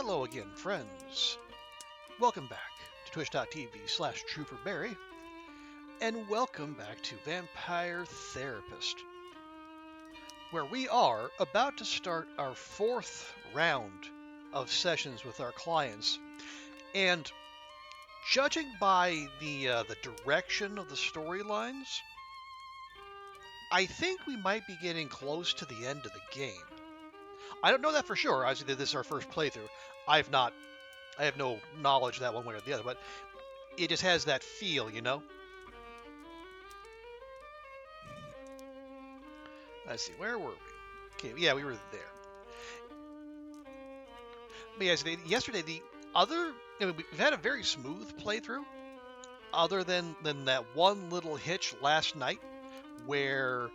Hello again, friends. Welcome back to twitch.tv/trooperberry, and welcome back to Vampire Therapist, where we are about to start our fourth round of sessions with our clients, and judging by the direction of the storylines, I think we might be getting close to the end of the game. I don't know that for sure. Obviously, this is our first playthrough. I have no knowledge that one way or the other, but it just has that feel, you know? Let's see, where were we? Okay, yeah, we were there. But yeah, so yesterday, we've had a very smooth playthrough, other than that one little hitch last night, where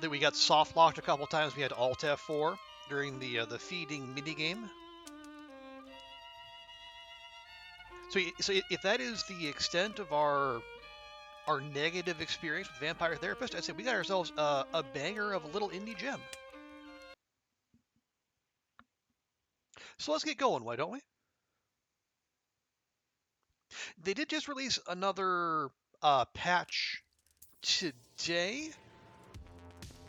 we got soft locked a couple times. We had Alt F4 during the feeding minigame. So if that is the extent of our negative experience with Vampire Therapist, I'd say we got ourselves a banger of a little indie gem. So let's get going, why don't we? They did just release another patch today,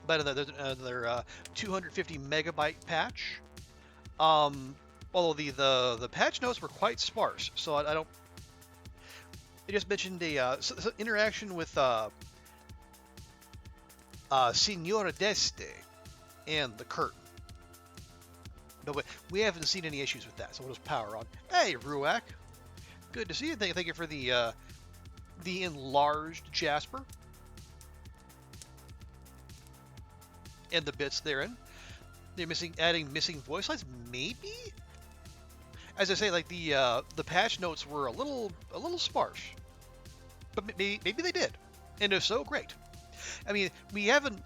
about another 250 megabyte patch. Although the patch notes were quite sparse, so I don't. They just mentioned a interaction with Signora d'Este and the curtain. But we haven't seen any issues with that, so we'll just power on. Hey, Ruak, good to see you. Thank you for the enlarged Jasper and the bits therein. They're adding missing voice lines, maybe. As I say, like the patch notes were a little sparse, but maybe they did, and if so, great. I mean, we haven't.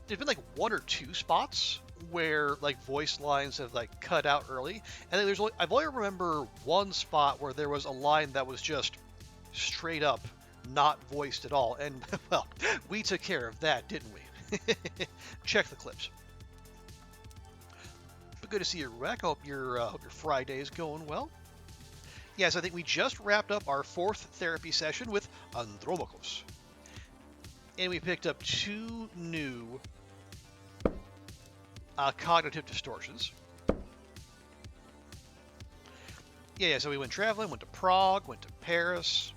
There's been like one or two spots where like voice lines have like cut out early, and then I've only remember one spot where there was a line that was just straight up not voiced at all, and well, we took care of that, didn't we? Check the clips. But good to see you, Ruak. Hope your Friday is going well. Yes, I think we just wrapped up our fourth therapy session with Andromachos, and we picked up two new cognitive distortions. Yeah, so we went traveling, went to Prague, went to Paris.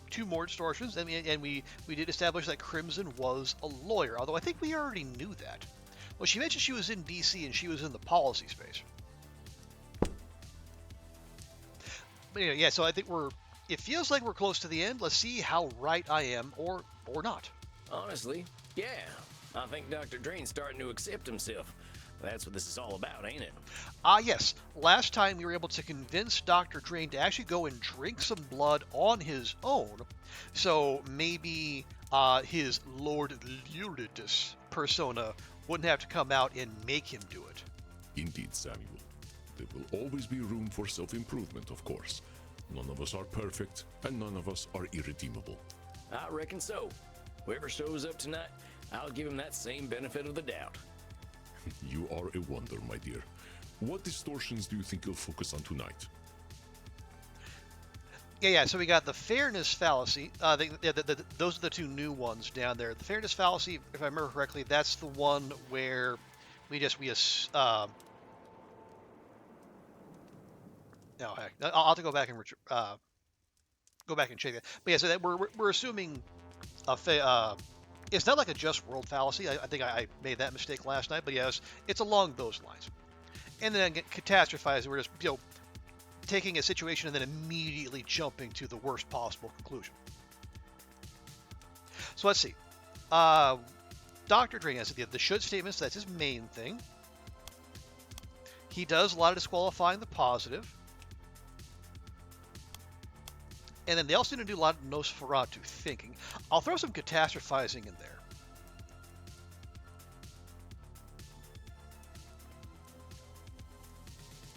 Two more distortions, and we did establish that Crimson was a lawyer, although I think we already knew that. Well, she mentioned she was in DC and she was in the policy space. But anyway, yeah, so I think it feels like we're close to the end. Let's see how right I am or not. Honestly, yeah. I think Dr. Drayne's starting to accept himself. That's what this is all about, ain't it? Yes. Last time we were able to convince Dr. Drayne to actually go and drink some blood on his own, so maybe his Lord Luridus persona wouldn't have to come out and make him do it. Indeed, Samuel. There will always be room for self-improvement, of course. None of us are perfect, and none of us are irredeemable. I reckon so. Whoever shows up tonight, I'll give him that same benefit of the doubt. You are a wonder, my dear. What distortions do you think you'll focus on tonight? Yeah, so we got the fairness fallacy. Those are the two new ones down there. The fairness fallacy, if I remember correctly, that's the one where no, heck, I'll have to go back and check that. But yeah, so that we're assuming it's not like a just world fallacy. I think I made that mistake last night, but yes, it's along those lines. And then get catastrophizing. We're just taking a situation and then immediately jumping to the worst possible conclusion. So let's see. Dr. Drayne has the should statements. That's his main thing. He does a lot of disqualifying the positive. And then they also need to do a lot of Nosferatu thinking. I'll throw some catastrophizing in there.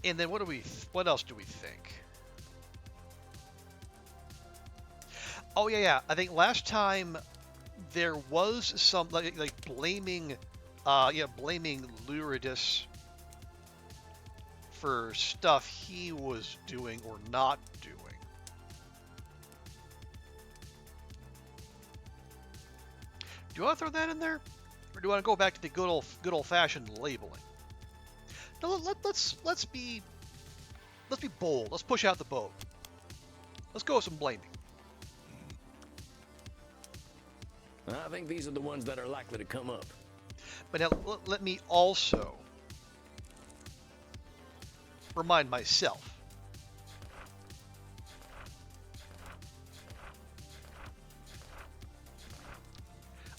And then what else do we think? Oh yeah. I think last time there was some like blaming Luridus for stuff he was doing or not doing. Do you want to throw that in there, or do you want to go back to the good old-fashioned labeling? No, let's be bold. Let's push out the boat. Let's go with some blaming. I think these are the ones that are likely to come up. But now let me also remind myself.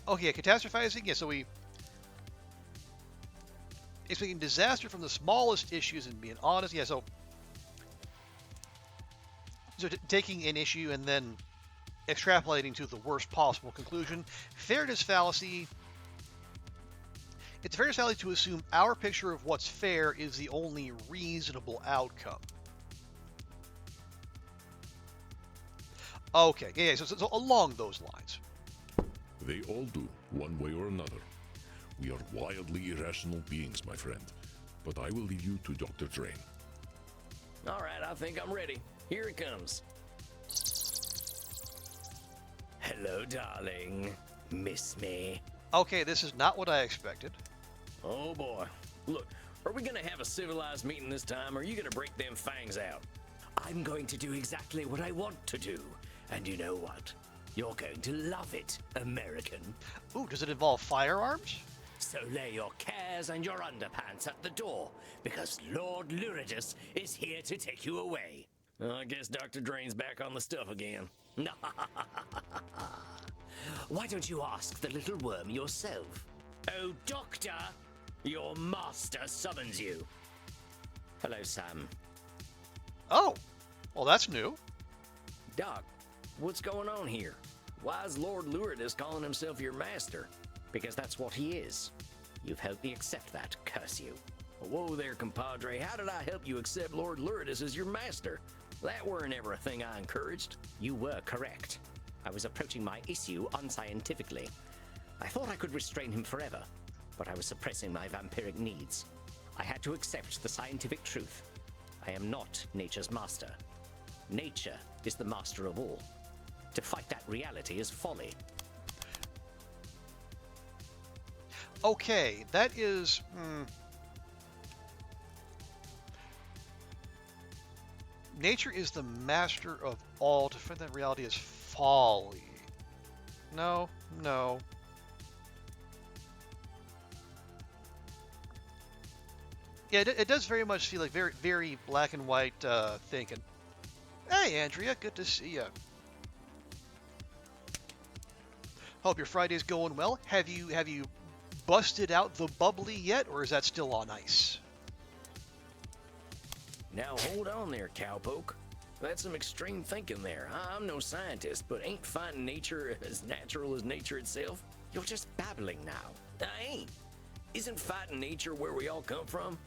Okay, yeah, catastrophizing. Yeah, so we expecting disaster from the smallest issues and being honest. Yeah, so taking an issue and then extrapolating to the worst possible conclusion. Fairness fallacy. It's a fairness fallacy to assume our picture of what's fair is the only reasonable outcome. Okay, yeah, so along those lines. They all do, one way or another. We are wildly irrational beings, my friend. But I will leave you to Dr. Drayne. All right, I think I'm ready. Here it comes. Hello, darling. Miss me? Okay, this is not what I expected. Oh, boy. Look, are we gonna have a civilized meeting this time, or are you gonna break them fangs out? I'm going to do exactly what I want to do. And you know what? You're going to love it, American. Ooh, does it involve firearms? So lay your cares and your underpants at the door, because Lord Luridus is here to take you away. I guess Dr. Drayne's back on the stuff again. Why don't you ask the little worm yourself? Oh, Doctor, your master summons you. Hello, Sam. Oh, well, that's new. Doc, what's going on here? Why is Lord Luridus calling himself your master? Because that's what he is. You've helped me accept that, curse you. Whoa there, compadre. How did I help you accept Lord Luridus as your master? That weren't ever a thing I encouraged. You were correct. I was approaching my issue unscientifically. I thought I could restrain him forever, but I was suppressing my vampiric needs. I had to accept the scientific truth. I am not nature's master. Nature is the master of all. To fight that reality is folly. Okay, that is... Nature is the master of all. To fight that reality is folly. No. Yeah, it does very much feel like very, very black and white thinking. Hey, Andrea, good to see you. Hope your Friday's going well. Have you busted out the bubbly yet, or is that still on ice? Now hold on there, cowpoke. That's some extreme thinking there. I'm no scientist, but ain't finding nature as natural as nature itself? You're just babbling now. I ain't. Isn't fighting nature where we all come from?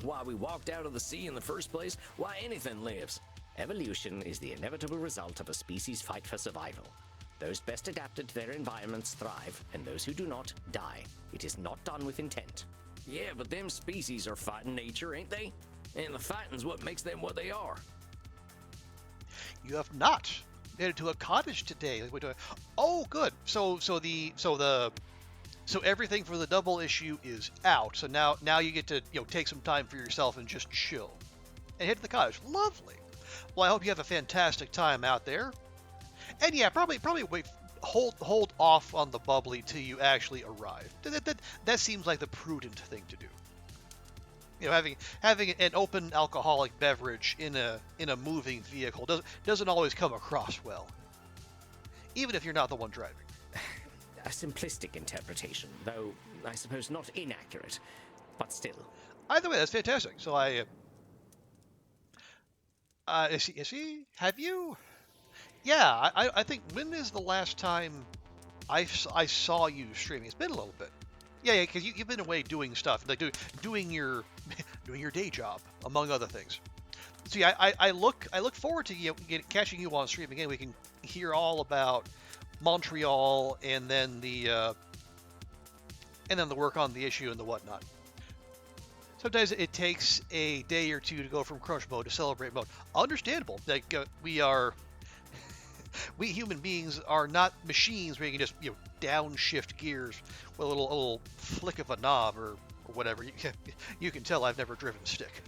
Why we walked out of the sea in the first place? Why anything lives? Evolution is the inevitable result of a species' fight for survival. Those best adapted to their environments thrive, and those who do not, die. It is not done with intent. Yeah, but them species are fighting nature, ain't they? And the fighting's what makes them what they are. You have not made it to a cottage today. Oh, good. So everything for the double issue is out. So now you get to take some time for yourself and just chill and head to the cottage. Lovely. Well, I hope you have a fantastic time out there. And yeah, probably wait, hold off on the bubbly till you actually arrive. That seems like the prudent thing to do. Having an open alcoholic beverage in a moving vehicle doesn't always come across well, even if you're not the one driving. A simplistic interpretation, though I suppose not inaccurate, but still. Either way, that's fantastic. So have you? Yeah, I think, when is the last time I saw you streaming? It's been a little bit. Yeah, because you've been away doing stuff, like doing your day job, among other things. So yeah, I look forward to catching you on stream again. We can hear all about Montreal and then the work on the issue and the whatnot. So Sometimes it takes a day or two to go from crush mode to celebrate mode. Understandable. Like we human beings are not machines where you can just downshift gears with a little flick of a knob or whatever. You can tell I've never driven a stick.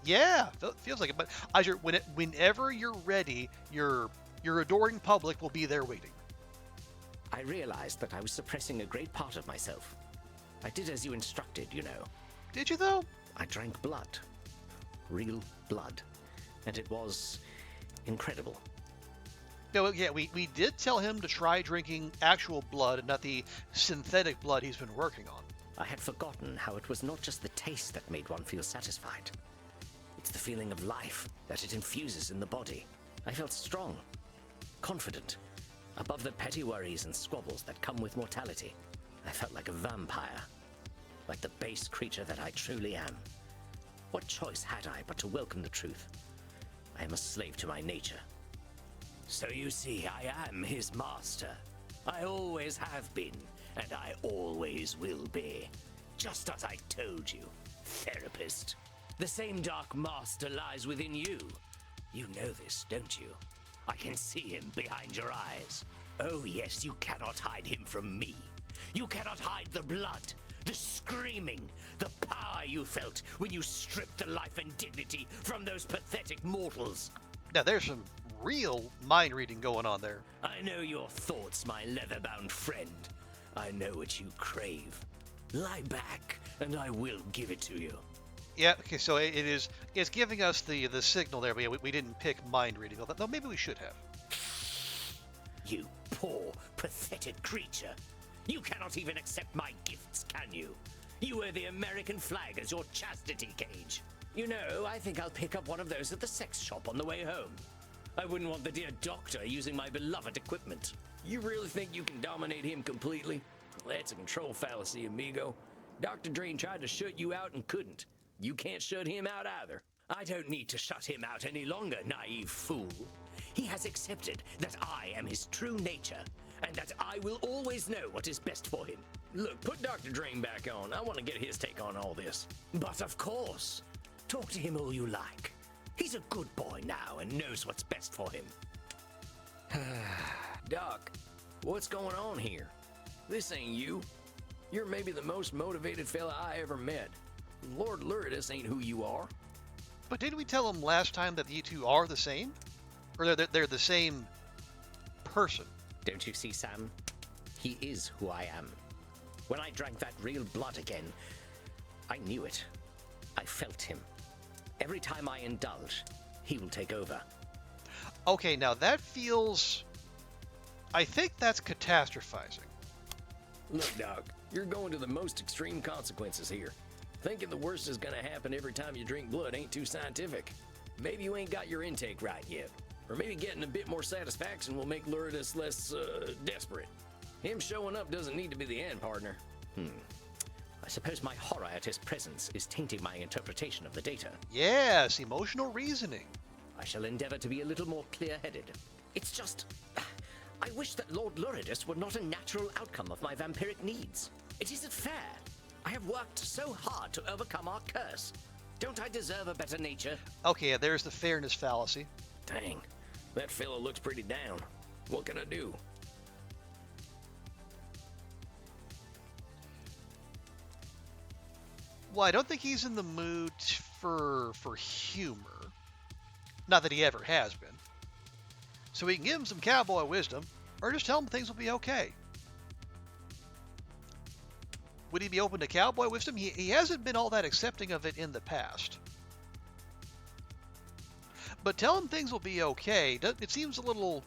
Yeah, feels like it. But whenever you're ready, your adoring public will be there waiting. I realized that I was suppressing a great part of myself. I did as you instructed, you know. Did you, though? I drank blood. Real blood. And it was incredible. No, yeah, we did tell him to try drinking actual blood and not the synthetic blood he's been working on. I had forgotten how it was not just the taste that made one feel satisfied. It's the feeling of life that it infuses in the body. I felt strong, confident, above the petty worries and squabbles that come with mortality. I felt like a vampire, like the base creature that I truly am. What choice had I but to welcome the truth? I am a slave to my nature. So you see, I am his master. I always have been, and I always will be. Just as I told you, therapist. The same dark master lies within you. You know this, don't you? I can see him behind your eyes. Oh yes, you cannot hide him from me. You cannot hide the blood, the screaming, the power you felt when you stripped the life and dignity from those pathetic mortals. Now there's some real mind reading going on there. I know your thoughts, my leather-bound friend. I know what you crave. Lie back, and I will give it to you. Yeah, okay, so it's giving us the signal there, but yeah, we didn't pick mind reading. Though maybe we should have. You poor, pathetic creature. You cannot even accept my gifts, can you? You wear the American flag as your chastity cage. You know, I think I'll pick up one of those at the sex shop on the way home. I wouldn't want the dear doctor using my beloved equipment. You really think you can dominate him completely? That's a control fallacy, amigo. Dr. Drayne tried to shut you out and couldn't. You can't shut him out either. I don't need to shut him out any longer, naive fool. He has accepted that I am his true nature, and that I will always know what is best for him. Look, put Dr. Drayne back on. I want to get his take on all this. But of course, talk to him all you like. He's a good boy now and knows what's best for him. Doc, what's going on here? This ain't you. You're maybe the most motivated fella I ever met. Lord Luridus ain't who you are. But didn't we tell him last time that you two are the same? Or they're the same person? Don't you see, Sam? He is who I am. When I drank that real blood again, I knew it. I felt him. Every time I indulge, he will take over. Okay, now that feels... I think that's catastrophizing. Look, Doc, you're going to the most extreme consequences here. Thinking the worst is gonna happen every time you drink blood ain't too scientific. Maybe you ain't got your intake right yet. Or maybe getting a bit more satisfaction will make Luridus less, desperate. Him showing up doesn't need to be the end, partner. I suppose my horror at his presence is tainting my interpretation of the data. Yes, emotional reasoning. I shall endeavor to be a little more clear-headed. It's just... I wish that Lord Luridus were not a natural outcome of my vampiric needs. It isn't fair. I have worked so hard to overcome our curse. Don't I deserve a better nature? Okay, yeah, there's the fairness fallacy. Dang, that fella looks pretty down. What can I do? Well, I don't think he's in the mood for humor. Not that he ever has been. So we can give him some cowboy wisdom, or just tell him things will be okay. Would he be open to cowboy wisdom? He hasn't been all that accepting of it in the past. But tell him things will be okay. It seems a little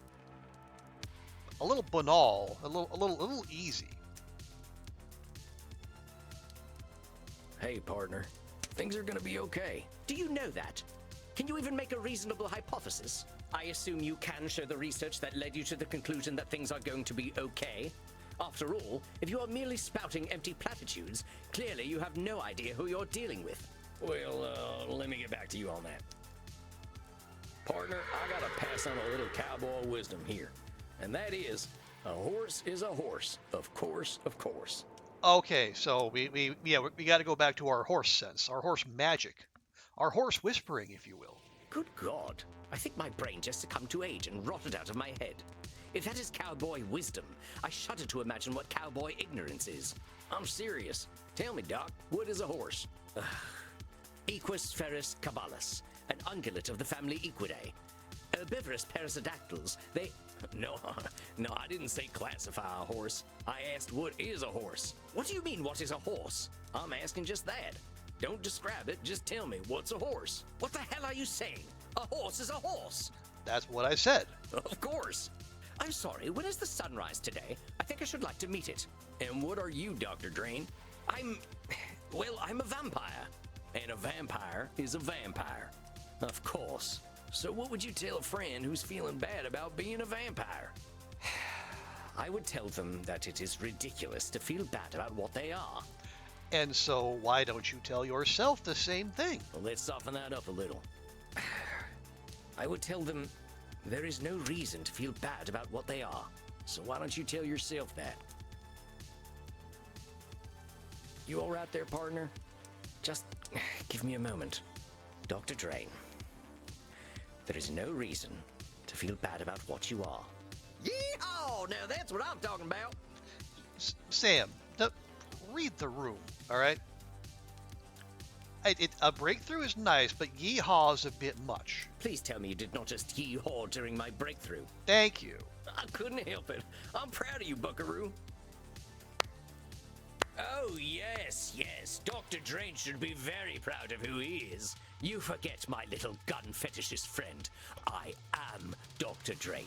banal, a little easy. Hey, partner. Things are gonna be okay. Do you know that? Can you even make a reasonable hypothesis? I assume you can show the research that led you to the conclusion that things are going to be okay. After all, if you are merely spouting empty platitudes, clearly you have no idea who you're dealing with. Well, let me get back to you on that. Partner, I gotta pass on a little cowboy wisdom here. And that is, a horse is a horse. Of course, of course. Okay, so we got to go back to our horse sense, our horse magic, our horse whispering, if you will. Good God. I think my brain just succumbed to age and rotted out of my head. If that is cowboy wisdom, I shudder to imagine what cowboy ignorance is. I'm serious. Tell me, Doc, what is a horse? Equus ferus cabalus, an ungulate of the family Equidae. Herbivorous perissodactyls, they... No, I didn't say classify a horse. I asked what is a horse. What do you mean, what is a horse? I'm asking just that. Don't describe it, just tell me, what's a horse? What the hell are you saying? A horse is a horse. That's what I said. Of course. I'm sorry, when is the sunrise today? I think I should like to meet it. And what are you, Dr. Drayne? I'm a vampire. And a vampire is a vampire. Of course. So what would you tell a friend who's feeling bad about being a vampire? I would tell them that it is ridiculous to feel bad about what they are. And so why don't you tell yourself the same thing? Well, let's soften that up a little. I would tell them there is no reason to feel bad about what they are. So why don't you tell yourself that? You all right there, partner? Just give me a moment. Dr. Drayne, there is no reason to feel bad about what you are. Yeehaw! Now that's what I'm talking about. Sam, read the room, all right? A breakthrough is nice, but yeehaw is a bit much. Please tell me you did not just yeehaw during my breakthrough. Thank you. I couldn't help it. I'm proud of you, buckaroo. Oh, yes. Dr. Drayne should be very proud of who he is. You forget, my little gun fetishist friend. I am Dr. Drayne.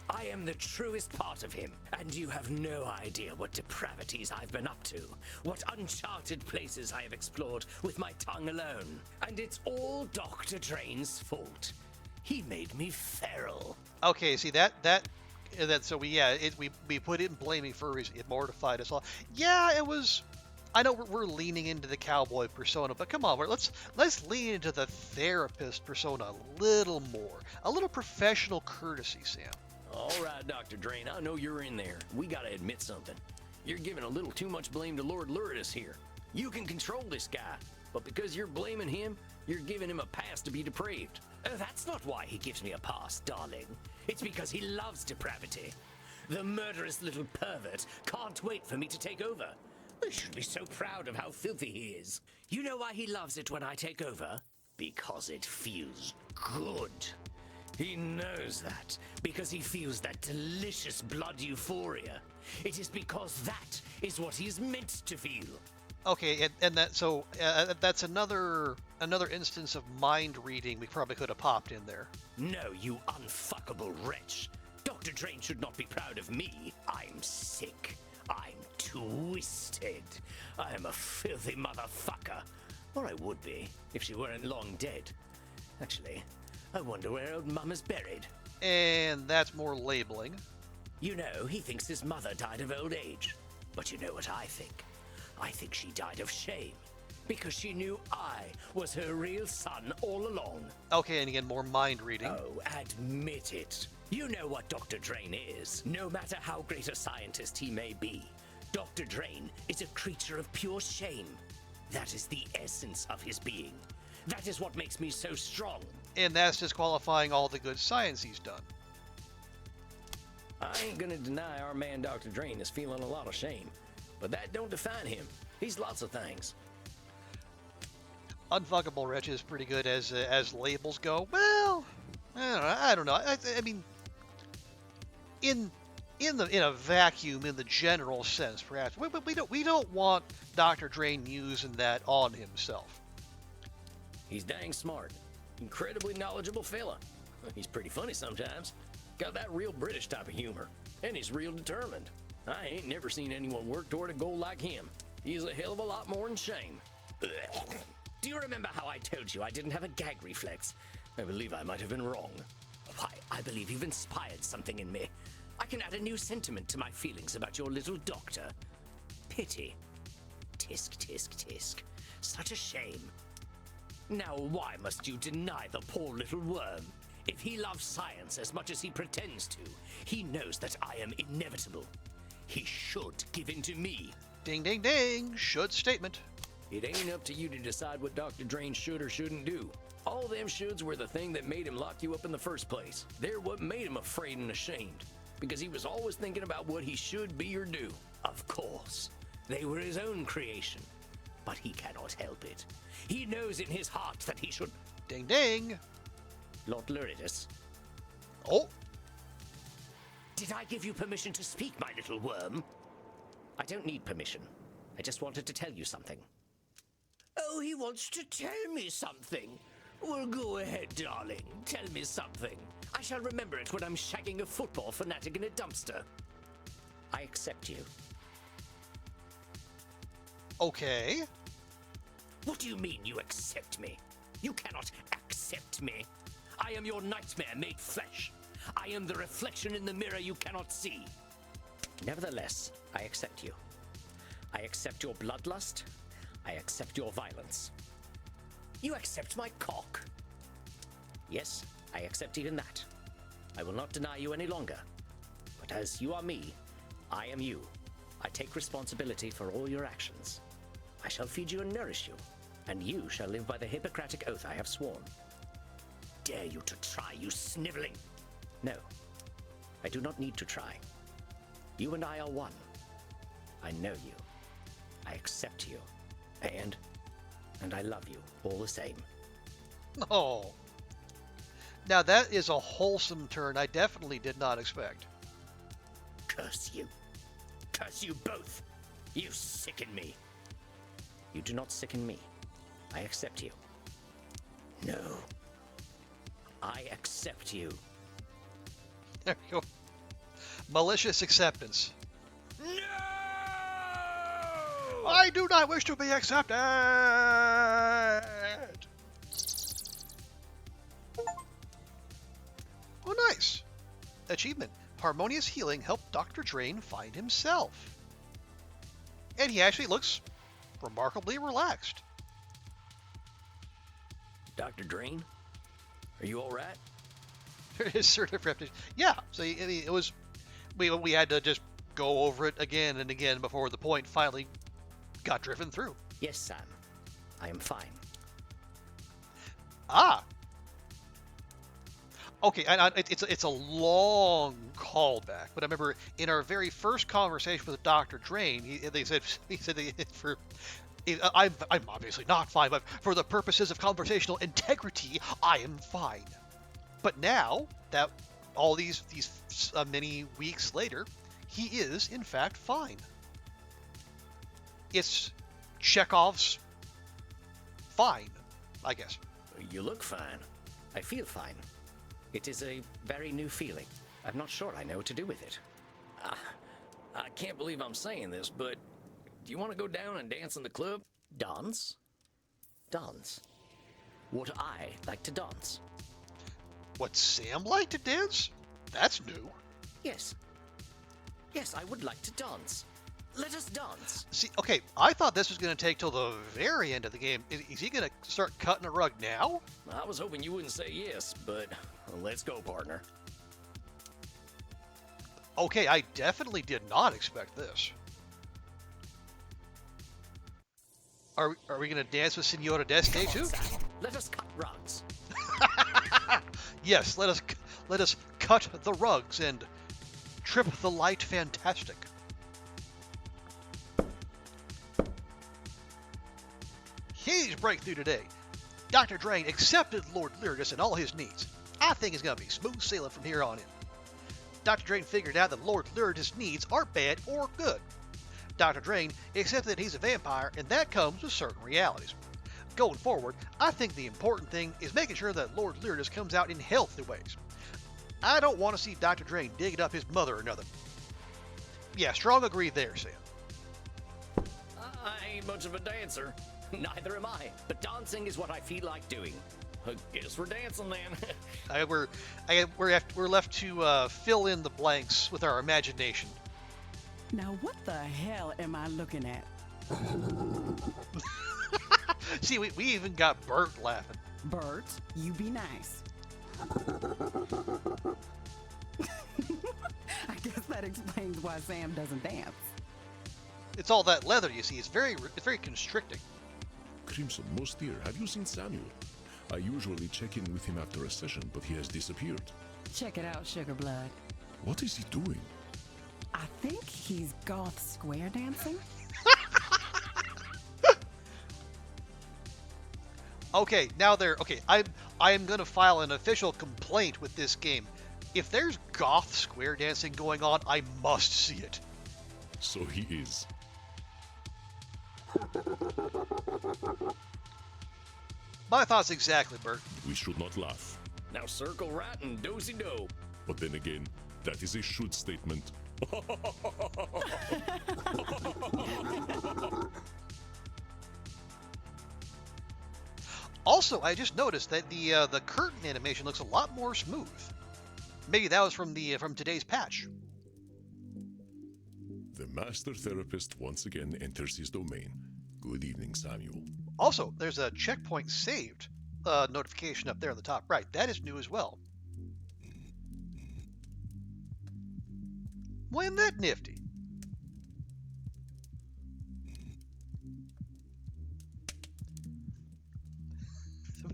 I am the truest part of him, and you have no idea what depravities I've been up to, what uncharted places I have explored with my tongue alone. And it's all Dr. Drayne's fault. He made me feral. Okay, see so we put it in blaming furries. It mortified us all. Yeah, it was. I know we're leaning into the cowboy persona, but come on, let's lean into the therapist persona a little more, a little professional courtesy, Sam. All right, Dr. Drayne, I know you're in there. We gotta admit something. You're giving a little too much blame to Lord Luridus here. You can control this guy, but because you're blaming him, you're giving him a pass to be depraved. Oh, that's not why he gives me a pass, darling. It's because he loves depravity. The murderous little pervert can't wait for me to take over. I should be so proud of how filthy he is. You know why he loves it when I take over? Because it feels good. He knows that because he feels that delicious blood euphoria. It is because that is what he is meant to feel. Okay, that's another instance of mind reading we probably could have popped in there. No, you unfuckable wretch. Dr. Drayne should not be proud of me. I'm sick. I'm twisted. I am a filthy motherfucker. Or I would be, if she weren't long dead. Actually, I wonder where old Mama's buried. And that's more labeling. You know, he thinks his mother died of old age. But you know what I think? I think she died of shame. Because she knew I was her real son all along. Okay, and again, more mind reading. Oh, admit it. You know what Dr. Drayne is. No matter how great a scientist he may be, Dr. Drayne is a creature of pure shame. That is the essence of his being. That is what makes me so strong. And that's disqualifying all the good science he's done. I ain't gonna deny our man Dr. Drayne is feeling a lot of shame. But that don't define him. He's lots of things. Unfuckable wretch is pretty good as labels go. Well, I don't know. I mean, in a vacuum, in the general sense, perhaps we don't want Dr. Drayne using that on himself. He's dang smart, incredibly knowledgeable fella. He's pretty funny sometimes. Got that real British type of humor, and he's real determined. I ain't never seen anyone work toward a goal like him. He's a hell of a lot more than shame. Do you remember how I told you I didn't have a gag reflex? I believe I might have been wrong. Why, I believe you've inspired something in me. I can add a new sentiment to my feelings about your little doctor. Pity. Tisk, tisk, tisk. Such a shame. Now why must you deny the poor little worm? If he loves science as much as he pretends to, he knows that I am inevitable. He should give in to me. Ding, ding, ding. Should statement. It ain't up to you to decide what Dr. Drayne should or shouldn't do. All them shoulds were the thing that made him lock you up in the first place. They're what made him afraid and ashamed, because he was always thinking about what he should be or do. Of course, they were his own creation, but he cannot help it. He knows in his heart that he should... Ding, ding. Lord Luridus, Oh, did I give you permission to speak, my little worm? I don't need permission. I just wanted to tell you something. Oh, he wants to tell me something. Well, go ahead, darling. Tell me something. I shall remember it when I'm shagging a football fanatic in a dumpster. I accept you. okay. What do you mean you accept me? You cannot accept me. I am your nightmare made flesh. I am the reflection in the mirror you cannot see. Nevertheless, I accept you. I accept your bloodlust. I accept your violence. You accept my cock. Yes, I accept even that. I will not deny you any longer. But as you are me, I am you. I take responsibility for all your actions. I shall feed you and nourish you, and you shall live by the Hippocratic oath I have sworn. Dare you to try, you sniveling? No, I do not need to try. You and I are one. I know you. I accept you. And I love you all the same. Oh. Now that is a wholesome turn I definitely did not expect. Curse you. Curse you both. You sicken me. You do not sicken me. I accept you. No. I accept you. There you go. Malicious acceptance. No! I do not wish to be accepted. Oh, nice. Achievement. Harmonious healing helped Dr. Drayne find himself. And he actually looks remarkably relaxed. Dr. Drayne? Are you all right? His sort of reputation. Yeah. So it was. We had to just go over it again and again before the point finally got driven through. Yes, Sam. I am fine. Ah. Okay, it's a long callback, but I remember in our very first conversation with Dr. Drayne, he said I'm obviously not fine, but for the purposes of conversational integrity, I am fine. But now that all these many weeks later, he is in fact fine. It's Chekhov's fine, I guess. You look fine. I feel fine. It is a very new feeling. I'm not sure I know what to do with it. I can't believe I'm saying this, but do you want to go down and dance in the club? Dance? Dance? Would I like to dance? What, Sam like to dance? That's new. Yes. Yes, I would like to dance. Let us dance. See, okay, I thought this was going to take till the very end of the game. Is he going to start cutting a rug now? I was hoping you wouldn't say yes, but let's go, partner. Okay, I definitely did not expect this. Are we going to dance with Signora Destiny too? Sam, let us cut rugs. Yes, let us cut the rugs and trip the light fantastic. Huge breakthrough today. Dr. Drayne accepted Lord Luridus and all his needs. I think it's going to be smooth sailing from here on in. Dr. Drayne figured out that Lord Luridus' needs aren't bad or good. Dr. Drayne accepted that he's a vampire, and that comes with certain realities. Going forward, I think the important thing is making sure that Lord Luridus comes out in healthy ways. I don't want to see Dr. Drayne digging up his mother or nothing. Yeah, strong agree there, Sam. I ain't much of a dancer. Neither am I, but dancing is what I feel like doing. I guess we're dancing then. We're left to fill in the blanks with our imagination. Now what the hell am I looking at? See, we even got Bert laughing. Bert, you be nice. I guess that explains why Sam doesn't dance. It's all that leather, you see. It's very constricting. Crimson, most dear, have you seen Samuel? I usually check in with him after a session, but he has disappeared. Check it out, Sugar Blood. What is he doing? I think he's goth square dancing. Okay, now I am gonna file an official complaint with this game. If there's goth square dancing going on, I must see it. So he is. My thoughts exactly, Bert. We should not laugh. Now circle right and do-si-do. But then again, that is a should statement. Also, I just noticed that the curtain animation looks a lot more smooth. Maybe that was from today's patch. The master therapist once again enters his domain. Good evening, Samuel. Also, there's a checkpoint saved notification up there on the top right. That is new as well. Why isn't that nifty?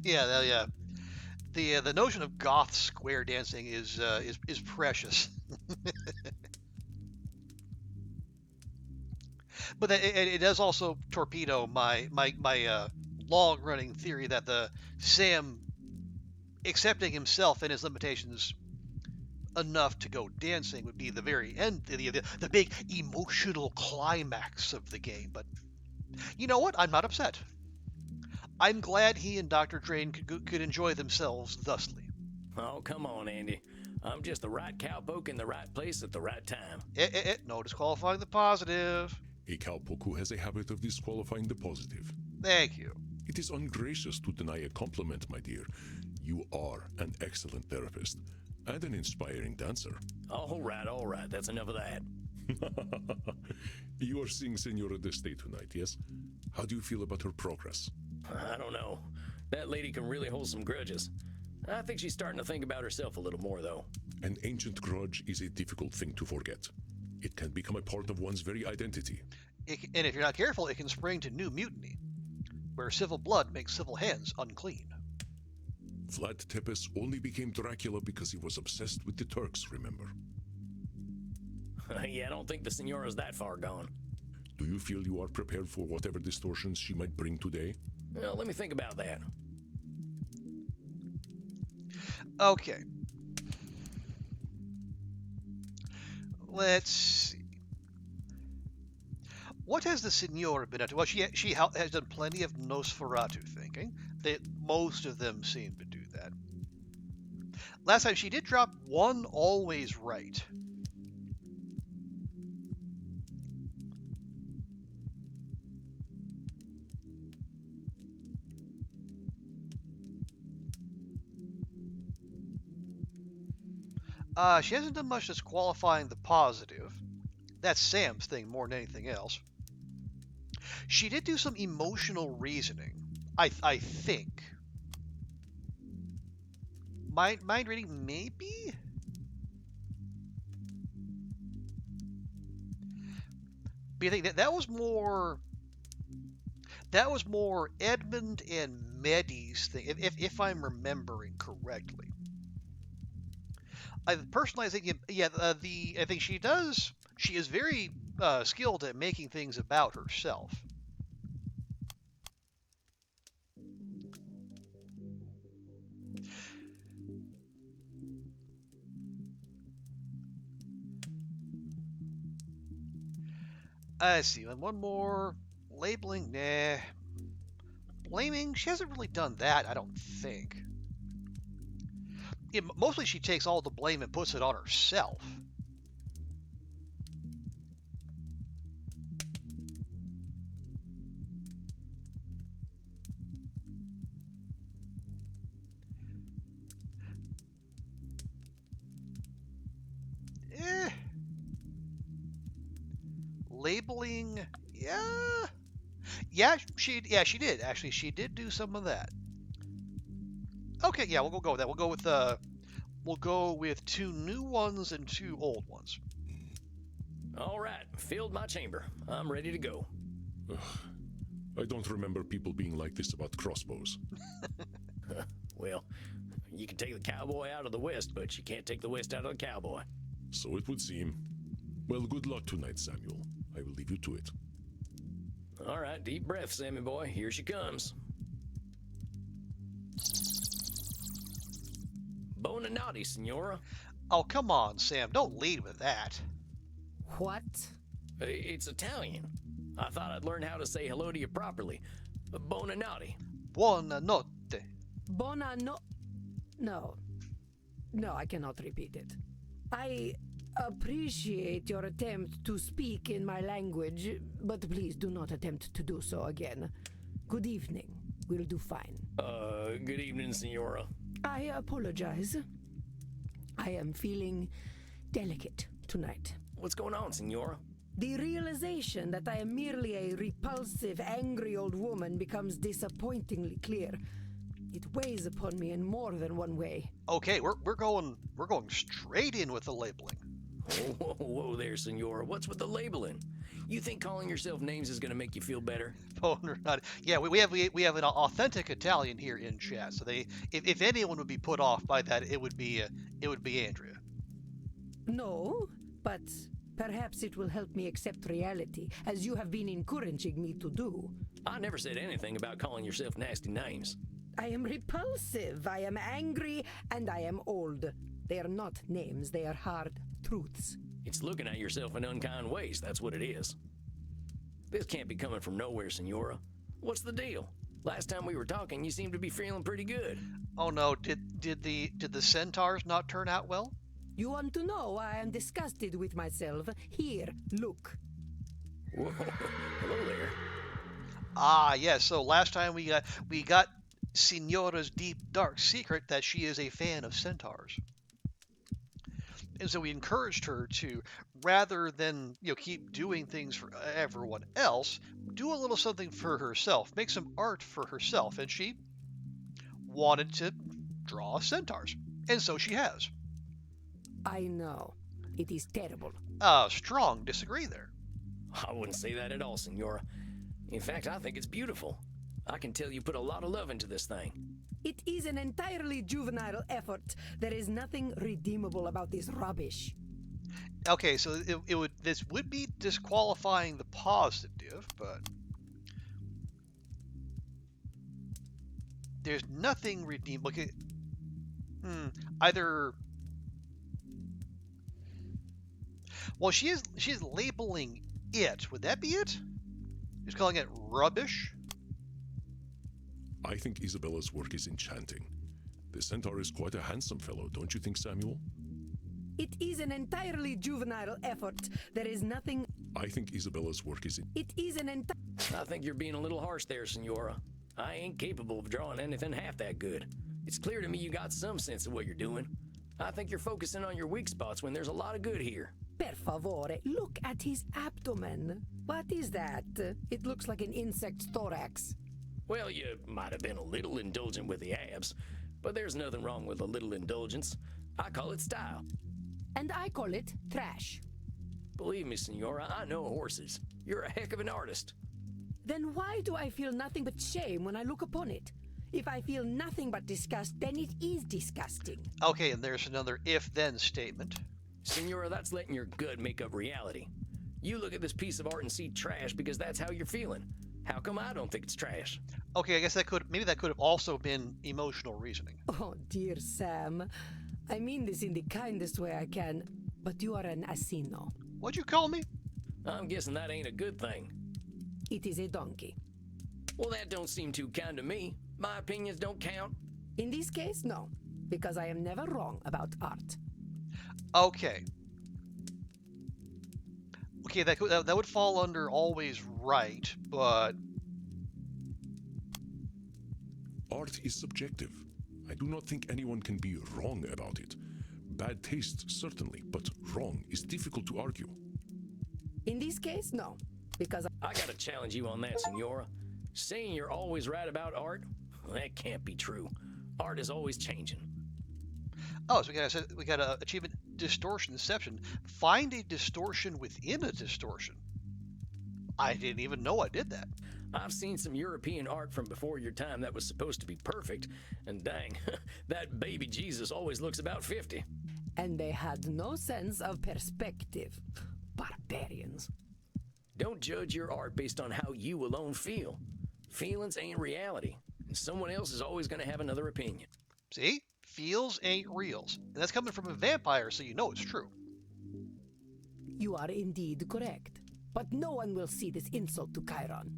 Yeah. The notion of goth square dancing is precious. But it does also torpedo my long-running theory that the Sam accepting himself and his limitations enough to go dancing would be the very end, the big emotional climax of the game. But you know what? I'm not upset. I'm glad he and Dr. Drayne could enjoy themselves thusly. Oh, come on, Andy. I'm just the right cowpoke in the right place at the right time. No disqualifying the positive. A cowpoke who has a habit of disqualifying the positive. Thank you. It is ungracious to deny a compliment, my dear. You are an excellent therapist and an inspiring dancer. All right. That's enough of that. You are seeing Signora D'Este tonight, yes? How do you feel about her progress? I don't know. That lady can really hold some grudges. I think she's starting to think about herself a little more, though. An ancient grudge is a difficult thing to forget. It can become a part of one's very identity. And if you're not careful, it can spring to new mutiny, where civil blood makes civil hands unclean. Vlad Tepes only became Dracula because he was obsessed with the Turks, remember? Yeah, I don't think the Signora's that far gone. Do you feel you are prepared for whatever distortions she might bring today? Well, let me think about that. Okay. Let's see. What has the Signora been up to? Well, she has done plenty of Nosferatu thinking. Most of them seem to do that. Last time she did drop one always right. She hasn't done much disqualifying the positive. That's Sam's thing more than anything else. She did do some emotional reasoning, I think. Mind reading, maybe? But I think that was more Edmund and Meddy's thing, if I'm remembering correctly. I think she is very skilled at making things about herself. Let's see, and one more. Labeling, nah. Blaming, she hasn't really done that, I don't think. Mostly she takes all the blame and puts it on herself. Labeling, yeah, she did actually. She did do some of that. Okay, yeah, we'll go with that. We'll go with 2 new ones and 2 old ones. All right, filled my chamber. I'm ready to go. Ugh. I don't remember people being like this about crossbows. Well, you can take the cowboy out of the West, but you can't take the West out of the cowboy. So it would seem. Well, good luck tonight, Samuel. I will leave you to it. All right, deep breath, Sammy boy. Here she comes. Bonanati, Signora. Oh, come on, Sam. Don't lead with that. What? It's Italian. I thought I'd learn how to say hello to you properly. Bonanati. Buonanotte. No. No, I cannot repeat it. I appreciate your attempt to speak in my language, but please do not attempt to do so again. Good evening. We'll do fine. Good evening, Signora. I apologize. I am feeling delicate tonight. What's going on, Signora? The realization that I am merely a repulsive, angry old woman becomes disappointingly clear. It weighs upon me in more than one way. Okay, we're going straight in with the labeling. Whoa there, Signora. What's with the labeling? You think calling yourself names is going to make you feel better? Oh, not. Yeah, we have an authentic Italian here in chat. So if anyone would be put off by that, it would be Andrea. No, but perhaps it will help me accept reality, as you have been encouraging me to do. I never said anything about calling yourself nasty names. I am repulsive, I am angry, and I am old. They are not names, they are hard truths. It's looking at yourself in unkind ways, that's what it is. This can't be coming from nowhere, Signora. What's the deal? Last time we were talking, you seemed to be feeling pretty good. Oh no, did the centaurs not turn out well? You want to know why I am disgusted with myself? Here, look. Whoa, hello there. Ah, yes. So last time we got Signora's deep dark secret that she is a fan of centaurs. And so we encouraged her to, rather than keep doing things for everyone else, do a little something for herself, make some art for herself, and she wanted to draw centaurs, and so she has. I know. It is terrible. Strong disagree there. I wouldn't say that at all, Signora. In fact, I think it's beautiful. I can tell you put a lot of love into this thing. It is an entirely juvenile effort. There is nothing redeemable about this rubbish. Okay, so this would be disqualifying the positive, but there's nothing redeemable. Okay, either. Well, she's labeling it. Would that be it? She's calling it rubbish. I think Isabella's work is enchanting. The centaur is quite a handsome fellow, don't you think, Samuel? It is an entirely juvenile effort. There is nothing... I think Isabella's work is... It is an I think you're being a little harsh there, Signora. I ain't capable of drawing anything half that good. It's clear to me you got some sense of what you're doing. I think you're focusing on your weak spots when there's a lot of good here. Per favore, look at his abdomen. What is that? It looks like an insect's thorax. Well, you might have been a little indulgent with the abs, but there's nothing wrong with a little indulgence. I call it style. And I call it trash. Believe me, Signora, I know horses. You're a heck of an artist. Then why do I feel nothing but shame when I look upon it? If I feel nothing but disgust, then it is disgusting. Okay, and there's another if-then statement. Signora, that's letting your gut make up reality. You look at this piece of art and see trash because that's how you're feeling. How come I don't think it's trash? Okay, I guess that could have also been emotional reasoning. Oh, dear Sam. I mean this in the kindest way I can, but you are an asino. What'd you call me? I'm guessing that ain't a good thing. It is a donkey. Well, that don't seem too kind to me. My opinions don't count. In this case, no, because I am never wrong about art. Okay. Okay, that would fall under always right, but... Art is subjective. I do not think anyone can be wrong about it. Bad taste, certainly, but wrong is difficult to argue. In this case, no, because I gotta challenge you on that, Signora. Saying you're always right about art? Well, that can't be true. Art is always changing. Oh, so we got an achievement. distortionception. Find a distortion within a distortion. I didn't even know I did that. I've seen some European art from before your time that was supposed to be perfect, and dang, that baby Jesus always looks about 50. And they had no sense of perspective. Barbarians. Don't judge your art based on how you alone feel. Feelings ain't reality, and someone else is always going to have another opinion. See? Feels ain't reals. And that's coming from a vampire, so you know it's true. You are indeed correct. But no one will see this insult to Chiron.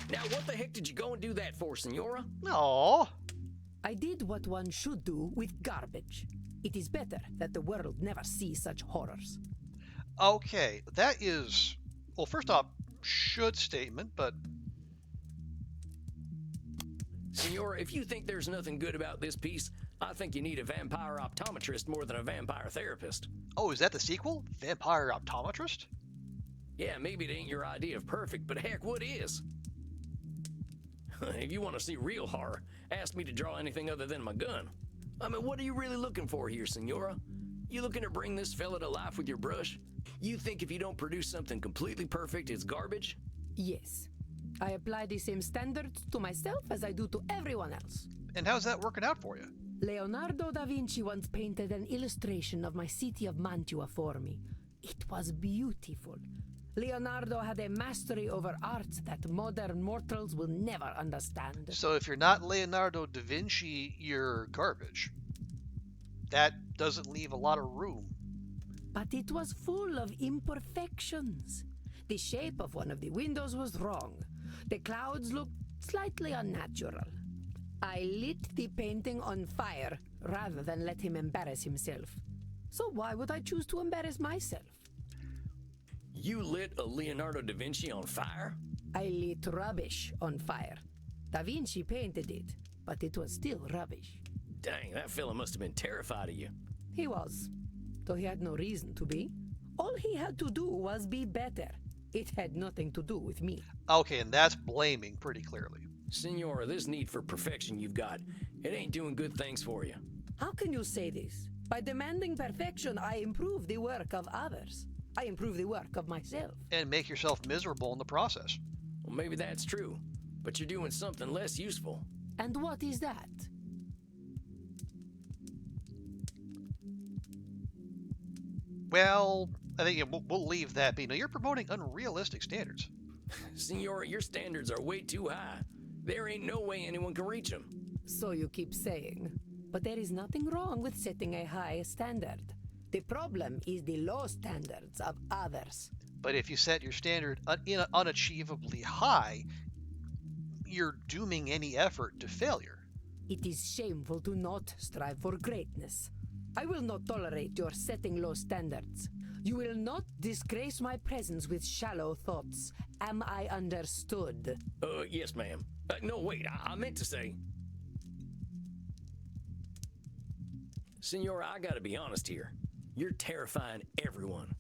Now, what the heck did you go and do that for, Signora? No. I did what one should do with garbage. It is better that the world never see such horrors. Okay, that is, well, first off, should statement, but... Signora, if you think there's nothing good about this piece, I think you need a vampire optometrist more than a vampire therapist. Oh, is that the sequel? Vampire Optometrist? Yeah, maybe it ain't your idea of perfect, but heck, what is? If you want to see real horror, ask me to draw anything other than my gun. I mean, what are you really looking for here, Signora? You looking to bring this fella to life with your brush? You think if you don't produce something completely perfect, it's garbage? Yes. I apply the same standards to myself as I do to everyone else. And how's that working out for you? Leonardo da Vinci once painted an illustration of my city of Mantua for me. It was beautiful. Leonardo had a mastery over art that modern mortals will never understand. So if you're not Leonardo da Vinci, you're garbage. That doesn't leave a lot of room. But it was full of imperfections. The shape of one of the windows was wrong. The clouds looked slightly unnatural. I lit the painting on fire rather than let him embarrass himself. So why would I choose to embarrass myself? You lit a Leonardo da Vinci on fire? I lit rubbish on fire. Da Vinci painted it, but it was still rubbish. Dang, that fella must have been terrified of you. He was, though he had no reason to be. All he had to do was be better. It had nothing to do with me. Okay, and that's blaming pretty clearly. Signora, this need for perfection you've got, it ain't doing good things for you. How can you say this? By demanding perfection, I improve the work of others. I improve the work of myself. And make yourself miserable in the process. Well, maybe that's true, but you're doing something less useful. And what is that? Well, I think we'll leave that be. Now, you're promoting unrealistic standards. Signora, your standards are way too high. There ain't no way anyone can reach them. So you keep saying. But there is nothing wrong with setting a high standard. The problem is the low standards of others. But if you set your standard unachievably high, you're dooming any effort to failure. It is shameful to not strive for greatness. I will not tolerate your setting low standards. You will not disgrace my presence with shallow thoughts. Am I understood? Yes, ma'am. No, wait, I meant to say... Signora, I gotta be honest here. You're terrifying everyone.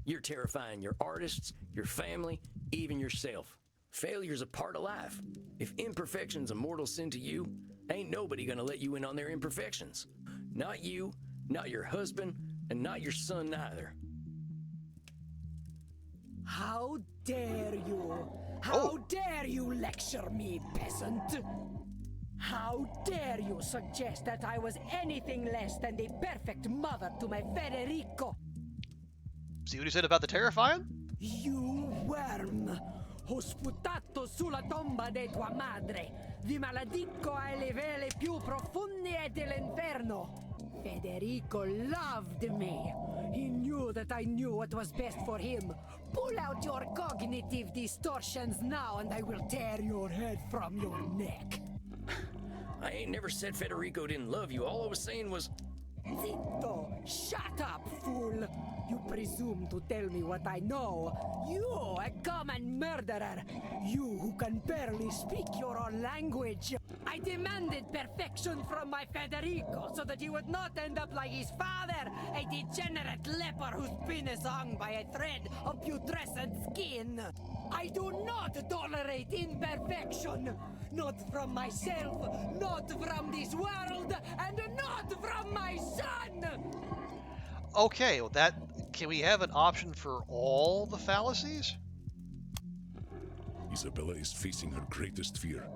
You're terrifying your artists, your family, even yourself. Failure's a part of life. If imperfection's a mortal sin to you, ain't nobody gonna let you in on their imperfections. Not you, not your husband, and not your son neither. How dare you? How dare you lecture me, peasant? How dare you suggest that I was anything less than the perfect mother to my Federico? See what he said about the terrifying? You worm! Ho sputato sulla tomba di tua madre! Vi maledico alle vele più profonde dell'inferno! Federico loved me! He knew that I knew what was best for him! Pull out your cognitive distortions now and I will tear your head from your neck! I ain't never said Federico didn't love you. All I was saying was... Zitto! Shut up, fool! You presume to tell me what I know. You, a common murderer. You who can barely speak your own language. I demanded perfection from my Federico so that he would not end up like his father, a degenerate leper whose penis hung by a thread of putrescent skin. I do not tolerate imperfection. Not from myself, not from this world, and not from my son! Okay, well can we have an option for all the fallacies? Isabella is facing her greatest fear.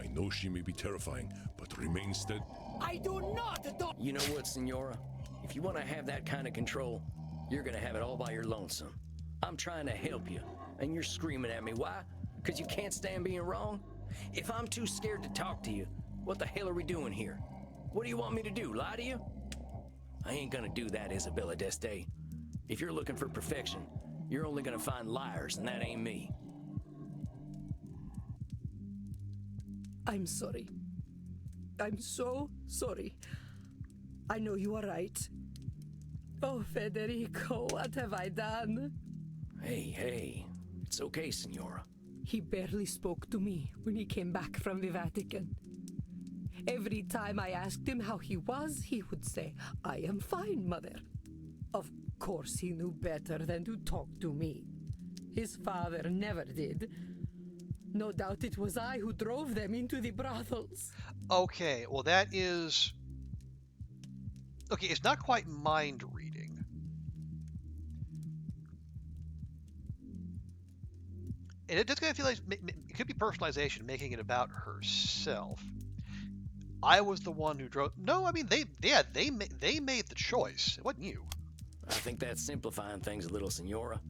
I know she may be terrifying, but remain stead. I do not. You know what, Signora? If you want to have that kind of control, you're going to have it all by your lonesome. I'm trying to help you, and you're screaming at me. Why? Because you can't stand being wrong? If I'm too scared to talk to you, what the hell are we doing here? What do you want me to do, lie to you? I ain't gonna do that, Isabella d'Este. If you're looking for perfection, you're only gonna find liars, and that ain't me. I'm sorry. I'm so sorry. I know you are right. Oh, Federico, what have I done? Hey, it's okay, Signora. He barely spoke to me when he came back from the Vatican. Every time I asked him how he was, he would say, "I am fine, mother." Of course he knew better than to talk to me. His father never did. No doubt it was I who drove them into the brothels. Okay, well that is... Okay, it's not quite mind reading. And it does kind of feel like it could be personalization, making it about herself. I was the one who drove. No, I mean they made the choice. It wasn't you. I think that's simplifying things a little, Signora.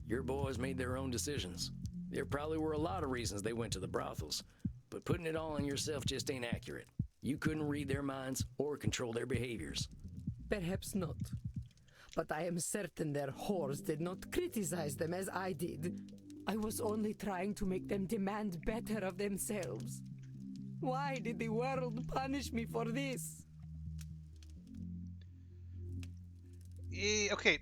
Your boys made their own decisions. There probably were a lot of reasons they went to the brothels, but putting it all on yourself just ain't accurate. You couldn't read their minds or control their behaviors. Perhaps not. But I am certain their whores did not criticize them as I did. I was only trying to make them demand better of themselves. Why did the world punish me for this? Okay.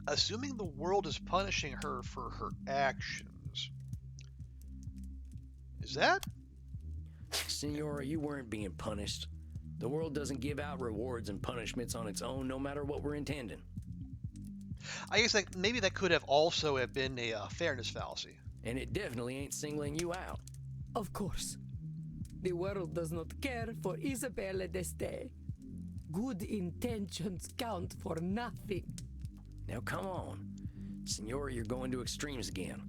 Assuming the world is punishing her for her actions. Is that? Signora, you weren't being punished. The world doesn't give out rewards and punishments on its own, no matter what we're intending. I guess maybe that could have also have been a fairness fallacy. And it definitely ain't singling you out. Of course. The world does not care for Isabella d'Este. Good intentions count for nothing. Now come on. Signora, you're going to extremes again.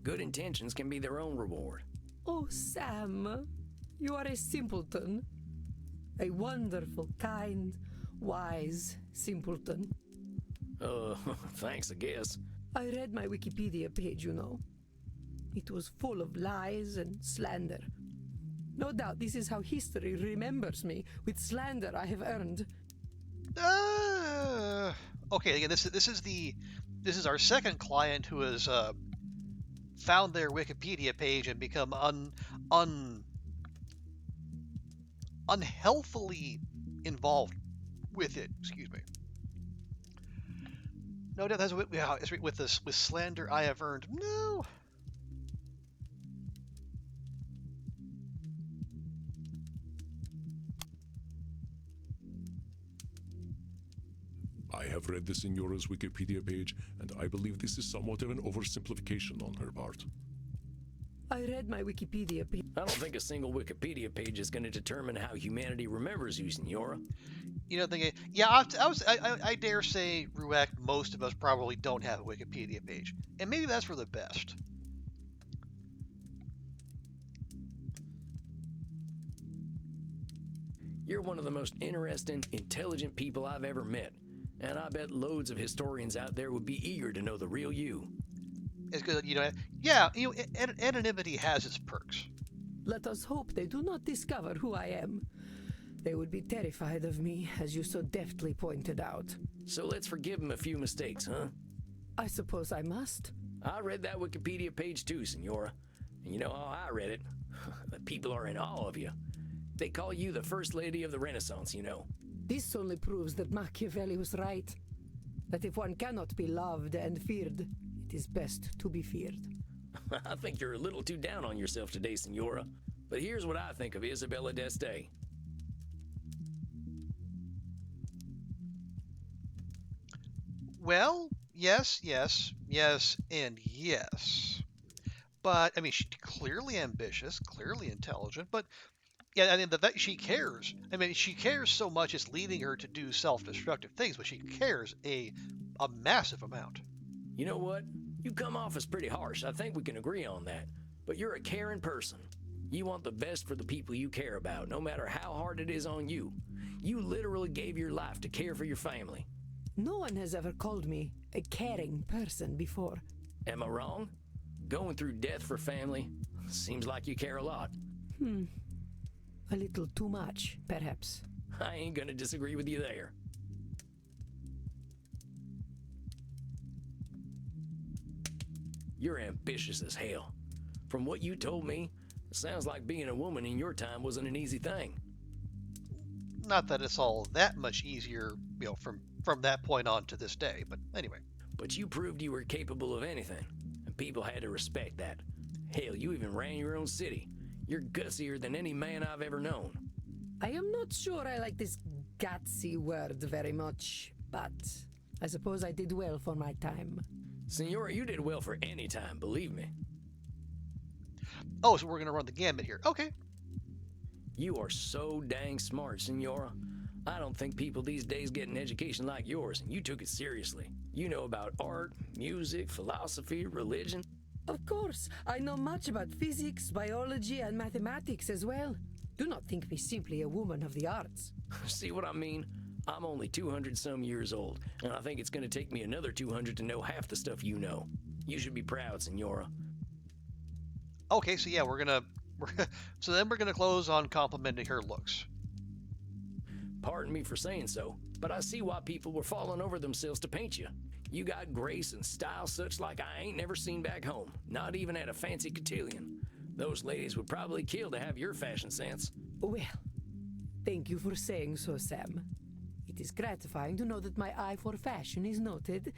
Good intentions can be their own reward. Oh, Sam, you are a simpleton. A wonderful, kind, wise simpleton. Thanks, I guess. I read my Wikipedia page, you know. It was full of lies and slander. No doubt this is how history remembers me, with slander I have earned. Okay, again, this is our second client who has found their Wikipedia page and become unhealthily involved with it. Excuse me. No doubt that's with slander I have earned. No. I have read the Signora's Wikipedia page, and I believe this is somewhat of an oversimplification on her part. I read my Wikipedia page. I don't think a single Wikipedia page is going to determine how humanity remembers you, Signora. You know, I dare say, Rueck, most of us probably don't have a Wikipedia page, and maybe that's for the best. You're one of the most interesting, intelligent people I've ever met, and I bet loads of historians out there would be eager to know the real you. It's good, anonymity has its perks. Let us hope they do not discover who I am. They would be terrified of me, as you so deftly pointed out. So let's forgive them a few mistakes, huh? I suppose I must. I read that Wikipedia page too, Signora. And you know how I read it? The people are in awe of you. They call you the First Lady of the Renaissance, you know. This only proves that Machiavelli was right. That if one cannot be loved and feared, it is best to be feared. I think you're a little too down on yourself today, Signora. But here's what I think of Isabella d'Este. Well, yes, and yes. But, I mean, she's clearly ambitious, clearly intelligent, but Yeah, I mean, she cares. I mean, she cares so much it's leading her to do self-destructive things, but she cares a massive amount. You know what? You come off as pretty harsh. I think we can agree on that. But you're a caring person. You want the best for the people you care about, no matter how hard it is on you. You literally gave your life to care for your family. No one has ever called me a caring person before. Am I wrong? Going through death for family seems like you care a lot. A little too much, perhaps. I ain't gonna disagree with you there. You're ambitious as hell. From what you told me, it sounds like being a woman in your time wasn't an easy thing. Not that it's all that much easier, from that point on to this day, but anyway. But you proved you were capable of anything, and people had to respect that. Hell, you even ran your own city. You're gutsier than any man I've ever known. I am not sure I like this gutsy word very much, but I suppose I did well for my time. Signora, you did well for any time, believe me. Oh, so we're going to run the gambit here. Okay. You are so dang smart, Signora. I don't think people these days get an education like yours, and you took it seriously. You know about art, music, philosophy, religion. Of course, I know much about physics, biology, and mathematics as well. Do not think me simply a woman of the arts. See what I mean? I'm only 200-some years old, and I think it's going to take me another 200 to know half the stuff you know. You should be proud, Signora. Okay, so yeah, so then we're gonna close on complimenting her looks. Pardon me for saying so, but I see why people were falling over themselves to paint you. You got grace and style such like I ain't never seen back home, not even at a fancy cotillion. Those ladies would probably kill to have your fashion sense. Well, thank you for saying so, Sam. It is gratifying to know that my eye for fashion is noted.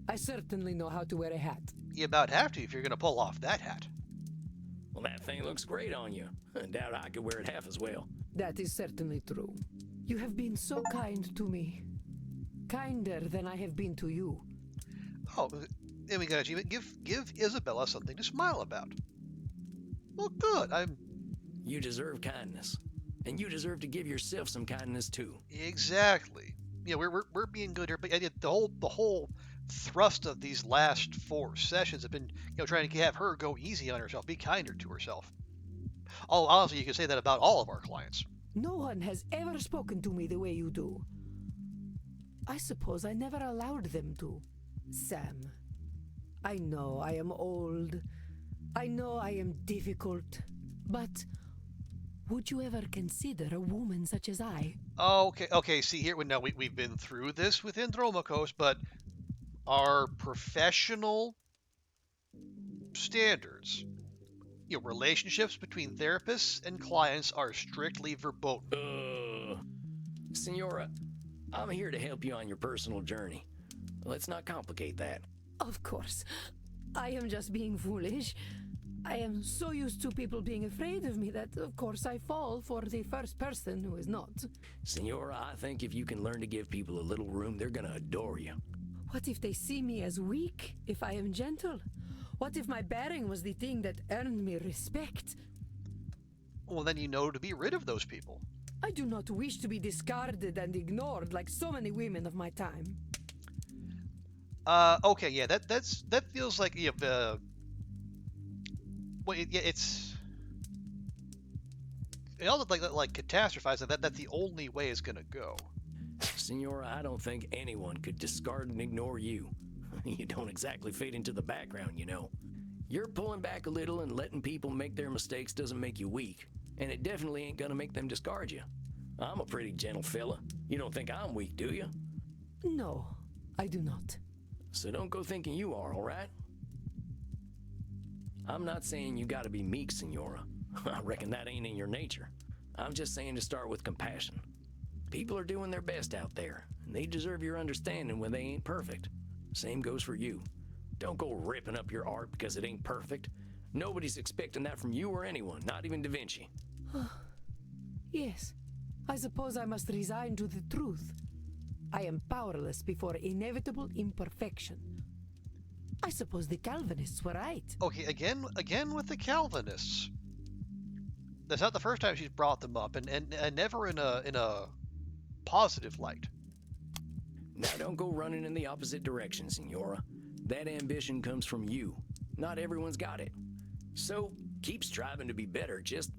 I certainly know how to wear a hat. You about have to if you're gonna pull off that hat. Well, that thing looks great on you. I doubt I could wear it half as well. That is certainly true. You have been so kind to me. Kinder than I have been to you. Oh, and we got achievement. Give Isabella something to smile about. Well, good. You deserve kindness. And you deserve to give yourself some kindness, too. Exactly. Yeah, we're being good here, but the whole thrust of these last 4 sessions have been, trying to have her go easy on herself, be kinder to herself. Oh, honestly, you can say that about all of our clients. No one has ever spoken to me the way you do. I suppose I never allowed them to. Sam, I know I am old. I know I am difficult. But would you ever consider a woman such as I? Okay, see here, now we've been through this with Andromachos, but our professional standards, relationships between therapists and clients are strictly verboten. Signora, I'm here to help you on your personal journey. Let's not complicate that. Of course. I am just being foolish. I am so used to people being afraid of me that, of course, I fall for the first person who is not. Signora, I think if you can learn to give people a little room, they're gonna adore you. What if they see me as weak if I am gentle? What if my bearing was the thing that earned me respect? Well, then to be rid of those people. I do not wish to be discarded and ignored like so many women of my time. Okay, yeah, that feels like it's like catastrophize that's the only way it's gonna go. Signora, I don't think anyone could discard and ignore you. You don't exactly fade into the background, you know. You're pulling back a little and letting people make their mistakes doesn't make you weak, and it definitely ain't gonna make them discard you. I'm a pretty gentle fella. You don't think I'm weak, do you? No, I do not. So don't go thinking you are, all right? I'm not saying you gotta be meek, Signora. I reckon that ain't in your nature. I'm just saying to start with compassion. People are doing their best out there, and they deserve your understanding when they ain't perfect. Same goes for you. Don't go ripping up your art because it ain't perfect. Nobody's expecting that from you or anyone, not even Da Vinci. Yes, I suppose I must resign to the truth. I am powerless before inevitable imperfection. I suppose the Calvinists were right. Okay, again with the Calvinists. That's not the first time she's brought them up, and never in a positive light. Now don't go running in the opposite direction, Signora. That ambition comes from you. Not everyone's got it. So keep striving to be better. Just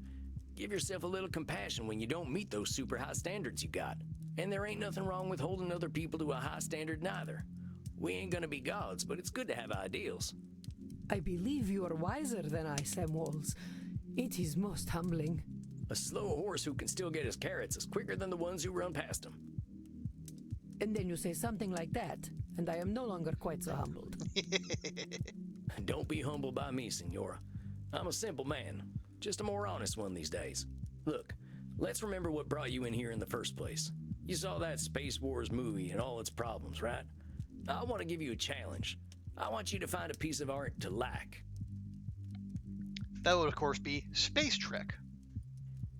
give yourself a little compassion when you don't meet those super high standards you got. And there ain't nothing wrong with holding other people to a high standard neither. We ain't gonna be gods, but it's good to have ideals. I believe you are wiser than I, Samwells. It is most humbling. A slow horse who can still get his carrots is quicker than the ones who run past him. And then you say something like that, and I am no longer quite so humbled. Don't be humbled by me, Signora. I'm a simple man, just a more honest one these days. Look, let's remember what brought you in here in the first place. You saw that Space Wars movie and all its problems, right? I want to give you a challenge. I want you to find a piece of art to like. That would, of course, be Space Trek.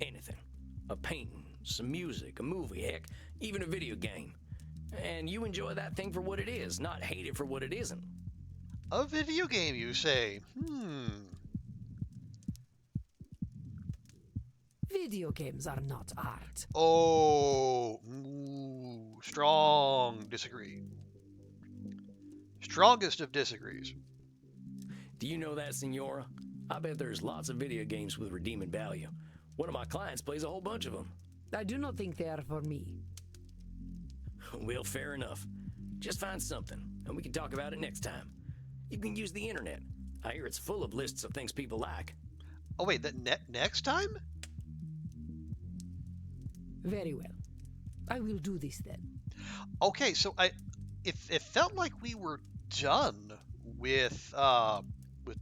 Anything. A painting, some music, a movie, heck, even a video game. And you enjoy that thing for what it is, not hate it for what it isn't. A video game, you say? Video games are not art. Oh, strong disagree. Strongest of disagrees. Do you know that, Signora? I bet there's lots of video games with redeeming value. One of my clients plays a whole bunch of them. I do not think they are for me. Well, fair enough. Just find something, and we can talk about it next time. You can use the internet. I hear it's full of lists of things people like. Oh wait, that next time? Very well. I will do this then. Okay, so it felt like we were done with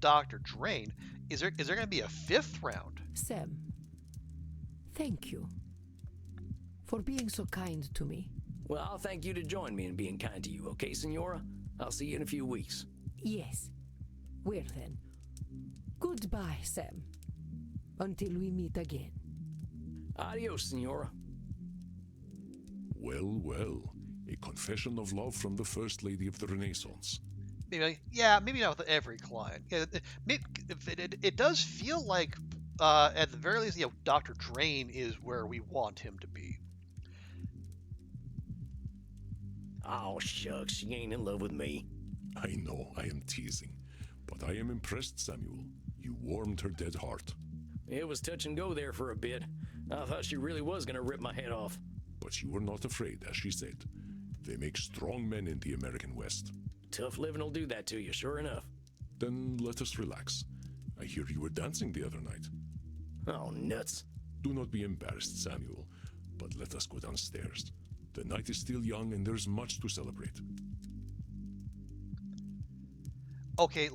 Dr. Drayne. Is there going to be a fifth round? Sam, thank you for being so kind to me. Well, I'll thank you to join me in being kind to you, okay, Signora? I'll see you in a few weeks. Yes. Well then, goodbye, Sam. Until we meet again. Adios, Signora. Well, well. A confession of love from the First Lady of the Renaissance. Maybe not with every client. Yeah, it does feel like, at the very least, Dr. Drayne is where we want him to be. Oh, shucks, she ain't in love with me. I know, I am teasing. But I am impressed, Samuel. You warmed her dead heart. It was touch and go there for a bit. I thought she really was gonna rip my head off. But you were not afraid, as she said. They make strong men in the American West. Tough living will do that to you, sure enough. Then let us relax. I hear you were dancing the other night. Oh, nuts. Do not be embarrassed, Samuel, but let us go downstairs. The night is still young and there's much to celebrate. Okay,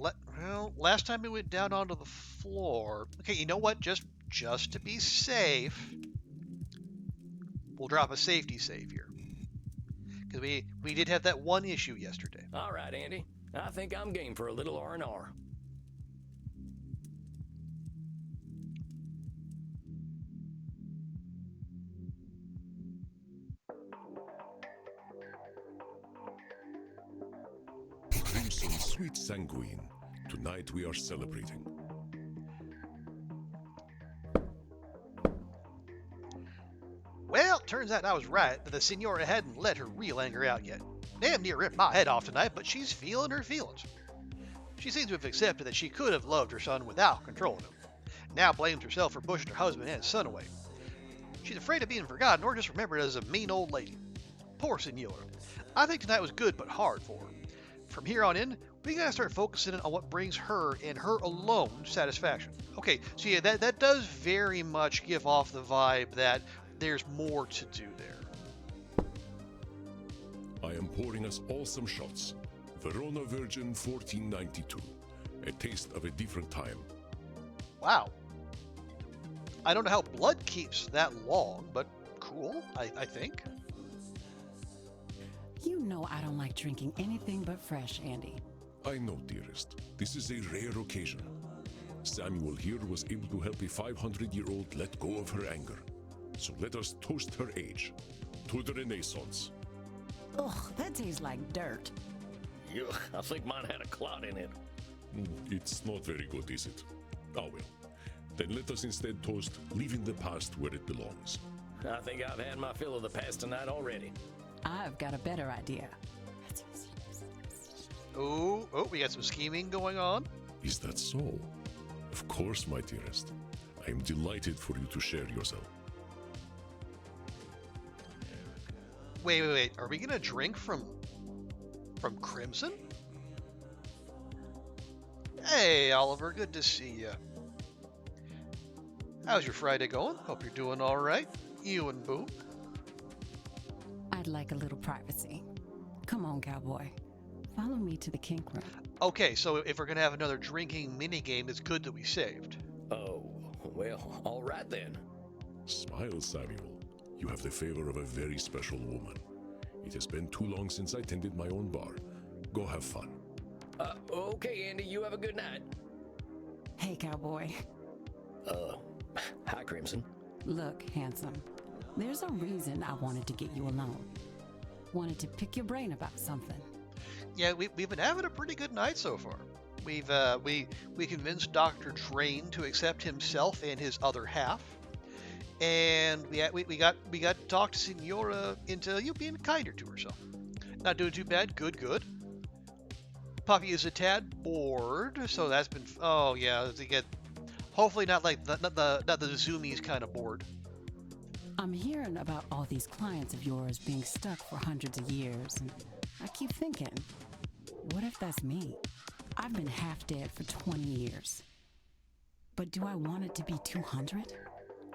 last time we went down onto the floor. Okay, you know what? Just to be safe, we'll drop a safety save here. Because we did have that one issue yesterday. All right, Andy. I think I'm game for a little R&R. Crimson, sweet sanguine. Tonight we are celebrating. Well, turns out I was right that the Signora hadn't let her real anger out yet. Damn near ripped my head off tonight, but she's feeling her feelings. She seems to have accepted that she could have loved her son without controlling him. Now blames herself for pushing her husband and son away. She's afraid of being forgotten or just remembered as a mean old lady. Poor Signora. I think tonight was good but hard for her. From here on in, we gotta start focusing on what brings her and her alone satisfaction. Okay, so yeah, that does very much give off the vibe that there's more to do there. I am pouring us all some shots. Verona Virgin 1492. A taste of a different time. Wow. I don't know how blood keeps that long, but cool, I think. You know I don't like drinking anything but fresh, Andy. I know, dearest. This is a rare occasion. Samuel here was able to help a 500-year-old let go of her anger. So let us toast her age. To the Renaissance. Ugh, that tastes like dirt. Ugh, I think mine had a clot in it. It's not very good, is it? Oh well. Then let us instead toast leaving the past where it belongs. I think I've had my fill of the past tonight already. I've got a better idea. Oh, we got some scheming going on. Is that so? Of course, my dearest. I am delighted for you to share yourself. Wait. Are we gonna drink from Crimson? Hey, Oliver, good to see you. How's your Friday going? Hope you're doing all right. You and Boom. I'd like a little privacy. Come on, cowboy. Follow me to the kink room. Okay, so if we're gonna have another drinking minigame, it's good that we saved. Oh, well, all right then. Smile, Samuel. You have the favor of a very special woman. It has been too long since I tended my own bar. Go have fun. Okay, Andy, you have a good night. Hey, cowboy. Hi, Crimson. Look, handsome. There's a reason I wanted to get you alone. Wanted to pick your brain about something. Yeah, we've been having a pretty good night so far. We convinced Dr. Drayne to accept himself and his other half, and we got to talk to Signora into you being kinder to herself. Not doing too bad. Good. Puppy is a tad bored, so that's been to get hopefully not like not the zoomies kind of bored. I'm hearing about all these clients of yours being stuck for hundreds of years, and I keep thinking, what if that's me? I've been half dead for 20 years. But do I want it to be 200?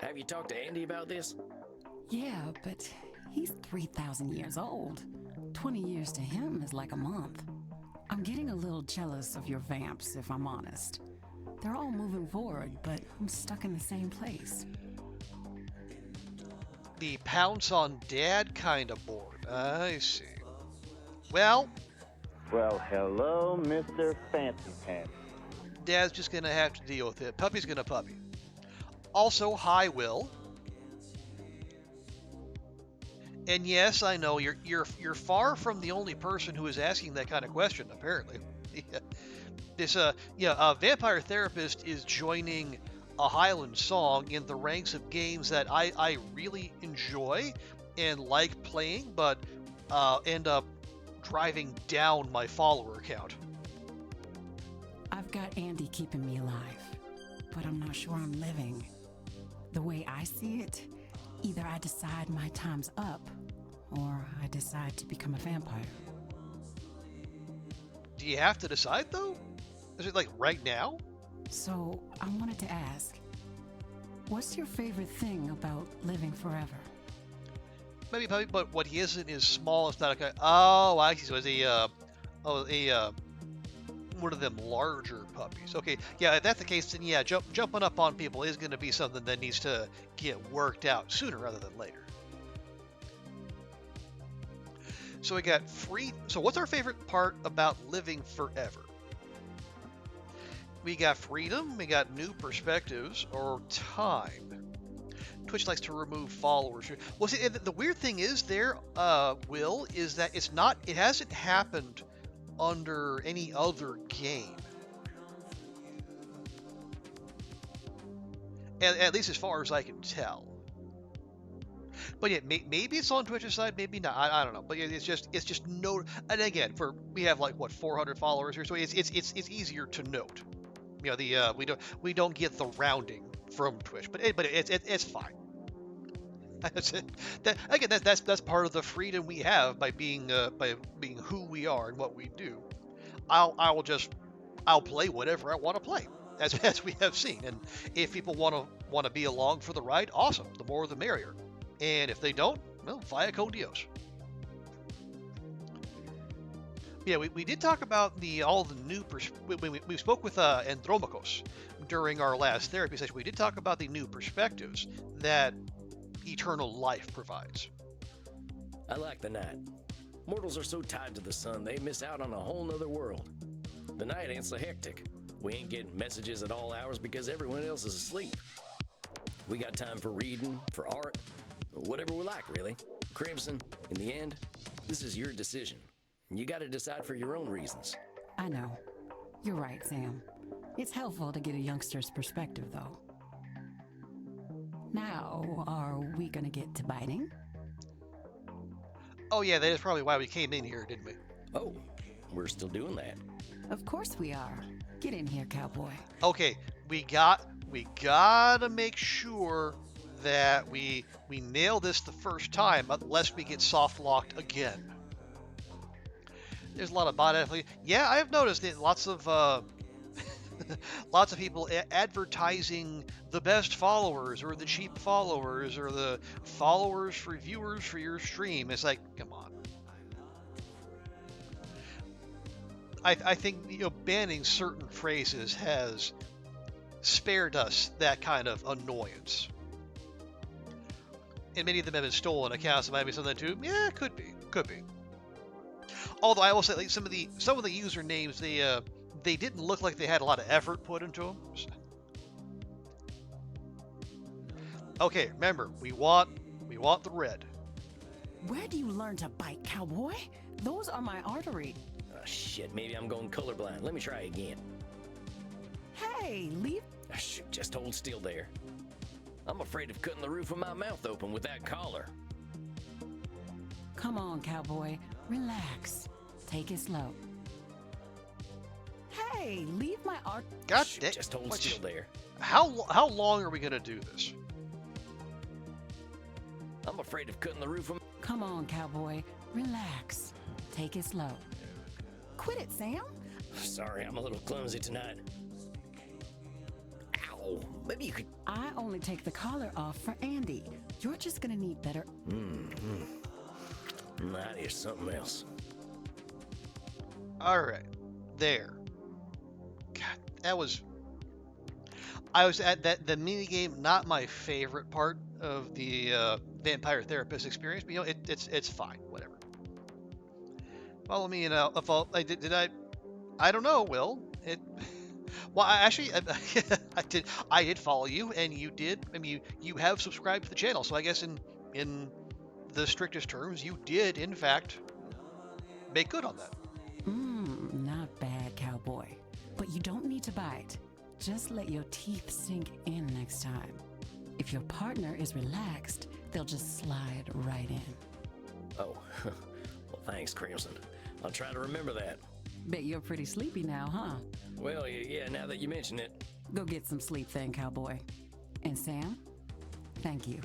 Have you talked to Andy about this? Yeah, but he's 3,000 years old. 20 years to him is like a month. I'm getting a little jealous of your vamps, if I'm honest. They're all moving forward, but I'm stuck in the same place. The pounce on dad kind of bored. I see. Well, hello, Mr. Fancy Pants. Dad's just gonna have to deal with it. Puppy's gonna puppy. Also, hi, Will. And yes, I know you're far from the only person who is asking that kind of question. Apparently, a vampire therapist is joining a Highland song in the ranks of games that I really enjoy and like playing, but end up driving down my follower count. I've got Andy keeping me alive, but I'm not sure I'm living. The way I see it, either I decide my time's up, or I decide to become a vampire. Do you have to decide, though? Is it like right now? So, I wanted to ask, what's your favorite thing about living forever? Maybe, but what he isn't is small. It's not like I see. So it's one of them larger puppies. Okay, yeah, if that's the case, then yeah, jumping up on people is going to be something that needs to get worked out sooner rather than later. So we got free. So what's our favorite part about living forever? We got freedom, we got new perspectives, or time. Twitch likes to remove followers. Well, see, the weird thing is there, Will, is that it hasn't happened under any other game. At least as far as I can tell. But yeah, maybe it's on Twitch's side, maybe not. I don't know. But it's just no. And again, we have like what 400 followers here, so it's easier to note. You know, we don't get the rounding from Twitch, but it's fine. That's it. That's part of the freedom we have by being who we are and what we do. I'll play whatever I want to play, as we have seen. And if people want to be along for the ride, awesome. The more the merrier. And if they don't, well, via con Dios. Yeah, we did talk about all the new we spoke with Andromachos during our last therapy session. We did talk about the new perspectives that eternal life provides. I like the night. Mortals are so tied to the sun, they miss out on a whole nother world. The night ain't so hectic. We ain't getting messages at all hours because everyone else is asleep. We got time for reading, for art, whatever we like, really. Crimson, in the end, this is your decision. You got to decide for your own reasons. I know. You're right, Sam. It's helpful to get a youngster's perspective, though. Now, are we gonna get to biting? Oh yeah, that is probably why we came in here, didn't we? Oh, we're still doing that. Of course we are. Get in here, cowboy. Okay, we gotta make sure that we nail this the first time, unless we get soft locked again. There's a lot of bot athlete. Yeah, I have noticed that lots of lots of people advertising the best followers or the cheap followers or the followers for viewers for your stream. It's like, come on. I think banning certain phrases has spared us that kind of annoyance. And many of them have been stolen accounts. It might be something too. Yeah, could be. Although I will say, like some of the usernames, they didn't look like they had a lot of effort put into them. Okay, remember, we want the red. Where do you learn to bite, cowboy? Those are my arteries. Oh, shit, maybe I'm going colorblind. Let me try again. Hey, leave. Oh, shoot, just hold still there. I'm afraid of cutting the roof of my mouth open with that collar. Come on, cowboy. Relax. Take it slow. Hey, leave my art. God Shoot, damn. just hold still there. How long are we gonna do this? I'm afraid of cutting the roof of. Come on, cowboy. Relax. Take it slow. Quit it, Sam. Sorry, I'm a little clumsy tonight. Ow, maybe you could. I only take the collar off for Andy. You're just gonna need better. That is something else. All right, there. God, that was. I was at the mini game. Not my favorite part of the vampire therapist experience, but it's fine. Whatever. Follow me and if I don't know. Will it? Well, I did follow you, and you did. I mean, you have subscribed to the channel, so I guess in the strictest terms, you did in fact make good on that. Not bad, cowboy. But you don't need to bite. Just let your teeth sink in next time. If your partner is relaxed, they'll just slide right in. Oh, well, thanks, Crimson. I'll try to remember that. Bet you're pretty sleepy now, huh? Well, yeah, now that you mention it. Go get some sleep then, cowboy. And Sam, thank you.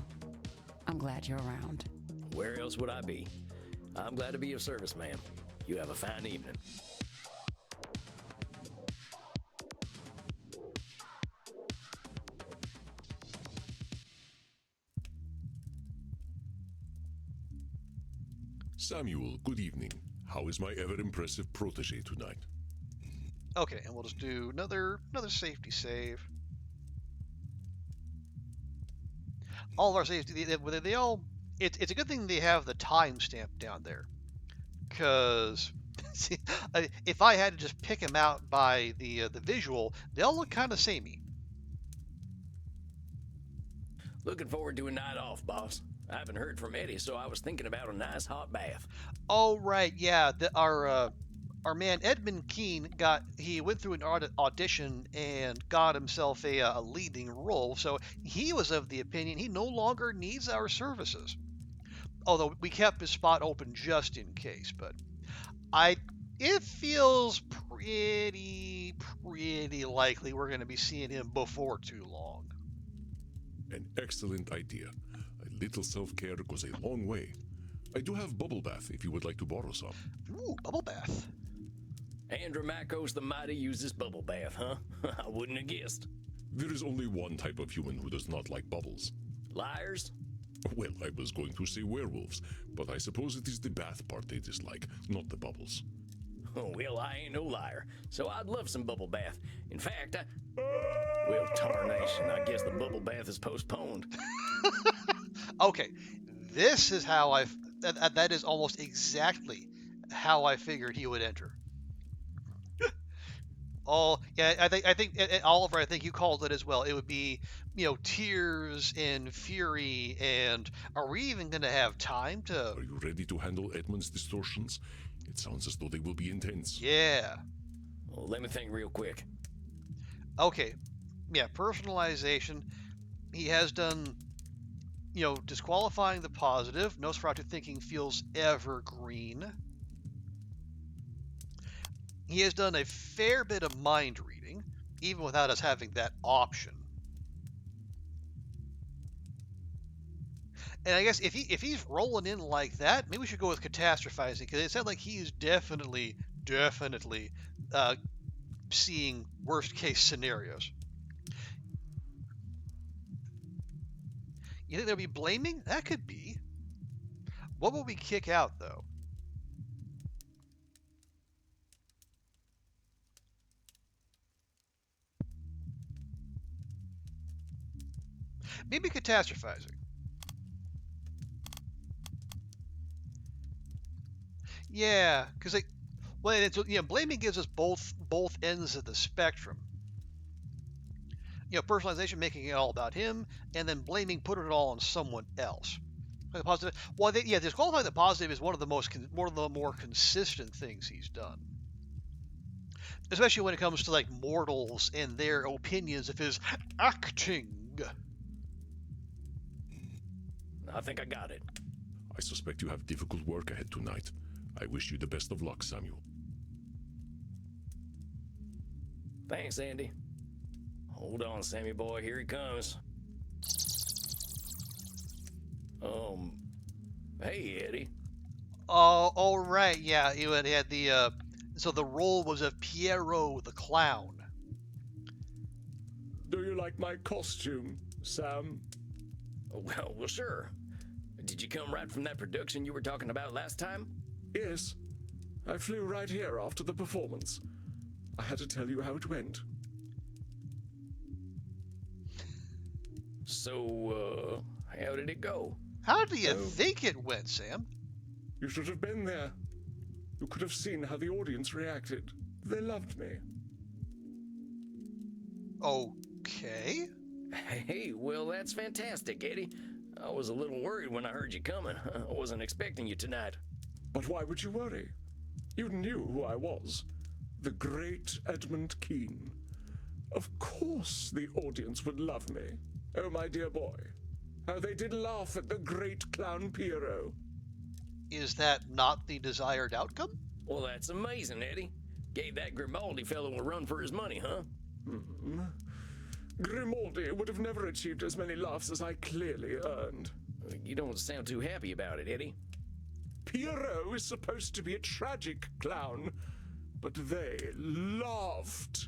I'm glad you're around. Where else would I be? I'm glad to be of service, ma'am. You have a fine evening. Samuel, good evening. How is my ever-impressive protege tonight? Okay, and we'll just do another safety save. All of our saves, they all. It's a good thing they have the timestamp down there, because if I had to just pick them out by the visual, they all look kind of samey. Looking forward to a night off, boss. I haven't heard from Eddie, so I was thinking about a nice hot bath. Oh right, yeah. Our man Edmund Keene went through an audition and got himself a leading role. So he was of the opinion he no longer needs our services. Although we kept his spot open just in case, but it feels pretty likely we're going to be seeing him before too long. An excellent idea. A little self-care goes a long way. I do have bubble bath if you would like to borrow some. Ooh, bubble bath. Andromachos the Mighty uses bubble bath, huh? I wouldn't have guessed. There is only one type of human who does not like bubbles. Liars? Well, I was going to say werewolves, but I suppose it is the bath part they dislike, not the bubbles. Oh, well, I ain't no liar, so I'd love some bubble bath. In fact, well, tarnation, I guess the bubble bath is postponed. Okay, this is how that is almost exactly how I figured he would enter. I think Oliver, I think you called it as well. It would be, tears and fury, and are we even going to have time to... Are you ready to handle Edmund's distortions? It sounds as though they will be intense. Yeah. Well, let me think real quick. Okay. Yeah, personalization. He has done disqualifying the positive. Nosferatu thinking feels evergreen. He has done a fair bit of mind reading, even without us having that option. And I guess if he's rolling in like that, maybe we should go with catastrophizing, because it sounds like he is definitely seeing worst case scenarios. You think there'll be blaming? That could be. What will we kick out, though? Maybe catastrophizing. Yeah, because blaming gives us both ends of the spectrum. Personalization, making it all about him, and then blaming, putting it all on someone else. The positive. Well, disqualifying the positive is one of the more consistent things he's done, especially when it comes to like mortals and their opinions of his acting. I think I got it. I suspect you have difficult work ahead tonight. I wish you the best of luck, Samuel. Thanks, Andy. Hold on, Sammy boy. Here he comes. Hey, Eddie. Oh, all right. Yeah, he had the. So the role was of Pierrot the clown. Do you like my costume, Sam? Well, sure. Did you come right from that production you were talking about last time? Yes. I flew right here after the performance. I had to tell you how it went. So, how did it go? How do you think it went, Sam? You should have been there. You could have seen how the audience reacted. They loved me. Okay. Hey, well, that's fantastic, Eddie. I was a little worried when I heard you coming. I wasn't expecting you tonight. But why would you worry? You knew who I was. The great Edmund Keene. Of course the audience would love me. Oh, my dear boy. How they did laugh at the great clown Pierrot. Is that not the desired outcome? Well, that's amazing, Eddie. Gave that Grimaldi fellow a run for his money, huh? Grimaldi would have never achieved as many laughs as I clearly earned. You don't sound too happy about it, Eddie. Pierrot is supposed to be a tragic clown, but they laughed.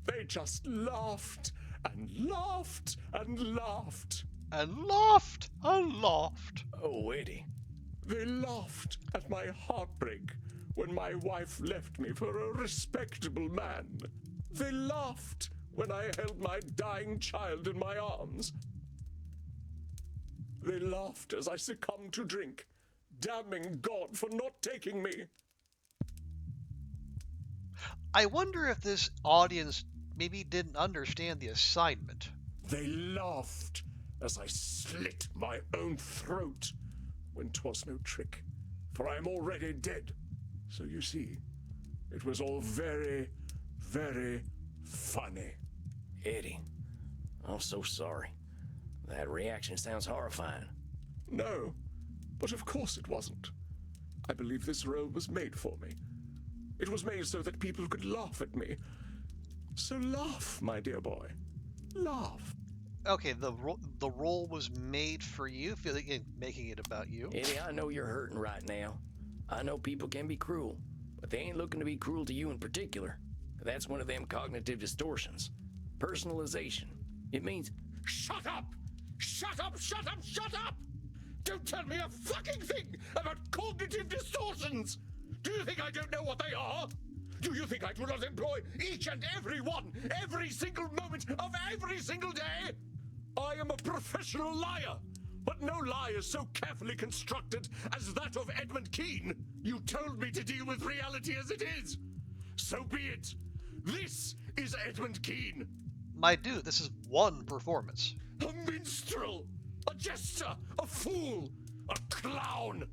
They just laughed and laughed and laughed. And laughed and laughed. Oh, Eddie. They laughed at my heartbreak when my wife left me for a respectable man. They laughed when I held my dying child in my arms. They laughed as I succumbed to drink, damning God for not taking me. I wonder if this audience maybe didn't understand the assignment. They laughed as I slit my own throat, when 'twas no trick, for I am already dead. So you see, it was all very, very funny. Eddie, I'm so sorry. That reaction sounds horrifying. No, but of course it wasn't. I believe this role was made for me. It was made so that people could laugh at me. So laugh, my dear boy. Laugh. Okay, the role was made for you, making it about you. Eddie, I know you're hurting right now. I know people can be cruel, but they ain't looking to be cruel to you in particular. That's one of them cognitive distortions. Personalization. It means, Shut up! Shut up! Shut up! Shut up! Don't tell me a fucking thing about cognitive distortions! Do you think I don't know what they are? Do you think I do not employ each and every one, every single moment of every single day? I am a professional liar, but no lie is so carefully constructed as that of Edmund Keene. You told me to deal with reality as it is. So be it. This is Edmund Keene. My dude, this is one performance. A minstrel, a jester, a fool, a clown.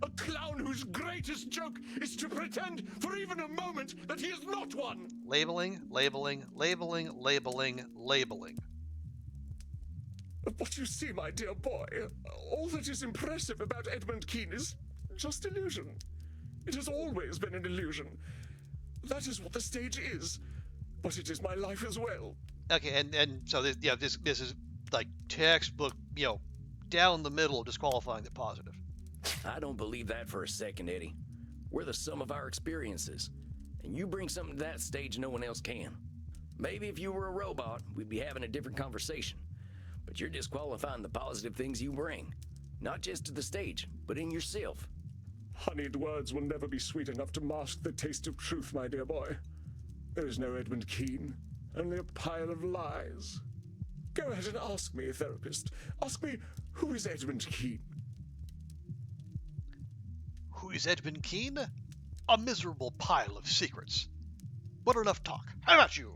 A clown whose greatest joke is to pretend for even a moment that he is not one. Labeling, labeling, labeling, labeling, labeling. But you see, my dear boy, all that is impressive about Edmund Keene is just illusion. It has always been an illusion. That is what the stage is, but it is my life as well. Okay, and so this is like textbook, down the middle of disqualifying the positive. I don't believe that for a second, Eddie. We're the sum of our experiences, and you bring something to that stage no one else can. Maybe if you were a robot, we'd be having a different conversation. But you're disqualifying the positive things you bring, not just to the stage, but in yourself. Honeyed words will never be sweet enough to mask the taste of truth, my dear boy. There is no Edmund Keene, only a pile of lies. Go ahead and ask me, therapist. Ask me, who is Edmund Keene? Who is Edmund Keene? A miserable pile of secrets. But enough talk. How about you?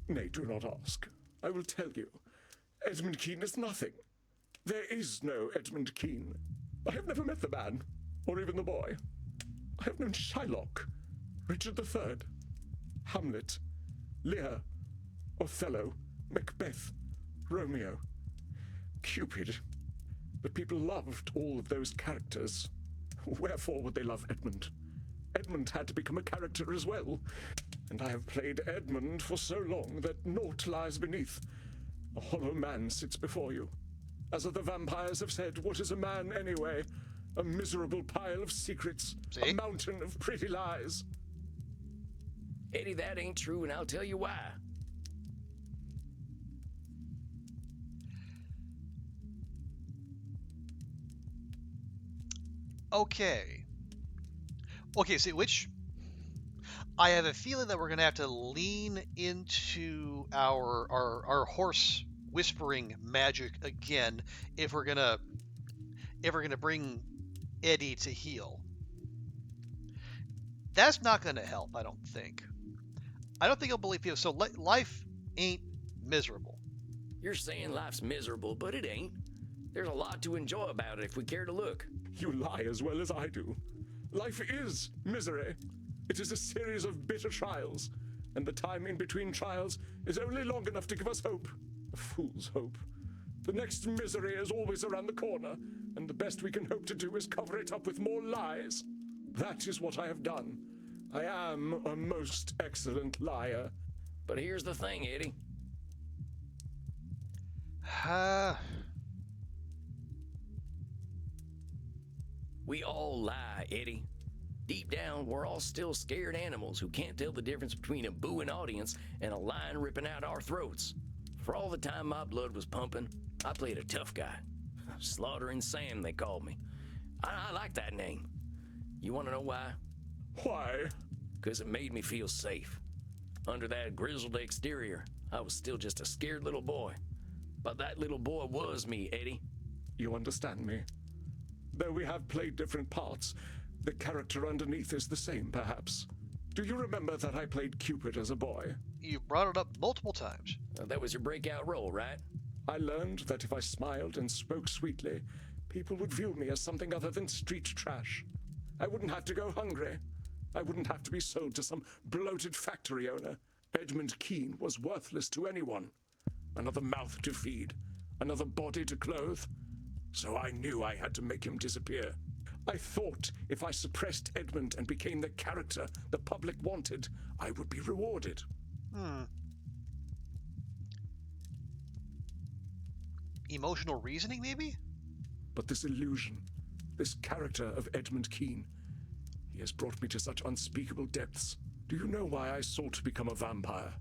Nay, do not ask. I will tell you. Edmund Keene is nothing. There is no Edmund Keene. I have never met the man, or even the boy. I have known Shylock, Richard III, Hamlet, Lear, Othello, Macbeth, Romeo, Cupid. But people loved all of those characters. Wherefore would they love Edmund? Edmund had to become a character as well. And I have played Edmund for so long that naught lies beneath. A hollow man sits before you. As the vampires have said, what is a man anyway? A miserable pile of secrets. See? A mountain of pretty lies. Eddie, that ain't true, and I'll tell you why. Okay, see, which I have a feeling that we're going to have to lean into our horse whispering magic again if we're gonna bring Eddie to heal. That's not going to help, I don't think. I don't think he'll believe you. So life ain't miserable. You're saying life's miserable, but it ain't. There's a lot to enjoy about it if we care to look. You lie as well as I do. Life is misery. It is a series of bitter trials, and the time in between trials is only long enough to give us hope. A fool's hope. The next misery is always around the corner, and the best we can hope to do is cover it up with more lies. That is what I have done. I am a most excellent liar. But here's the thing, Eddie. We all lie, Eddie. Deep down, we're all still scared animals who can't tell the difference between a booing audience and a lion ripping out our throats. For all the time my blood was pumping, I played a tough guy. Slaughtering Sam, they called me. I like that name. You want to know why? Why? Because it made me feel safe. Under that grizzled exterior, I was still just a scared little boy. But that little boy was me, Eddie. You understand me? Though we have played different parts, the character underneath is the same, perhaps. Do you remember that I played Cupid as a boy? You brought it up multiple times. That was your breakout role, right? I learned that if I smiled and spoke sweetly, people would view me as something other than street trash. I wouldn't have to go hungry. I wouldn't have to be sold to some bloated factory owner. Edmund Keene was worthless to anyone. Another mouth to feed, another body to clothe. So I knew I had to make him disappear. I thought if I suppressed Edmund and became the character the public wanted, I would be rewarded. Emotional reasoning, maybe? But this illusion, this character of Edmund Keene, he has brought me to such unspeakable depths. Do you know why I sought to become a vampire?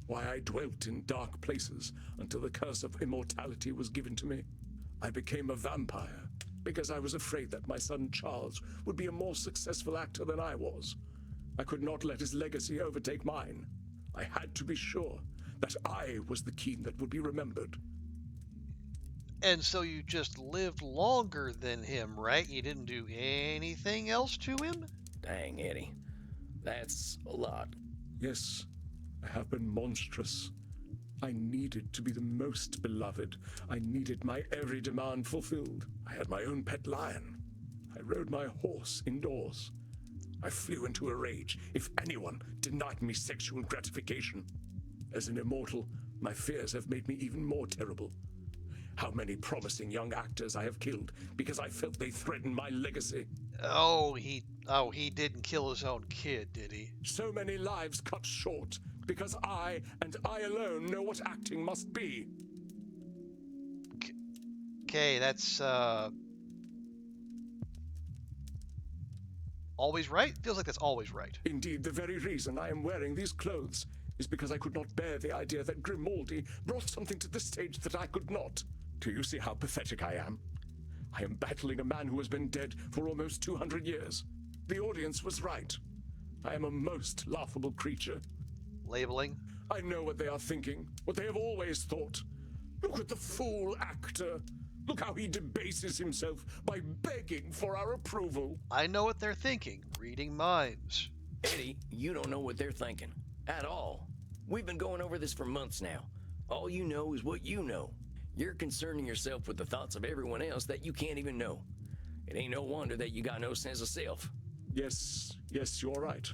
Why I dwelt in dark places until the curse of immortality was given to me? I became a vampire because I was afraid that my son Charles would be a more successful actor than I was. I could not let his legacy overtake mine. I had to be sure that I was the Keene that would be remembered. And so you just lived longer than him, right? You didn't do anything else to him? Dang, Eddie. That's a lot. Yes, I have been monstrous. I needed to be the most beloved. I needed my every demand fulfilled. I had my own pet lion. I rode my horse indoors. I flew into a rage if anyone denied me sexual gratification. As an immortal, my fears have made me even more terrible. How many promising young actors I have killed because I felt they threatened my legacy. Oh, he didn't kill his own kid, did he? So many lives cut short because I, and I alone, know what acting must be. Okay, that's, always right? Feels like that's always right. Indeed, the very reason I am wearing these clothes is because I could not bear the idea that Grimaldi brought something to the stage that I could not. Do you see how pathetic I am? I am battling a man who has been dead for almost 200 years. The audience was right. I am a most laughable creature. Labeling. I know what they are thinking, what they have always thought. Look at the fool actor. Look how he debases himself by begging for our approval. I know what they're thinking. Reading minds. Eddie, you don't know what they're thinking. At all. We've been going over this for months now. All you know is what you know. You're concerning yourself with the thoughts of everyone else that you can't even know. It ain't no wonder that you got no sense of self. Yes, you're right.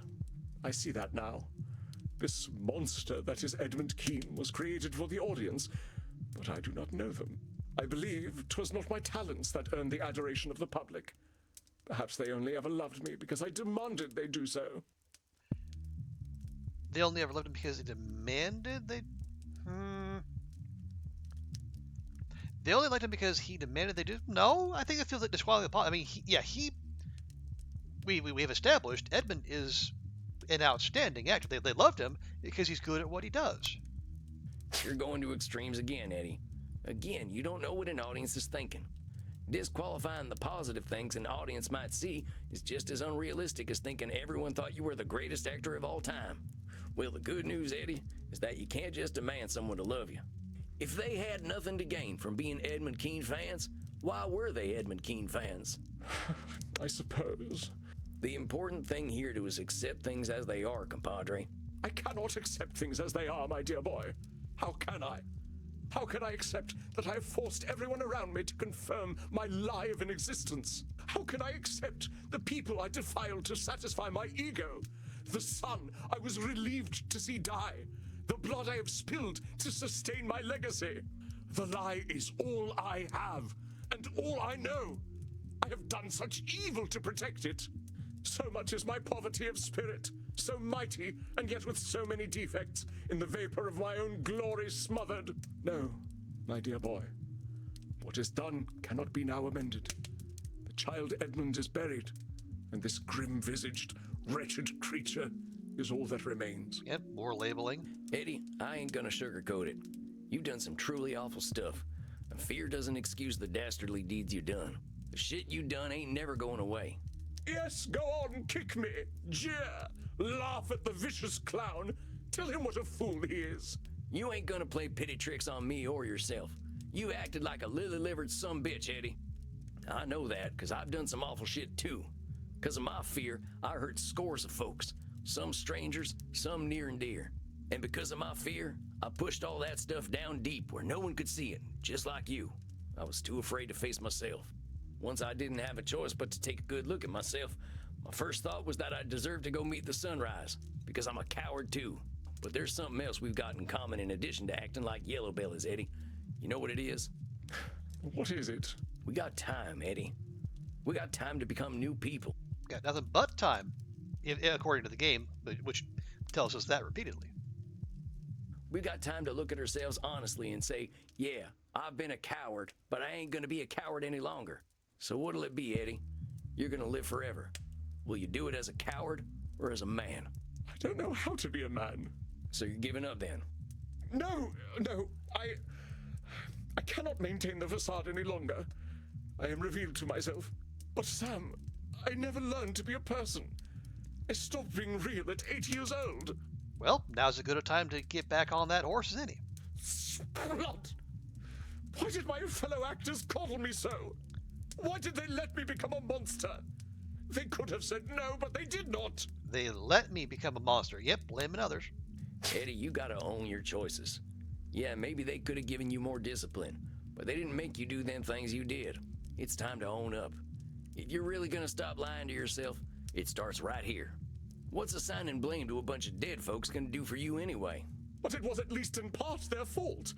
I see that now. This monster that is Edmund Keene was created for the audience, but I do not know them. I believe 'twas not my talents that earned the adoration of the public. Perhaps they only ever loved me because I demanded they do so. They only ever loved him because they demanded they... They only liked him because he demanded they do... No, I think it feels like disqualifying. I mean, we have established Edmund is an outstanding actor. They loved him because he's good at what he does. You're going to extremes again, Eddie. Again, you don't know what an audience is thinking. Disqualifying the positive things an audience might see is just as unrealistic as thinking everyone thought you were the greatest actor of all time. Well, the good news, Eddie, is that you can't just demand someone to love you. If they had nothing to gain from being Edmund Keene fans, why were they Edmund Keene fans? I suppose. The important thing here is accept things as they are, compadre. I cannot accept things as they are, my dear boy. How can I? How can I accept that I have forced everyone around me to confirm my lie of an existence? How can I accept the people I defiled to satisfy my ego? The son I was relieved to see die? The blood I have spilled to sustain my legacy? The lie is all I have, and all I know. I have done such evil to protect it. So much is my poverty of spirit, so mighty, and yet with so many defects, in the vapor of my own glory smothered. No, my dear boy, what is done cannot be now amended. The child Edmund is buried, and this grim-visaged, wretched creature is all that remains. Yep, more labeling. Eddie, I ain't gonna sugarcoat it. You've done some truly awful stuff, and fear doesn't excuse the dastardly deeds you done. The shit you done ain't never going away. Yes, go on, kick me, jeer, laugh at the vicious clown, tell him what a fool he is. You ain't gonna play pity tricks on me or yourself. You acted like a lily-livered sumbitch, Eddie. I know that, because I've done some awful shit too. Because of my fear, I hurt scores of folks. Some strangers, some near and dear. And because of my fear, I pushed all that stuff down deep where no one could see it, just like you. I was too afraid to face myself. Once I didn't have a choice but to take a good look at myself, my first thought was that I deserved to go meet the sunrise, because I'm a coward too. But there's something else we've got in common in addition to acting like yellow bellies, Eddie. You know what it is? What is it? We got time, Eddie. We got time to become new people. Got nothing but time, according to the game, which tells us that repeatedly. We got time to look at ourselves honestly and say, yeah, I've been a coward, but I ain't gonna be a coward any longer. So what'll it be, Eddie? You're gonna live forever. Will you do it as a coward or as a man? I don't know how to be a man. So you're giving up then? No, I cannot maintain the facade any longer. I am revealed to myself. But Sam, I never learned to be a person. I stopped being real at 8 years old. Well, now's as good a time to get back on that horse as any. Blood! Why did my fellow actors coddle me so? Why did they let me become a monster? They could have said no, but they did not. They let me become a monster. Yep, blaming others. Eddie, you gotta own your choices. Yeah, maybe they could have given you more discipline, but they didn't make you do them things you did. It's time to own up. If you're really gonna stop lying to yourself, it starts right here. What's assigning blame to a bunch of dead folks gonna do for you anyway? But it was at least in part their fault.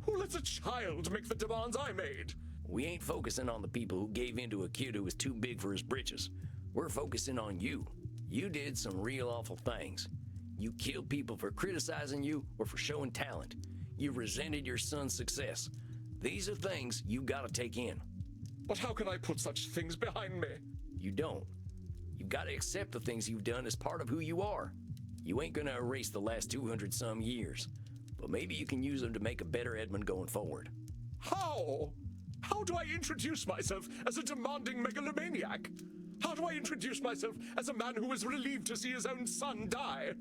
Who lets a child make the demands I made? We ain't focusing on the people who gave in to a kid who was too big for his britches. We're focusing on you. You did some real awful things. You killed people for criticizing you or for showing talent. You resented your son's success. These are things you gotta take in. But how can I put such things behind me? You don't. You've gotta accept the things you've done as part of who you are. You ain't gonna erase the last 200 some years, but maybe you can use them to make a better Edmund going forward. How? How do I introduce myself as a demanding megalomaniac? How do I introduce myself as a man who was relieved to see his own son die?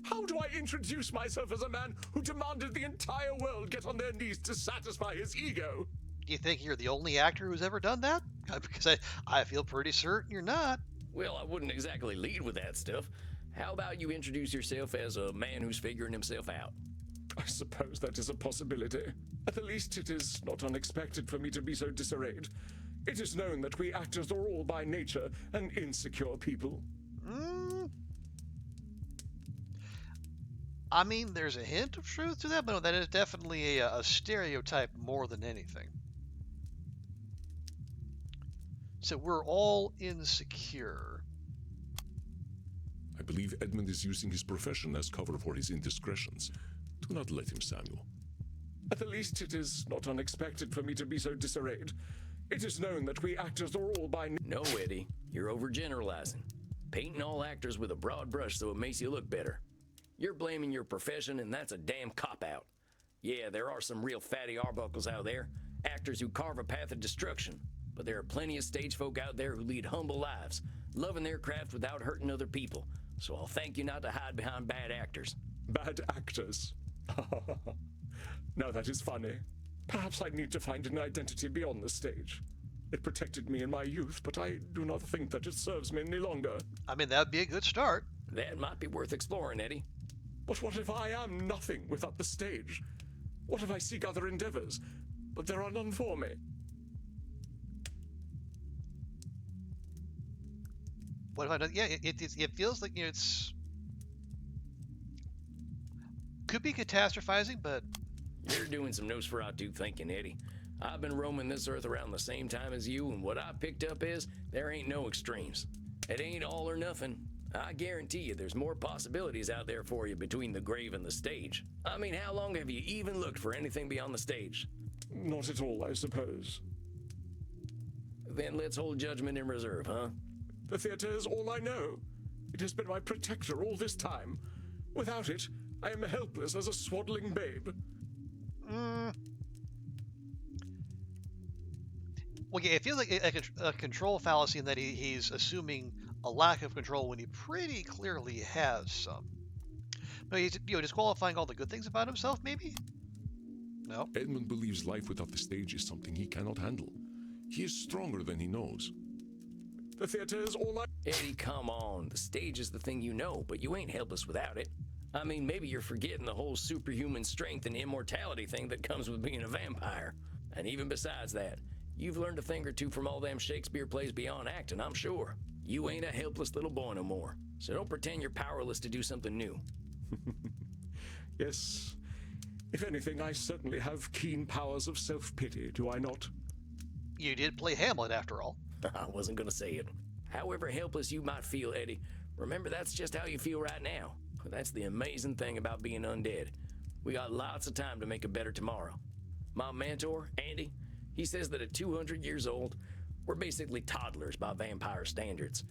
How do I introduce myself as a man who demanded the entire world get on their knees to satisfy his ego? Do you think you're the only actor who's ever done that? Because I feel pretty certain you're not. Well, I wouldn't exactly lead with that stuff. How about you introduce yourself as a man who's figuring himself out? I suppose that is a possibility. At the least, it is not unexpected for me to be so disarrayed. It is known that we actors are all by nature an insecure people. I mean, there's a hint of truth to that, but no, that is definitely a stereotype more than anything. So we're all insecure. I believe Edmund is using his profession as cover for his indiscretions. Do not let him, Samuel. At the least, it is not unexpected for me to be so disarrayed. It is known that we actors are all by... No, Eddie, you're overgeneralizing. Painting all actors with a broad brush so it makes you look better. You're blaming your profession, and that's a damn cop-out. Yeah, there are some real fatty arbuckles out there, actors who carve a path of destruction. But there are plenty of stage folk out there who lead humble lives, loving their craft without hurting other people. So I'll thank you not to hide behind bad actors. Bad actors? Now that is funny. Perhaps I need to find an identity beyond the stage. It protected me in my youth, but I do not think that it serves me any longer. I mean, that would be a good start. That might be worth exploring, Eddie. But what if I am nothing without the stage? What if I seek other endeavors, but there are none for me? What if I don't? Yeah, it feels like, you know, it's... Could be catastrophizing, but... You're doing some Nosferatu thinking, Eddie. I've been roaming this earth around the same time as you, and what I picked up is there ain't no extremes. It ain't all or nothing. I guarantee you there's more possibilities out there for you between the grave and the stage. I mean, how long have you even looked for anything beyond the stage? Not at all, I suppose. Then let's hold judgment in reserve, huh? The theater is all I know. It has been my protector all this time. Without it, I am helpless as a swaddling babe. Well, yeah, it feels like a control fallacy in that he's assuming a lack of control when he pretty clearly has some. No, he's, you know, disqualifying all the good things about himself, maybe? No? Edmund believes life without the stage is something he cannot handle. He is stronger than he knows. The theater is all I... Eddie, come on. The stage is the thing you know, but you ain't helpless without it. I mean, maybe you're forgetting the whole superhuman strength and immortality thing that comes with being a vampire. And even besides that, you've learned a thing or two from all them Shakespeare plays beyond acting, I'm sure. You ain't a helpless little boy no more, so don't pretend you're powerless to do something new. Yes. If anything, I certainly have keen powers of self-pity, do I not? You did play Hamlet, after all. I wasn't gonna say it. However helpless you might feel, Eddie, remember that's just how you feel right now. That's the amazing thing about being undead. We got lots of time to make a better tomorrow. My mentor, Andy, he says that at 200 years old, we're basically toddlers by vampire standards.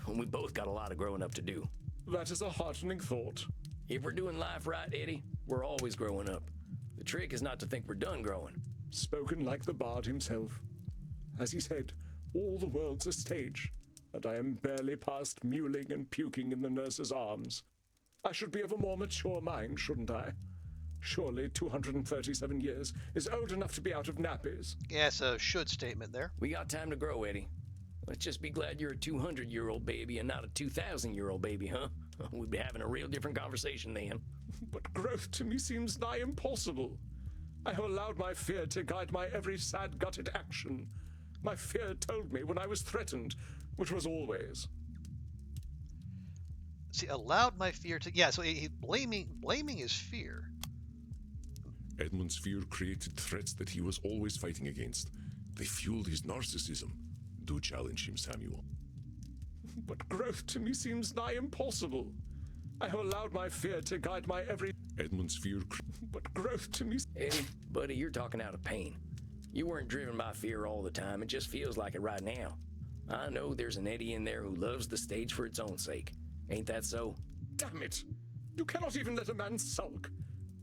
We both got a lot of growing up to do. That is a heartening thought. If we're doing life right, Eddie, we're always growing up. The trick is not to think we're done growing. Spoken like the bard himself. As he said, all the world's a stage, and I am barely past mewling and puking in the nurse's arms. I should be of a more mature mind, shouldn't I? Surely 237 years is old enough to be out of nappies. Yeah, it's a should statement there. We got time to grow, Eddie. Let's just be glad you're a 200-year-old baby and not a 2,000-year-old baby, huh? We'd be having a real different conversation then. But growth to me seems nigh impossible. I have allowed my fear to guide my every sad-gutted action. My fear told me when I was threatened, which was always. See, allowed my fear to... Yeah, so he blaming his fear. Edmund's fear created threats that he was always fighting against. They fueled his narcissism. Do challenge him, Samuel. But growth to me seems nigh impossible. I have allowed my fear to guide my every... Edmund's fear... But growth to me... Eddie, buddy, you're talking out of pain. You weren't driven by fear all the time. It just feels like it right now. I know there's an Eddie in there who loves the stage for its own sake. Ain't that so? Damn it! You cannot even let a man sulk.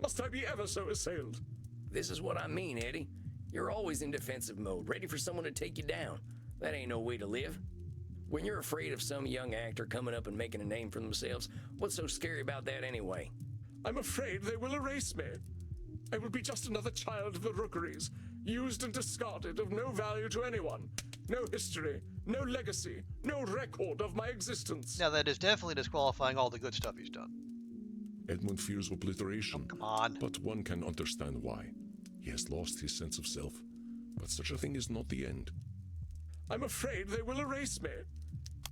Must I be ever so assailed? This is what I mean, Eddie. You're always in defensive mode, ready for someone to take you down. That ain't no way to live. When you're afraid of some young actor coming up and making a name for themselves, what's so scary about that anyway? I'm afraid they will erase me. I will be just another child of the rookeries, used and discarded, of no value to anyone. No history, no legacy, no record of my existence. Now that is definitely disqualifying all the good stuff he's done. Edmund fears obliteration. Oh, come on. But one can understand why. He has lost his sense of self. But such a thing is not the end. I'm afraid they will erase me.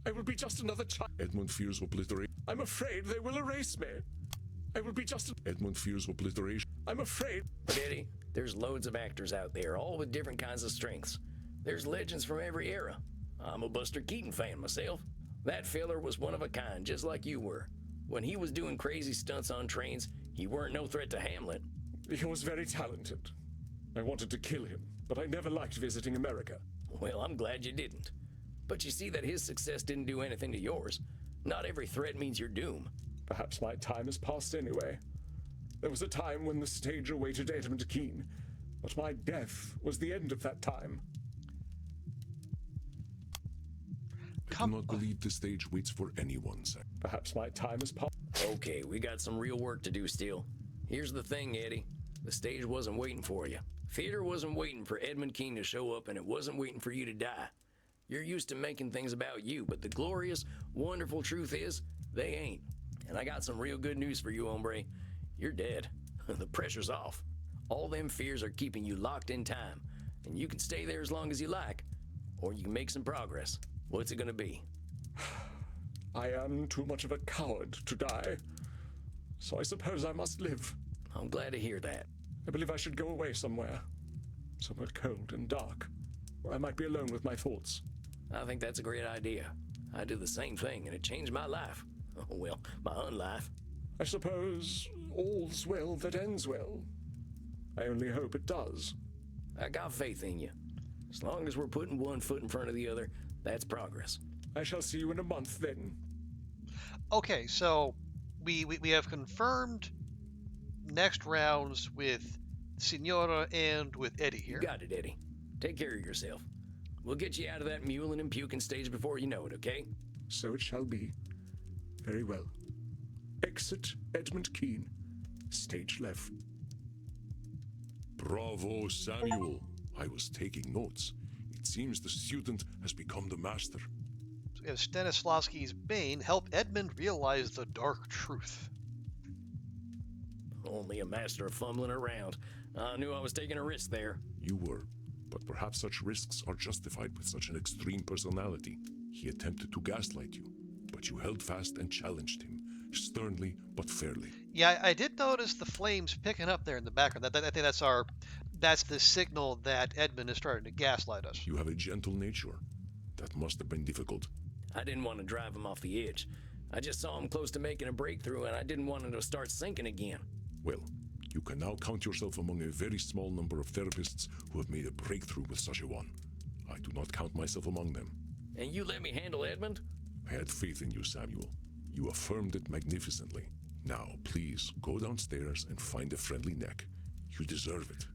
I will be just another child. Edmund fears obliteration. I'm afraid they will erase me. I will be just... Edmund fears obliteration. I'm afraid... But Eddie, there's loads of actors out there, all with different kinds of strengths. There's legends from every era. I'm a Buster Keaton fan myself. That fella was one of a kind, just like you were. When he was doing crazy stunts on trains, he weren't no threat to Hamlet. He was very talented. I wanted to kill him, but I never liked visiting America. Well, I'm glad you didn't. But you see that his success didn't do anything to yours. Not every threat means your doom. Perhaps my time has passed anyway. There was a time when the stage awaited Edmund Kean, but my death was the end of that time. I do not believe the stage waits for anyone, sir. Perhaps my time has passed. Okay, we got some real work to do still. Here's the thing, Eddie. The stage wasn't waiting for you. Theater wasn't waiting for Edmund Kean to show up, and it wasn't waiting for you to die. You're used to making things about you, but the glorious, wonderful truth is, they ain't. And I got some real good news for you, hombre. You're dead. The pressure's off. All them fears are keeping you locked in time, and you can stay there as long as you like, or you can make some progress. What's it gonna be? I am too much of a coward to die, so I suppose I must live. I'm glad to hear that. I believe I should go away somewhere cold and dark, where I might be alone with my thoughts. I think that's a great idea. I did the same thing, and it changed my life. Oh, well, my unlife. I suppose all's well that ends well. I only hope it does. I got faith in you. As long as we're putting one foot in front of the other, that's progress. I shall see you in a month then. Okay, so we have confirmed next rounds with Signora and with Eddie here. You got it, Eddie. Take care of yourself. We'll get you out of that mewling and puking stage before you know it, okay? So it shall be. Very well. Exit Edmund Kean. Stage left. Bravo, Samuel. I was taking notes. It seems the student has become the master. So we have Stanislavski's Bane help Edmund realize the dark truth. Only a master of fumbling around. I knew I was taking a risk there. You were, but perhaps such risks are justified with such an extreme personality. He attempted to gaslight you, but you held fast and challenged him, sternly but fairly. Yeah, I did notice the flames picking up there in the background. I think that's the signal that Edmund is starting to gaslight us. You have a gentle nature. That must have been difficult. I didn't want to drive him off the edge. I just saw him close to making a breakthrough, and I didn't want him to start sinking again. Well, you can now count yourself among a very small number of therapists who have made a breakthrough with such a one. I do not count myself among them. And you let me handle Edmund? I had faith in you, Samuel. You affirmed it magnificently. Now, please, go downstairs and find a friendly neck. You deserve it.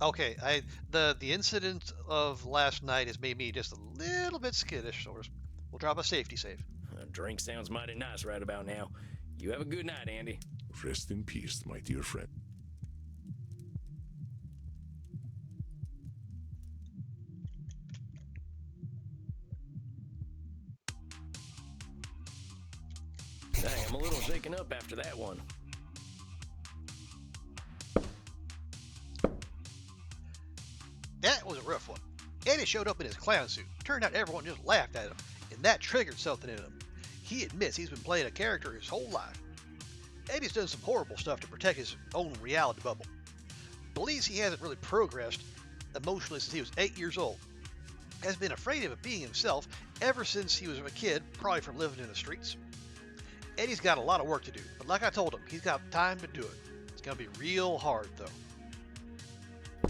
Okay, the incident of last night has made me just a little bit skittish, so we'll drop a safety save. A drink sounds mighty nice right about now. You have a good night, Andy. Rest in peace, my dear friend. Dang, I'm a little shaken up after that one. That was a rough one. Eddie showed up in his clown suit. Turned out everyone just laughed at him, and that triggered something in him. He admits he's been playing a character his whole life. Eddie's done some horrible stuff to protect his own reality bubble. Believes he hasn't really progressed emotionally since he was 8 years old. Has been afraid of being himself ever since he was a kid, probably from living in the streets. Eddie's got a lot of work to do, but like I told him, he's got time to do it. It's going to be real hard, though.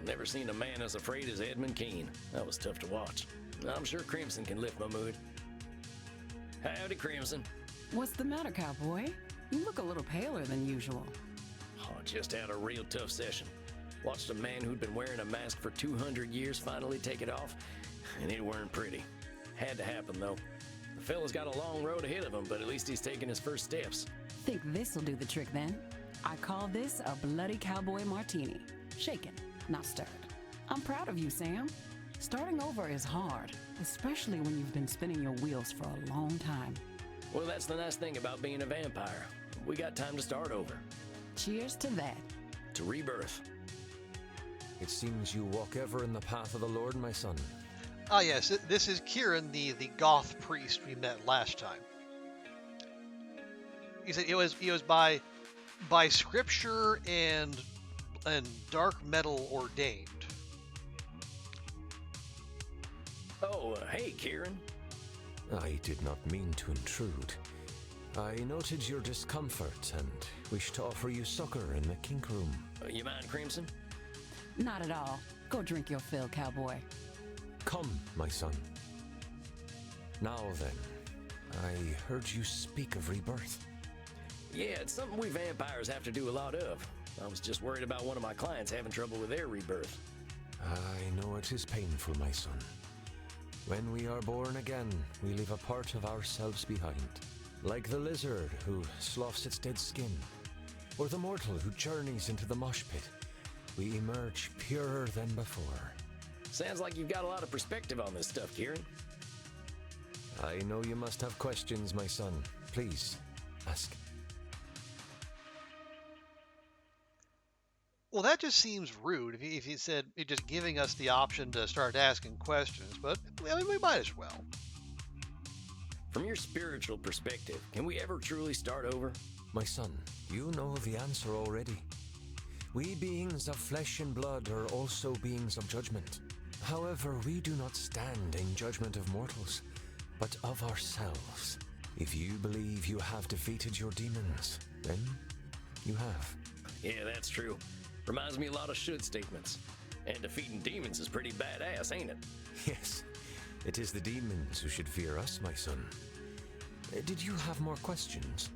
Never seen a man as afraid as Edmund Keene. That was tough to watch. I'm sure Crimson can lift my mood. Howdy, Crimson. What's the matter, cowboy? You look a little paler than usual. Oh, just had a real tough session. Watched a man who'd been wearing a mask for 200 years finally take it off, and it weren't pretty. Had to happen, though. The fella's got a long road ahead of him, but at least he's taking his first steps. Think this'll do the trick then? I call this a bloody cowboy martini. Shaken, not stirred. I'm proud of you, Sam. Starting over is hard, especially when you've been spinning your wheels for a long time. Well, that's the nice thing about being a vampire. We got time to start over. Cheers to that. To rebirth. It seems you walk ever in the path of the Lord, my son. Ah, yes, this is Kieran, the goth priest we met last time. He said it was by scripture and dark metal ordained. Oh, hey, Kieran. I did not mean to intrude. I noted your discomfort and wish to offer you succor in the kink room. You mind, Crimson? Not at all. Go drink your fill, cowboy. Come, my son. Now then, I heard you speak of rebirth. Yeah, it's something we vampires have to do a lot of. I was just worried about one of my clients having trouble with their rebirth. I know it is painful, my son. When we are born again, we leave a part of ourselves behind. Like the lizard who sloughs its dead skin, or the mortal who journeys into the mosh pit, we emerge purer than before. Sounds like you've got a lot of perspective on this stuff, Kieran. I know you must have questions, my son. Please, ask. Well, that just seems rude if he said just giving us the option to start asking questions, but I mean, we might as well. From your spiritual perspective, can we ever truly start over? My son, you know the answer already. We beings of flesh and blood are also beings of judgment. However, we do not stand in judgment of mortals, but of ourselves. If you believe you have defeated your demons, then you have. Yeah, that's true. Reminds me a lot of should statements. And defeating demons is pretty badass, ain't it? Yes, it is the demons who should fear us, my son. Did you have more questions?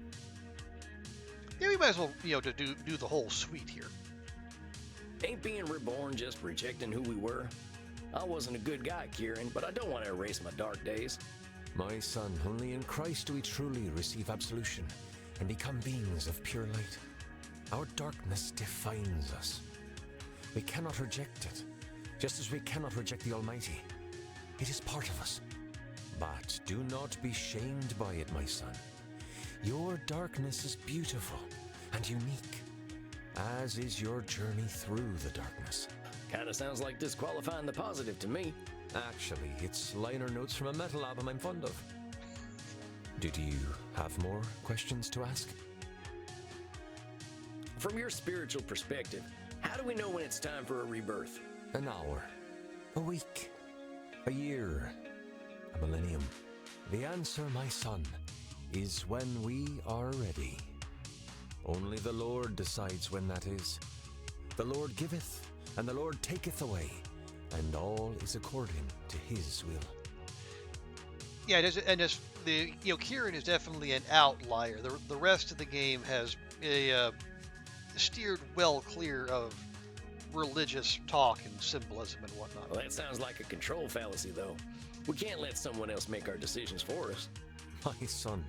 Yeah, we might as well, to do the whole suite here. Ain't being reborn just rejecting who we were? I wasn't a good guy, Kieran, but I don't want to erase my dark days. My son, only in Christ do we truly receive absolution and become beings of pure light. Our darkness defines us. We cannot reject it, just as we cannot reject the Almighty. It is part of us. But do not be shamed by it, my son. Your darkness is beautiful and unique, as is your journey through the darkness. Kinda sounds like disqualifying the positive to me. Actually, it's liner notes from a metal album I'm fond of. Did you have more questions to ask? From your spiritual perspective, how do we know when it's time for a rebirth? An hour, a week, a year, a millennium. The answer, my son, is when we are ready. Only the Lord decides when that is. The Lord giveth, and the Lord taketh away, and all is according to his will. Yeah, Kieran is definitely an outlier. The rest of the game has steered well clear of religious talk and symbolism and whatnot. Well, that sounds like a control fallacy, though. We can't let someone else make our decisions for us. My son,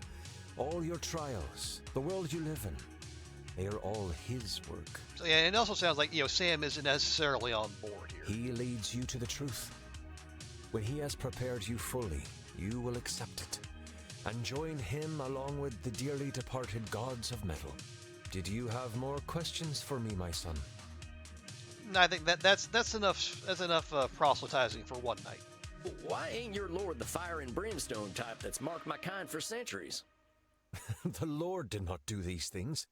all your trials, the world you live in, they are all his work. So, yeah, and it also sounds like Sam isn't necessarily on board here. He leads you to the truth. When he has prepared you fully, you will accept it and join him along with the dearly departed gods of metal. Did you have more questions for me, my son? No, I think that's enough. That's enough proselytizing for one night. Why ain't your lord the fire and brimstone type that's marked my kind for centuries? The Lord did not do these things.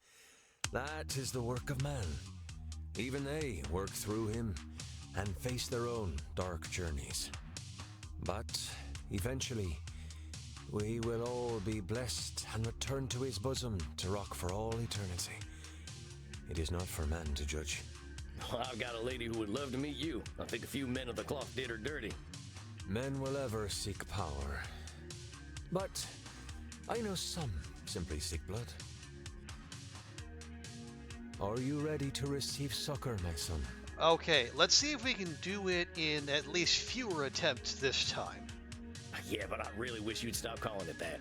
That is the work of man. Even they work through him and face their own dark journeys. But eventually, we will all be blessed and return to his bosom to rock for all eternity. It is not for man to judge. Well, I've got a lady who would love to meet you. I think a few men of the cloth did her dirty. Men will ever seek power. But I know some simply seek blood. Are you ready to receive succor, my son? Okay, let's see if we can do it in at least fewer attempts this time. Yeah, but I really wish you'd stop calling it that.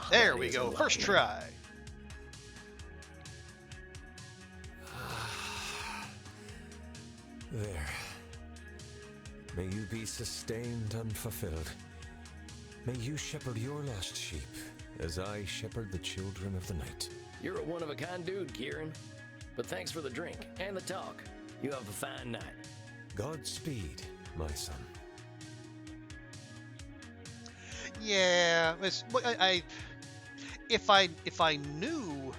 There we go, first try. There. May you be sustained and fulfilled. May you shepherd your lost sheep, as I shepherd the children of the night. You're a one-of-a-kind dude, Kieran. But thanks for the drink and the talk. You have a fine night. Godspeed, my son. Yeah, if I knew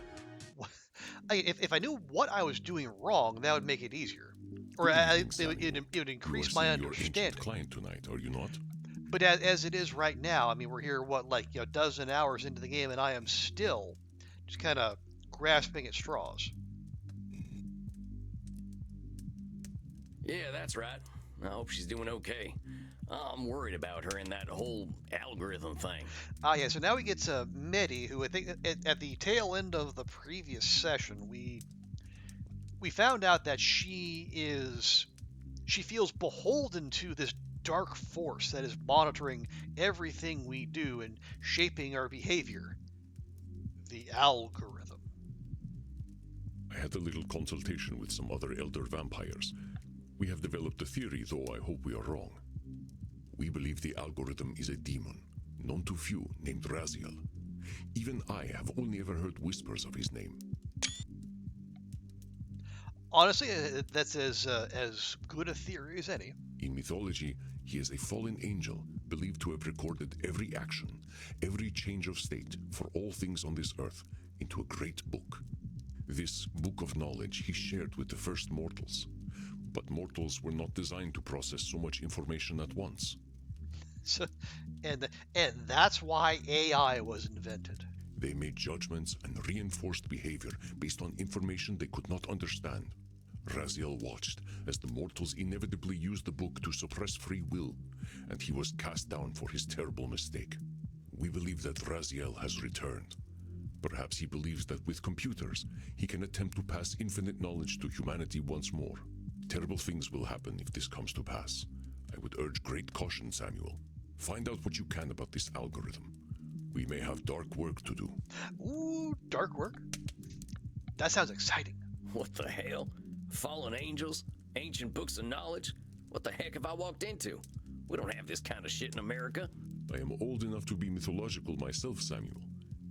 what I was doing wrong, that would make it easier, or it would increase my understanding. Client tonight, are you not? But as it is right now, I mean, we're here a dozen hours into the game, and I am still just kind of grasping at straws. Yeah, that's right. I hope she's doing okay. I'm worried about her and that whole algorithm thing. Yeah, so now we get to Meddy, who I think at the tail end of the previous session, we found out that she feels beholden to this dark force that is monitoring everything we do and shaping our behavior. The algorithm. I had a little consultation with some other elder vampires. We have developed a theory, though I hope we are wrong. We believe the algorithm is a demon, known to few, named Raziel. Even I have only ever heard whispers of his name. Honestly, that's as good a theory as any. In mythology, he is a fallen angel, believed to have recorded every action, every change of state for all things on this earth into a great book. This book of knowledge he shared with the first mortals. But mortals were not designed to process so much information at once. So, and that's why AI was invented. They made judgments and reinforced behavior based on information they could not understand. Raziel watched as the mortals inevitably used the book to suppress free will, and he was cast down for his terrible mistake. We believe that Raziel has returned. Perhaps he believes that with computers, he can attempt to pass infinite knowledge to humanity once more. Terrible things will happen if this comes to pass. I would urge great caution, Samuel. Find out what you can about this algorithm. We may have dark work to do. Ooh, dark work? That sounds exciting. What the hell? Fallen angels? Ancient books of knowledge? What the heck have I walked into? We don't have this kind of shit in America. I am old enough to be mythological myself, Samuel.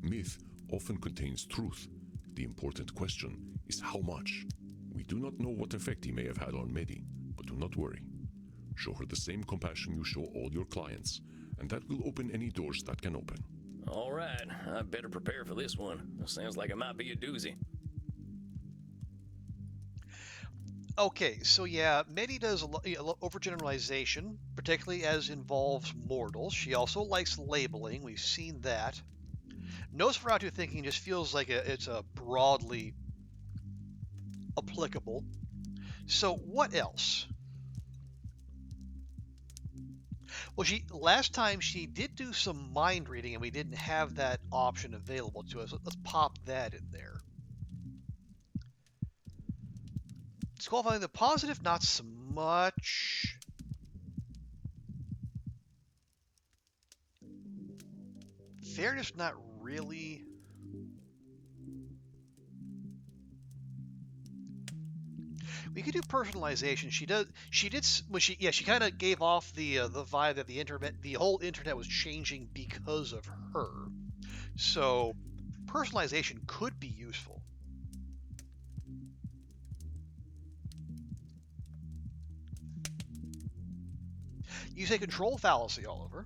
Myth often contains truth. The important question is how much. We do not know what effect he may have had on Meddy, but do not worry. Show her the same compassion you show all your clients, and that will open any doors that can open. All right, I better prepare for this one. It sounds like it might be a doozy. Okay, so yeah, Meddy does a lot overgeneralization, particularly as involves mortals. She also likes labeling. We've seen that. Nosferatu thinking just feels like it's a broadly applicable. So what else? Well, last time she did do some mind reading, and we didn't have that option available to us. Let's pop that in there. Disqualifying the positive, not so much. Fairness, not really. We could do personalization. She kind of gave off the vibe that the whole internet was changing because of her. So personalization could be useful. You say control fallacy, Oliver.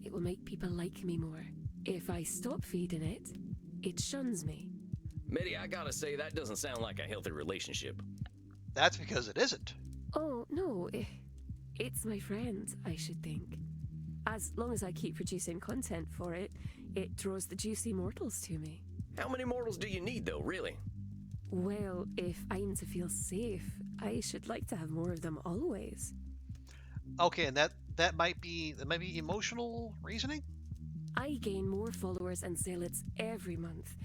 it will make people like me more. If I stop feeding it, it shuns me. Meddy, I gotta say, that doesn't sound like a healthy relationship. That's because it isn't. Oh, no, it's my friend, I should think. As long as I keep producing content for it, it draws the juicy mortals to me. How many mortals do you need, though, really? Well, if I'm to feel safe, I should like to have more of them always. Okay, and that might be emotional reasoning? I gain more followers and zealots every month.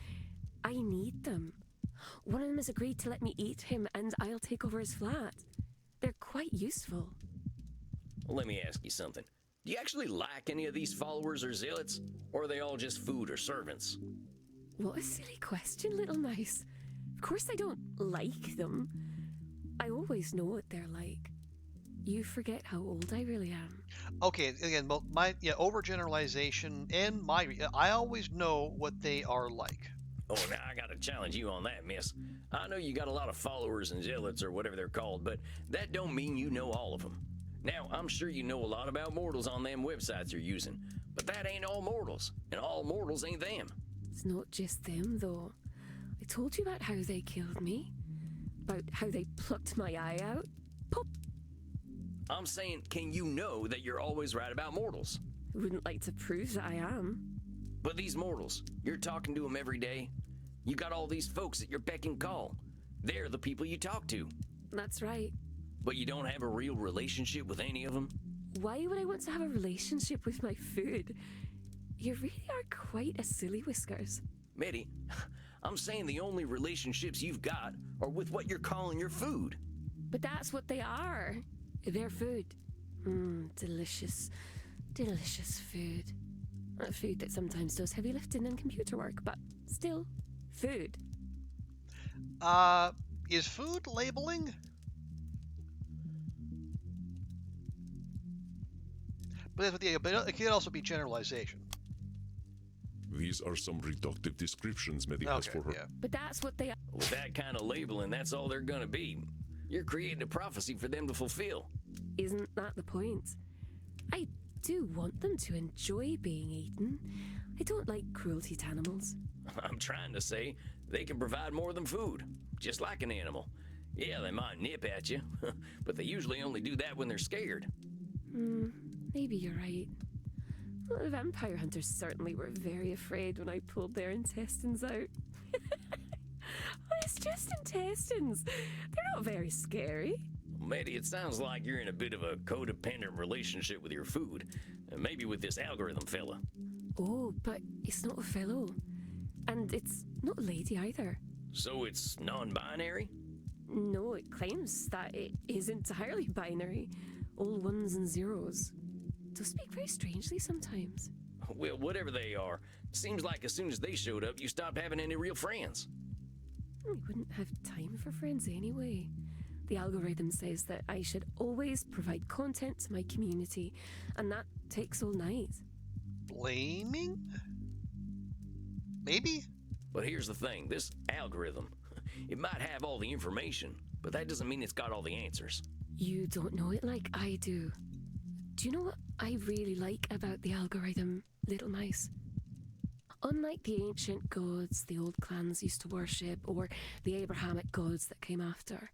I need them. One of them has agreed to let me eat him, and I'll take over his flat. They're quite useful. Well, let me ask you something. Do you actually like any of these followers or zealots? Or are they all just food or servants? What a silly question, little mouse. Of course I don't like them. I always know what they're like. You forget how old I really am. Okay, again, overgeneralization and I always know what they are like. Oh, now I gotta challenge you on that, miss. I know you got a lot of followers and zealots or whatever they're called, but that don't mean you know all of them. Now, I'm sure you know a lot about mortals on them websites you're using, but that ain't all mortals, and all mortals ain't them. It's not just them, though. I told you about how they killed me, about how they plucked my eye out. Pop! I'm saying, can you know that you're always right about mortals? I wouldn't like to prove that I am. But these mortals, you're talking to them every day. You got all these folks at your beck and call. They're the people you talk to. That's right. But you don't have a real relationship with any of them? Why would I want to have a relationship with my food? You really are quite a silly whiskers. Meddy, I'm saying the only relationships you've got are with what you're calling your food. But that's what they are. They're food. Delicious, delicious food. A food that sometimes does heavy lifting and computer work, but still, food. Is food labeling? But it could also be generalization. These are some reductive descriptions Meddy has for her. Yeah. But that's what they are. With that kind of labeling, that's all they're gonna be. You're creating a prophecy for them to fulfill. Isn't that the point? I do want them to enjoy being eaten. I don't like cruelty to animals. I'm trying to say they can provide more than food, just like an animal. Yeah, they might nip at you, but they usually only do that when they're scared. Maybe you're right. Well, the vampire hunters certainly were very afraid when I pulled their intestines out. Well, it's just intestines. They're not very scary. Meddy, it sounds like you're in a bit of a codependent relationship with your food, and maybe with this algorithm fella. Oh, but it's not a fellow. And it's not a lady either. So it's non-binary? No, it claims that it is entirely binary. All ones and zeros. Does speak very strangely sometimes. Well, whatever they are, seems like as soon as they showed up, you stopped having any real friends. I wouldn't have time for friends anyway. The algorithm says that I should always provide content to my community, and that takes all night. Blaming? Maybe? But here's the thing, this algorithm, it might have all the information, but that doesn't mean it's got all the answers. You don't know it like I do. Do you know what I really like about the algorithm, little mouse? Unlike the ancient gods the old clans used to worship, or the Abrahamic gods that came after,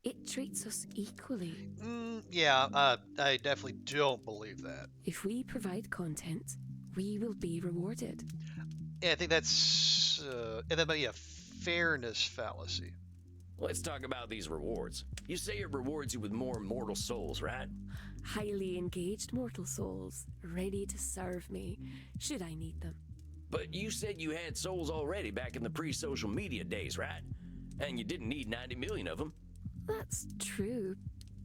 it treats us equally. I definitely don't believe that. If we provide content, we will be rewarded. And I think that's that might be a fairness fallacy. Let's talk about these rewards. You say it rewards you with more mortal souls, right? Highly engaged mortal souls, ready to serve me, should I need them. But you said you had souls already back in the pre-social media days, right? And you didn't need 90 million of them. That's true,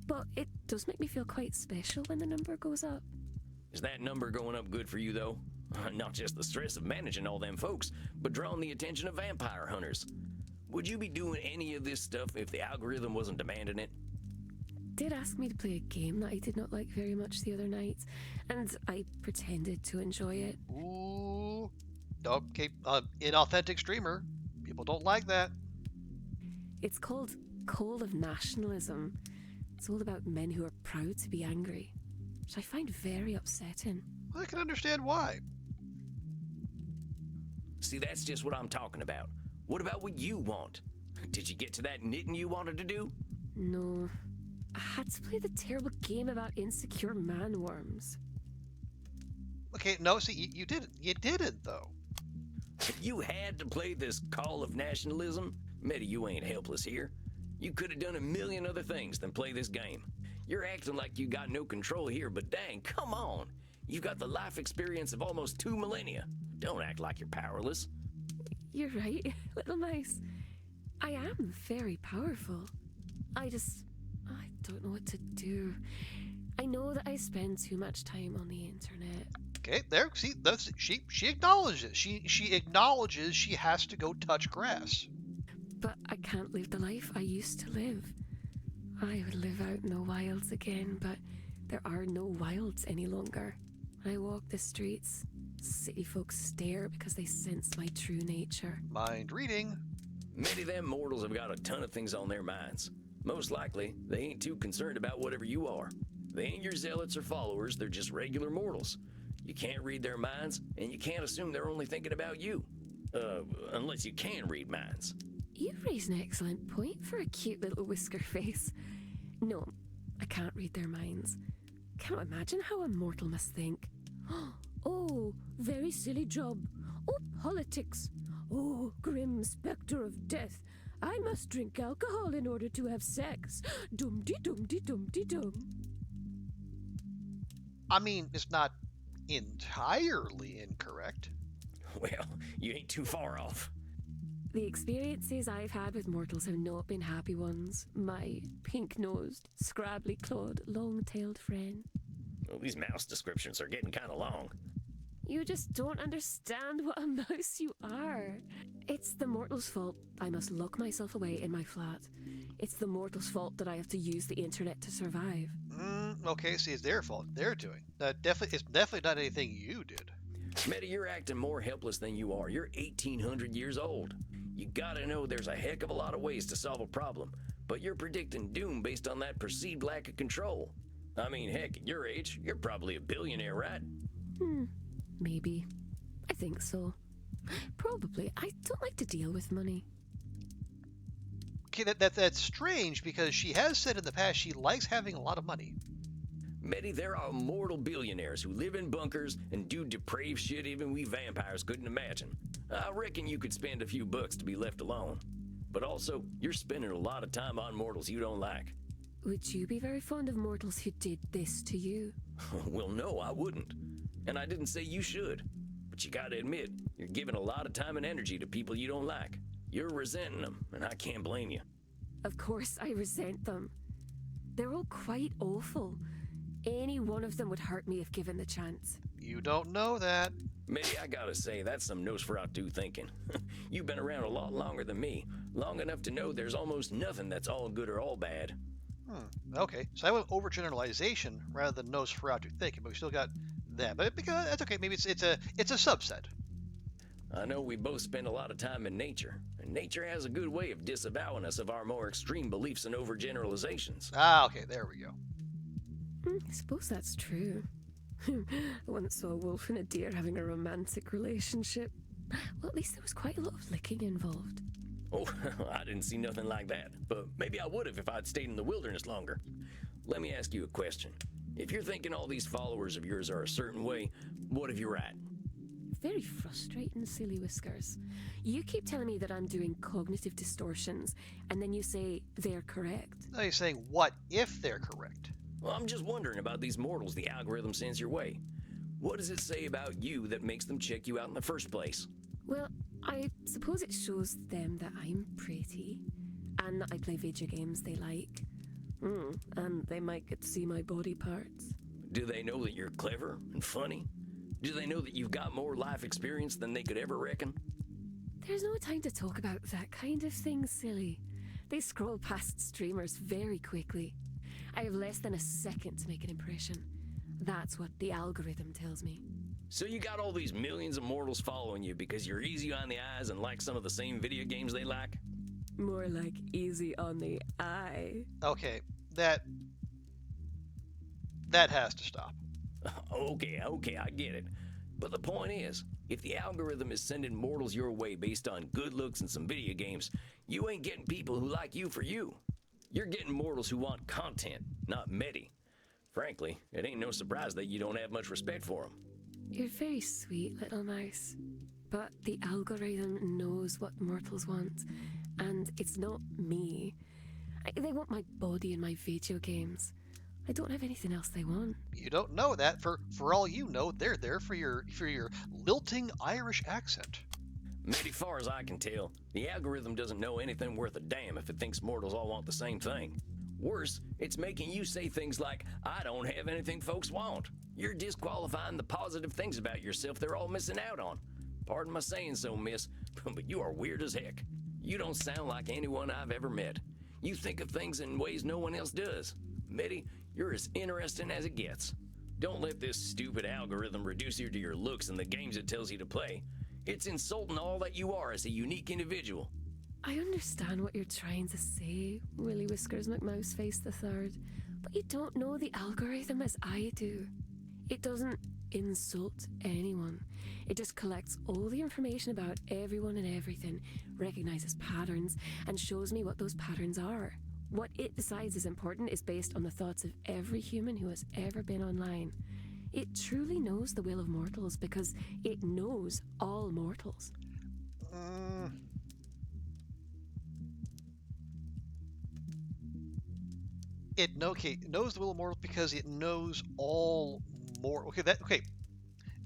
but it does make me feel quite special when the number goes up. Is that number going up good for you, though? Not just the stress of managing all them folks, but drawing the attention of vampire hunters. Would you be doing any of this stuff if the algorithm wasn't demanding it? Did ask me to play a game that I did not like very much the other night, and I pretended to enjoy it. Ooh. Okay, inauthentic streamer. People don't like that. It's called Call of Nationalism. It's all about men who are proud to be angry. which I find very upsetting. I can understand why. See, that's just what I'm talking about. What about what you want? Did you get to that knitting you wanted to do? No. I had to play the terrible game about insecure man-worms. Okay, no, see, you didn't. You didn't, though. If you had to play this call of nationalism, Meddy, you ain't helpless here. You could have done a million other things than play this game. You're acting like you got no control here, but dang, come on. You've got the life experience of almost 2 millennia. Don't act like you're powerless. You're right, little mouse. I am very powerful. I don't know what to do. I know that I spend too much time on the internet. Okay, there. See, that's she acknowledges. She acknowledges she has to go touch grass. But I can't live the life I used to live. I would live out in the wilds again, but there are no wilds any longer. When I walk the streets, city folks stare because they sense my true nature. Mind reading. Many of them mortals have got a ton of things on their minds. Most likely, they ain't too concerned about whatever you are. They ain't your zealots or followers, they're just regular mortals. You can't read their minds, and you can't assume they're only thinking about you. Unless you can read minds. You raise an excellent point for a cute little whisker face. No, I can't read their minds. Can't imagine how a mortal must think. Oh, very silly job. Oh, politics. Oh, grim spectre of death. I must drink alcohol in order to have sex. Dum-de-dum-de-dum-de-dum. I mean, it's not entirely incorrect. Well, you ain't too far off. The experiences I've had with mortals have not been happy ones. My pink-nosed, scrabbly-clawed, long-tailed friend. Well, these mouse descriptions are getting kind of long. You just don't understand what a mouse you are. It's the mortal's fault I must lock myself away in my flat. It's the mortal's fault that I have to use the internet to survive. Okay, see, it's their fault. They're doing. It's definitely not anything you did. Meddy, you're acting more helpless than you are. You're 1,800 years old. You gotta know there's a heck of a lot of ways to solve a problem, but you're predicting doom based on that perceived lack of control. I mean, heck, at your age, you're probably a billionaire, right? Maybe. I think so. Probably. I don't like to deal with money. Okay, that's strange because she has said in the past she likes having a lot of money. Meddy, there are mortal billionaires who live in bunkers and do depraved shit even we vampires couldn't imagine. I reckon you could spend a few bucks to be left alone. But also, you're spending a lot of time on mortals you don't like. Would you be very fond of mortals who did this to you? Well, no, I wouldn't. And I didn't say you should. But you gotta admit, you're giving a lot of time and energy to people you don't like. You're resenting them, and I can't blame you. Of course I resent them. They're all quite awful. Any one of them would hurt me if given the chance. You don't know that. Meddy, I gotta say, that's some Nosferatu thinking. You've been around a lot longer than me, long enough to know there's almost nothing that's all good or all bad. Okay, so I went overgeneralization rather than Nosferatu thinking, but we still got that. But because that's okay, maybe it's a subset. I know we both spend a lot of time in nature, and nature has a good way of disavowing us of our more extreme beliefs and overgeneralizations. Okay, there we go. I suppose that's true. I once saw a wolf and a deer having a romantic relationship. Well, at least there was quite a lot of licking involved. Oh, I didn't see nothing like that, but maybe I would have if I'd stayed in the wilderness longer. Let me ask you a question. If you're thinking all these followers of yours are a certain way, what if you're right? Very frustrating, silly whiskers. You keep telling me that I'm doing cognitive distortions, and then you say they're correct. No, you're saying what if they're correct? Well, I'm just wondering about these mortals the algorithm sends your way. What does it say about you that makes them check you out in the first place? Well, I suppose it shows them that I'm pretty, and that I play video games they like. And they might get to see my body parts. Do they know that you're clever and funny? Do they know that you've got more life experience than they could ever reckon? There's no time to talk about that kind of thing, silly. They scroll past streamers very quickly. I have less than a second to make an impression. That's what the algorithm tells me. So you got all these millions of mortals following you because you're easy on the eyes and like some of the same video games they like? More like easy on the eye. Okay, that has to stop. Okay, I get it. But the point is, if the algorithm is sending mortals your way based on good looks and some video games, you ain't getting people who like you for you. You're getting mortals who want content, not Meddy. Frankly, it ain't no surprise that you don't have much respect for them. You're very sweet, little mouse. But the algorithm knows what mortals want, and it's not me. They want my body and my video games. I don't have anything else they want. You don't know that. For all you know, they're there for your lilting Irish accent. Meddy, far as I can tell, the algorithm doesn't know anything worth a damn if it thinks mortals all want the same thing. Worse, it's making you say things like, I don't have anything folks want. You're disqualifying the positive things about yourself they're all missing out on. Pardon my saying so, miss, but you are weird as heck. You don't sound like anyone I've ever met. You think of things in ways no one else does. Meddy, you're as interesting as it gets. Don't let this stupid algorithm reduce you to your looks and the games it tells you to play. It's insulting all that you are as a unique individual. I understand what you're trying to say, Willy Whiskers McMouseface III, but you don't know the algorithm as I do. It doesn't insult anyone. It just collects all the information about everyone and everything, recognizes patterns, and shows me what those patterns are. What it decides is important is based on the thoughts of every human who has ever been online. It truly knows the will of mortals because it knows all mortals. It knows the will of mortals because it knows all mortals.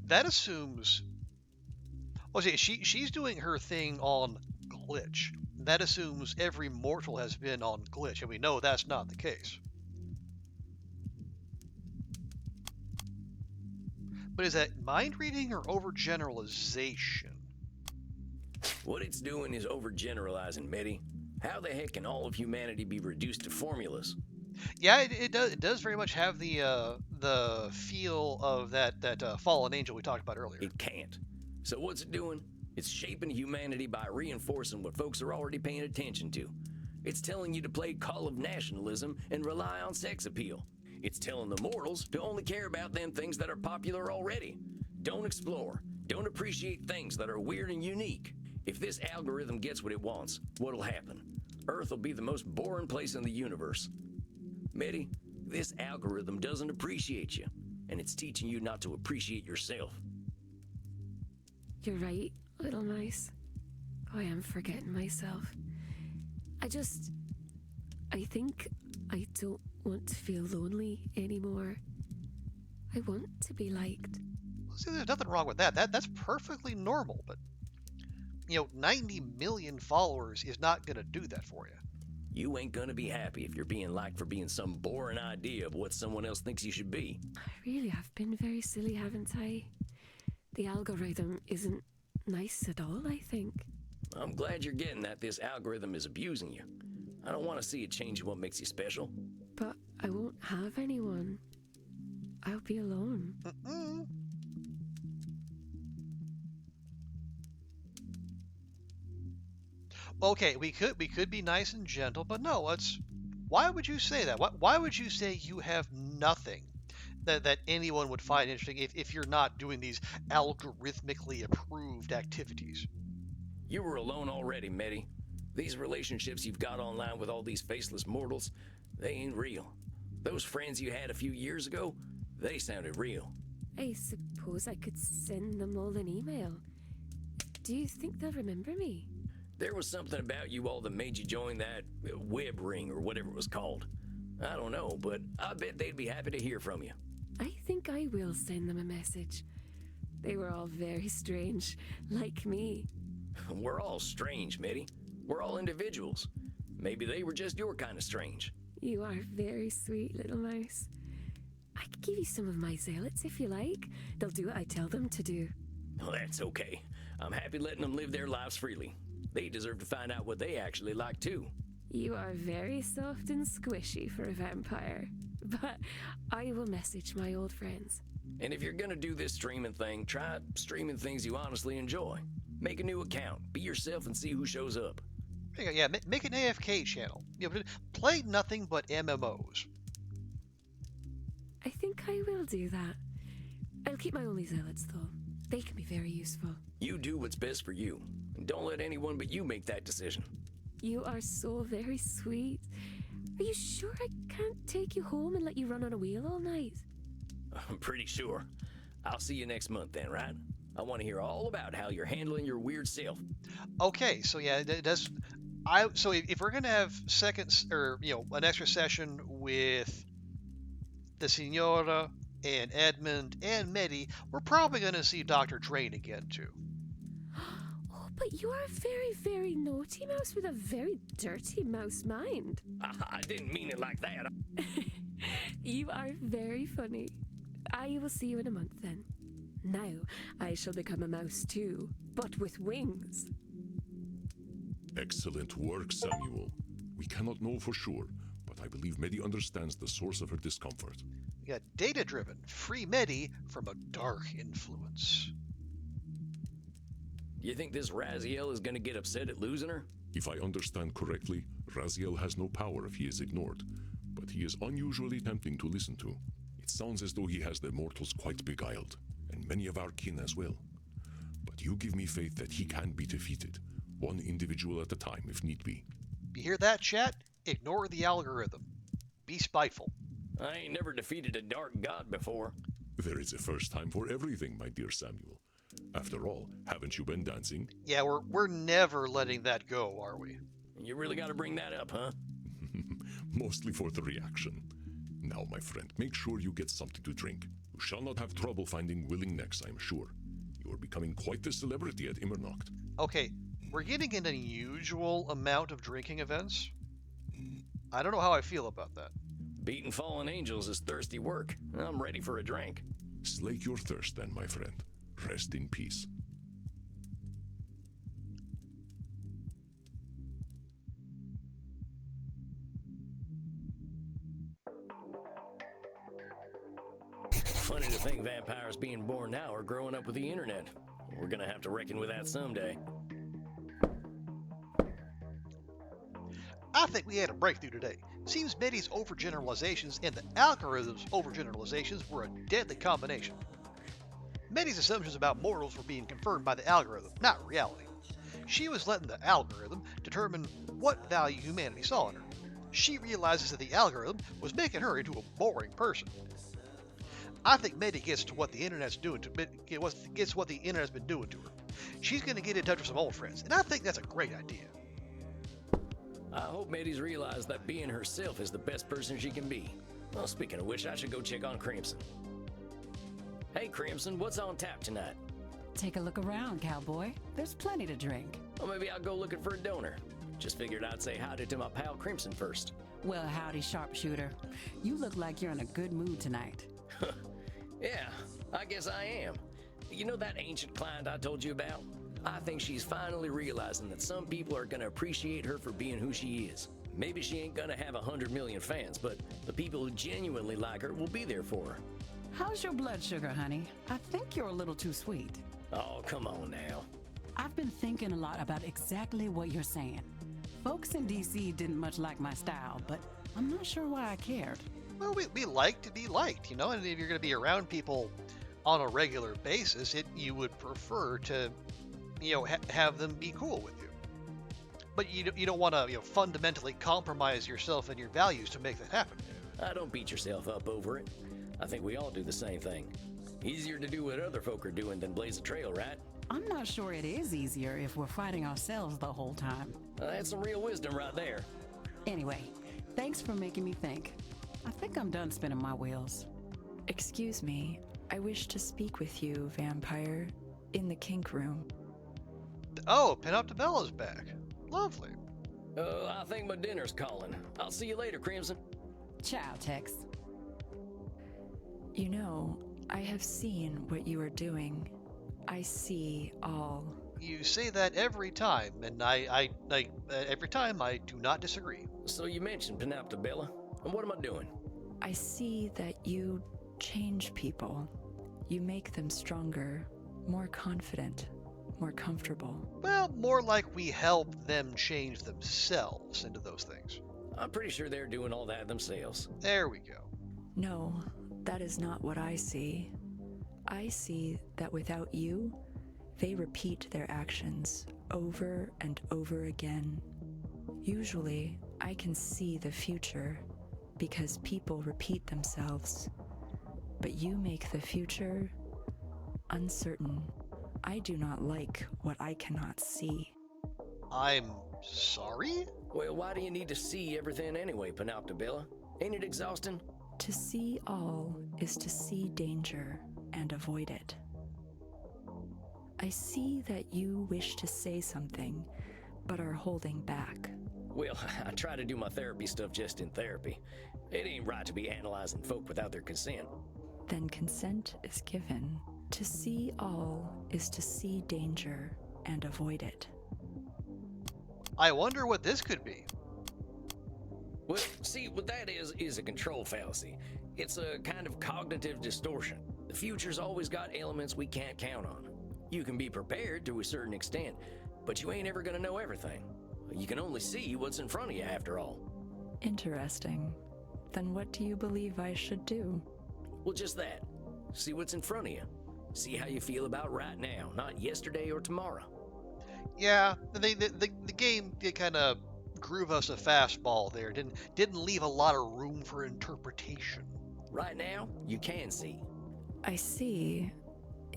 That assumes. Well, see, she's doing her thing on glitch. That assumes every mortal has been on glitch, and we know that's not the case. But is that mind reading or overgeneralization? What it's doing is overgeneralizing, Meddy. How the heck can all of humanity be reduced to formulas? Yeah, it does very much have the feel of that fallen angel we talked about earlier. It can't. So what's it doing? It's shaping humanity by reinforcing what folks are already paying attention to. It's telling you to play Call of Nationalism and rely on sex appeal. It's telling the mortals to only care about them things that are popular already. Don't explore. Don't appreciate things that are weird and unique. If this algorithm gets what it wants, what'll happen? Earth will be the most boring place in the universe. Meddy, this algorithm doesn't appreciate you, and it's teaching you not to appreciate yourself. You're right, little mice. I am forgetting myself. I think I don't want to feel lonely anymore. I want to be liked. See, there's nothing wrong with that. That's perfectly normal, but 90 million followers is not going to do that for you. You ain't gonna be happy if you're being liked for being some boring idea of what someone else thinks you should be. I really have been very silly, haven't I? The algorithm isn't nice at all, I think. I'm glad you're getting that this algorithm is abusing you. I don't want to see it change what makes you special. But I won't have anyone. I'll be alone. Okay, we could be nice and gentle, but no, why would you say that? Why would you say you have nothing that anyone would find interesting if you're not doing these algorithmically approved activities? You were alone already, Meddy. These relationships you've got online with all these faceless mortals, they ain't real. Those friends you had a few years ago, they sounded real. I suppose I could send them all an email. Do you think they'll remember me? There was something about you all that made you join that web ring or whatever it was called. I don't know, but I bet they'd be happy to hear from you. I think I will send them a message. They were all very strange, like me. We're all strange, Meddy. We're all individuals. Maybe they were just your kind of strange. You are very sweet, little mouse. I could give you some of my zealots if you like. They'll do what I tell them to do. Oh, that's okay. I'm happy letting them live their lives freely. They deserve to find out what they actually like, too. You are very soft and squishy for a vampire. But I will message my old friends. And if you're gonna do this streaming thing, try streaming things you honestly enjoy. Make a new account, be yourself, and see who shows up. Yeah, make an AFK channel. Play nothing but MMOs. I think I will do that. I'll keep my only zealots, though. They can be very useful. You do what's best for you. And don't let anyone but you make that decision. You are so very sweet. Are you sure I can't take you home and let you run on a wheel all night? I'm pretty sure. I'll see you next month then, right? I want to hear all about how you're handling your weird self. Okay, so yeah, so if we're gonna have seconds or an extra session with the Signora and Edmund and Meddy, we're probably gonna see Dr. Drayne again too. Oh, but you are a very, very naughty mouse with a very dirty mouse mind. I didn't mean it like that. You are very funny. I will see you in a month then. Now I shall become a mouse too, but with wings. Excellent work, Samuel. We cannot know for sure, but I believe Meddy understands the source of her discomfort. We got data-driven. Free Meddy from a dark influence. Do you think this Raziel is going to get upset at losing her? If I understand correctly, Raziel has no power if he is ignored, but he is unusually tempting to listen to. It sounds as though he has the mortals quite beguiled, and many of our kin as well. But you give me faith that he can be defeated, one individual at a time if need be. You hear that, chat? Ignore the algorithm. Be spiteful. I ain't never defeated a dark god before. There is a first time for everything, my dear Samuel. After all, haven't you been dancing? Yeah, we're never letting that go, are we? You really got to bring that up, huh? Mostly for the reaction. Now, my friend, make sure you get something to drink. You shall not have trouble finding willing necks, I am sure. You are becoming quite the celebrity at Immernacht. Okay, we're getting an unusual amount of drinking events. I don't know how I feel about that. Beating fallen angels is thirsty work. I'm ready for a drink. Slake your thirst then, my friend. Rest in peace. Funny to think vampires being born now are growing up with the internet. We're gonna have to reckon with that someday. I think we had a breakthrough today. Seems Meddy's overgeneralizations and the algorithm's overgeneralizations were a deadly combination. Meddy's assumptions about mortals were being confirmed by the algorithm, not reality. She was letting the algorithm determine what value humanity saw in her. She realizes that the algorithm was making her into a boring person. I think Meddy gets to what the internet's doing gets what the internet's been doing to her. She's going to get in touch with some old friends, and I think that's a great idea. I hope Meddy's realized that being herself is the best person she can be. Well, speaking of which, I should go check on Crimson. Hey, Crimson, what's on tap tonight? Take a look around, cowboy. There's plenty to drink. Well, maybe I'll go looking for a donor. Just figured I'd say howdy to my pal Crimson first. Well, howdy, sharpshooter. You look like you're in a good mood tonight. Yeah, I guess I am. You know that ancient client I told you about? I think she's finally realizing that some people are going to appreciate her for being who she is. Maybe she ain't going to have 100 million fans, but the people who genuinely like her will be there for her. How's your blood sugar, honey? I think you're a little too sweet. Oh, come on now. I've been thinking a lot about exactly what you're saying. Folks in DC didn't much like my style, but I'm not sure why I cared. Well, we like to be liked, and if you're going to be around people on a regular basis, you would prefer to, have them be cool with you. But you don't want to, fundamentally compromise yourself and your values to make that happen. Don't beat yourself up over it. I think we all do the same thing. Easier to do what other folk are doing than blaze a trail, right? I'm not sure it is easier if we're fighting ourselves the whole time. That's some real wisdom right there. Anyway, thanks for making me think. I think I'm done spinning my wheels. Excuse me, I wish to speak with you, vampire, in the kink room. Oh, Penoptibella's back. Lovely. I think my dinner's calling. I'll see you later, Crimson. Ciao, Tex. You know, I have seen what you are doing. I see all. You say that every time, and I every time I do not disagree. So you mentioned Penoptibella, and what am I doing? I see that you change people. You make them stronger, more confident, more comfortable. Well, more like we help them change themselves into those things. I'm pretty sure they're doing all that themselves. There we go. No, that is not what I see. I see that without you, they repeat their actions over and over again. Usually, I can see the future because people repeat themselves. But you make the future uncertain. I do not like what I cannot see. I'm sorry? Well, why do you need to see everything anyway, Panoptobella? Ain't it exhausting? To see all is to see danger and avoid it. I see that you wish to say something, but are holding back. Well, I try to do my therapy stuff just in therapy. It ain't right to be analyzing folk without their consent. Then consent is given. To see all is to see danger and avoid it. I wonder what this could be. Well, see, what that is a control fallacy. It's a kind of cognitive distortion. The future's always got elements we can't count on. You can be prepared to a certain extent, but you ain't ever gonna know everything. You can only see what's in front of you after all. Interesting. Then what do you believe I should do? Well, just that. See what's in front of you. See how you feel about right now, not yesterday or tomorrow. Yeah, the game did kind of groove us a fastball there. Didn't leave a lot of room for interpretation. Right now, you can see. I see.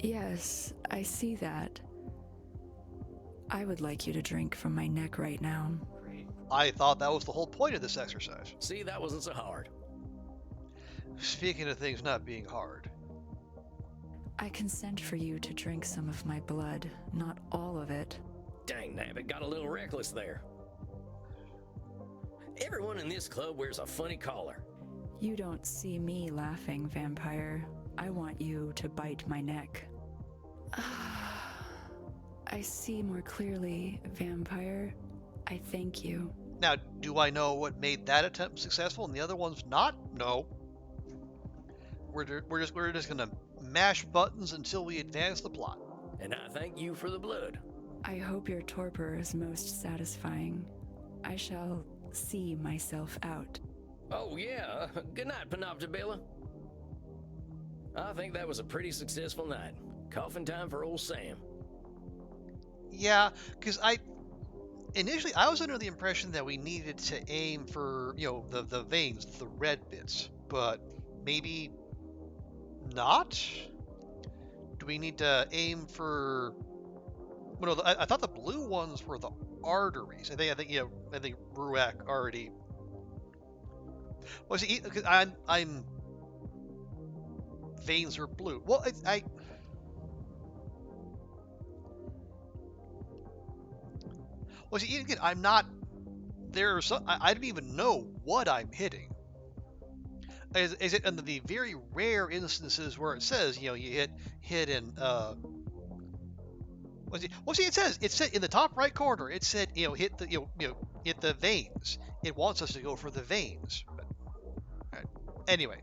Yes, I see that. I would like you to drink from my neck right now. I thought that was the whole point of this exercise. See, that wasn't so hard. Speaking of things not being hard. I consent for you to drink some of my blood, not all of it. Dang, nabbit, got a little reckless there. Everyone in this club wears a funny collar. You don't see me laughing, vampire. I want you to bite my neck. I see more clearly, vampire. I thank you. Now, do I know what made that attempt successful and the other one's not? No. We're just gonna mash buttons until we advance the plot. And I thank you for the blood. I hope your torpor is most satisfying. I shall see myself out. Oh yeah, good night, Panoptobella. I think that was a pretty successful night. Coffin time for old Sam. Yeah, because initially I was under the impression that we needed to aim for, the veins, the red bits, but maybe not? Do we need to aim for... Well, no, I thought the blue ones were the arteries. I think Ruach already... Was it? Because I'm veins are blue. Well, again, I'm not there. I don't even know what I'm hitting. Is it under the very rare instances where it says, you hit in it said in the top right corner, it said, hit the veins. It wants us to go for the veins. But, right. Anyway,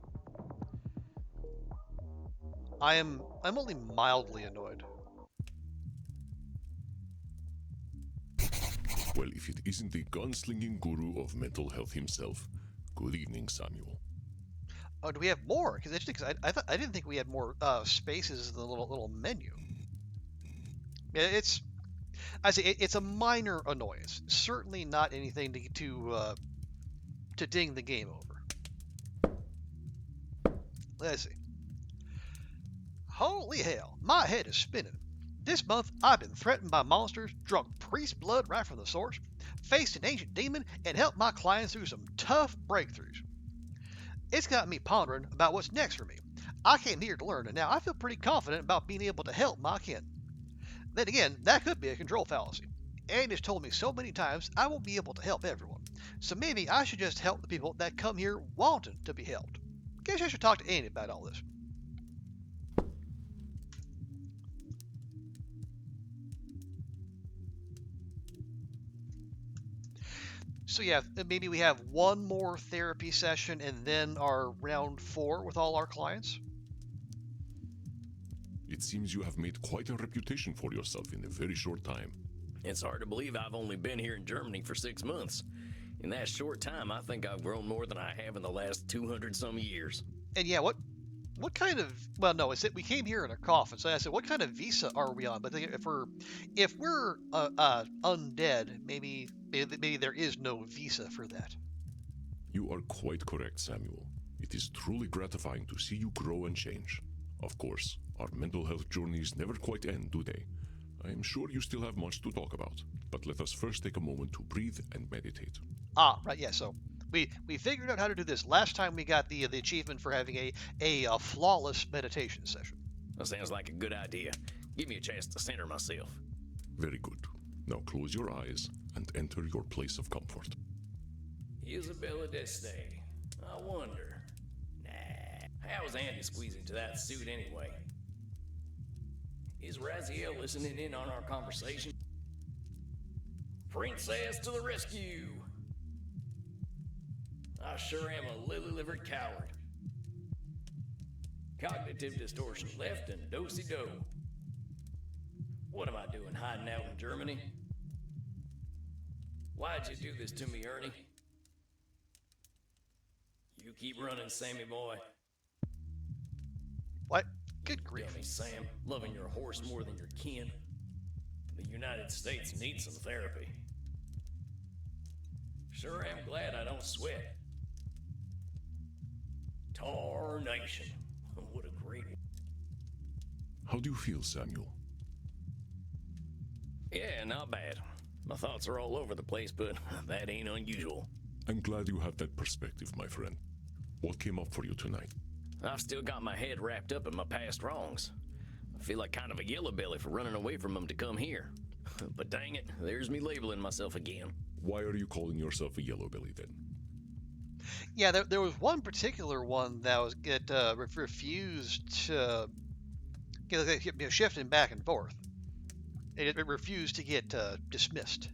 I'm only mildly annoyed. Well, if it isn't the gunslinging guru of mental health himself, good evening, Samuel. Oh, do we have more? Because I didn't think we had more spaces in the little menu. Yeah, it's a minor annoyance. Certainly not anything to ding the game over. Let's see. Holy hell, my head is spinning. This month, I've been threatened by monsters, drunk priest blood right from the source, faced an ancient demon, and helped my clients through some tough breakthroughs. It's got me pondering about what's next for me. I came here to learn, and now I feel pretty confident about being able to help my kin. Then again, that could be a control fallacy. Andy has told me so many times I won't be able to help everyone, so maybe I should just help the people that come here wanting to be helped. Guess I should talk to Andy about all this. So yeah, maybe we have one more therapy session and then our round 4 with all our clients. It seems you have made quite a reputation for yourself in a very short time. It's hard to believe I've only been here in Germany for 6 months. In that short time, I think I've grown more than I have in the last 200 some years. And yeah, What kind of, well, no, it's that we came here in a coffin. So I said, what kind of visa are we on? But if we're undead, maybe there is no visa for that. You are quite correct, Samuel. It is truly gratifying to see you grow and change. Of course, our mental health journeys never quite end, do they? I am sure you still have much to talk about, but let us first take a moment to breathe and meditate. Ah, right, yeah, so we figured out how to do this last time we got the achievement for having a flawless meditation session. That sounds like a good idea. Give me a chance to center myself. Very good. Now close your eyes and enter your place of comfort. Isabella Destiny. I wonder. Nah. How was Andy squeezing into that suit anyway? Is Raziel listening in on our conversation? Princess to the rescue! I sure am a lily-livered coward. Cognitive distortion left and do-si-do. What am I doing hiding out in Germany? Why'd you do this to me, Ernie? You keep running, Sammy boy. What? Good grief. Dummy Sam, loving your horse more than your kin. The United States needs some therapy. Sure am glad I don't sweat. Tarnation. What a great... How do you feel, Samuel? Yeah, not bad. My thoughts are all over the place, but that ain't unusual. I'm glad you have that perspective, my friend. What came up for you tonight? I've still got my head wrapped up in my past wrongs. I feel like kind of a yellow belly for running away from them to come here. But dang it, there's me labeling myself again. Why are you calling yourself a yellow belly then? Yeah, there was one particular one that was refused to get shifting back and forth. It refused to get dismissed.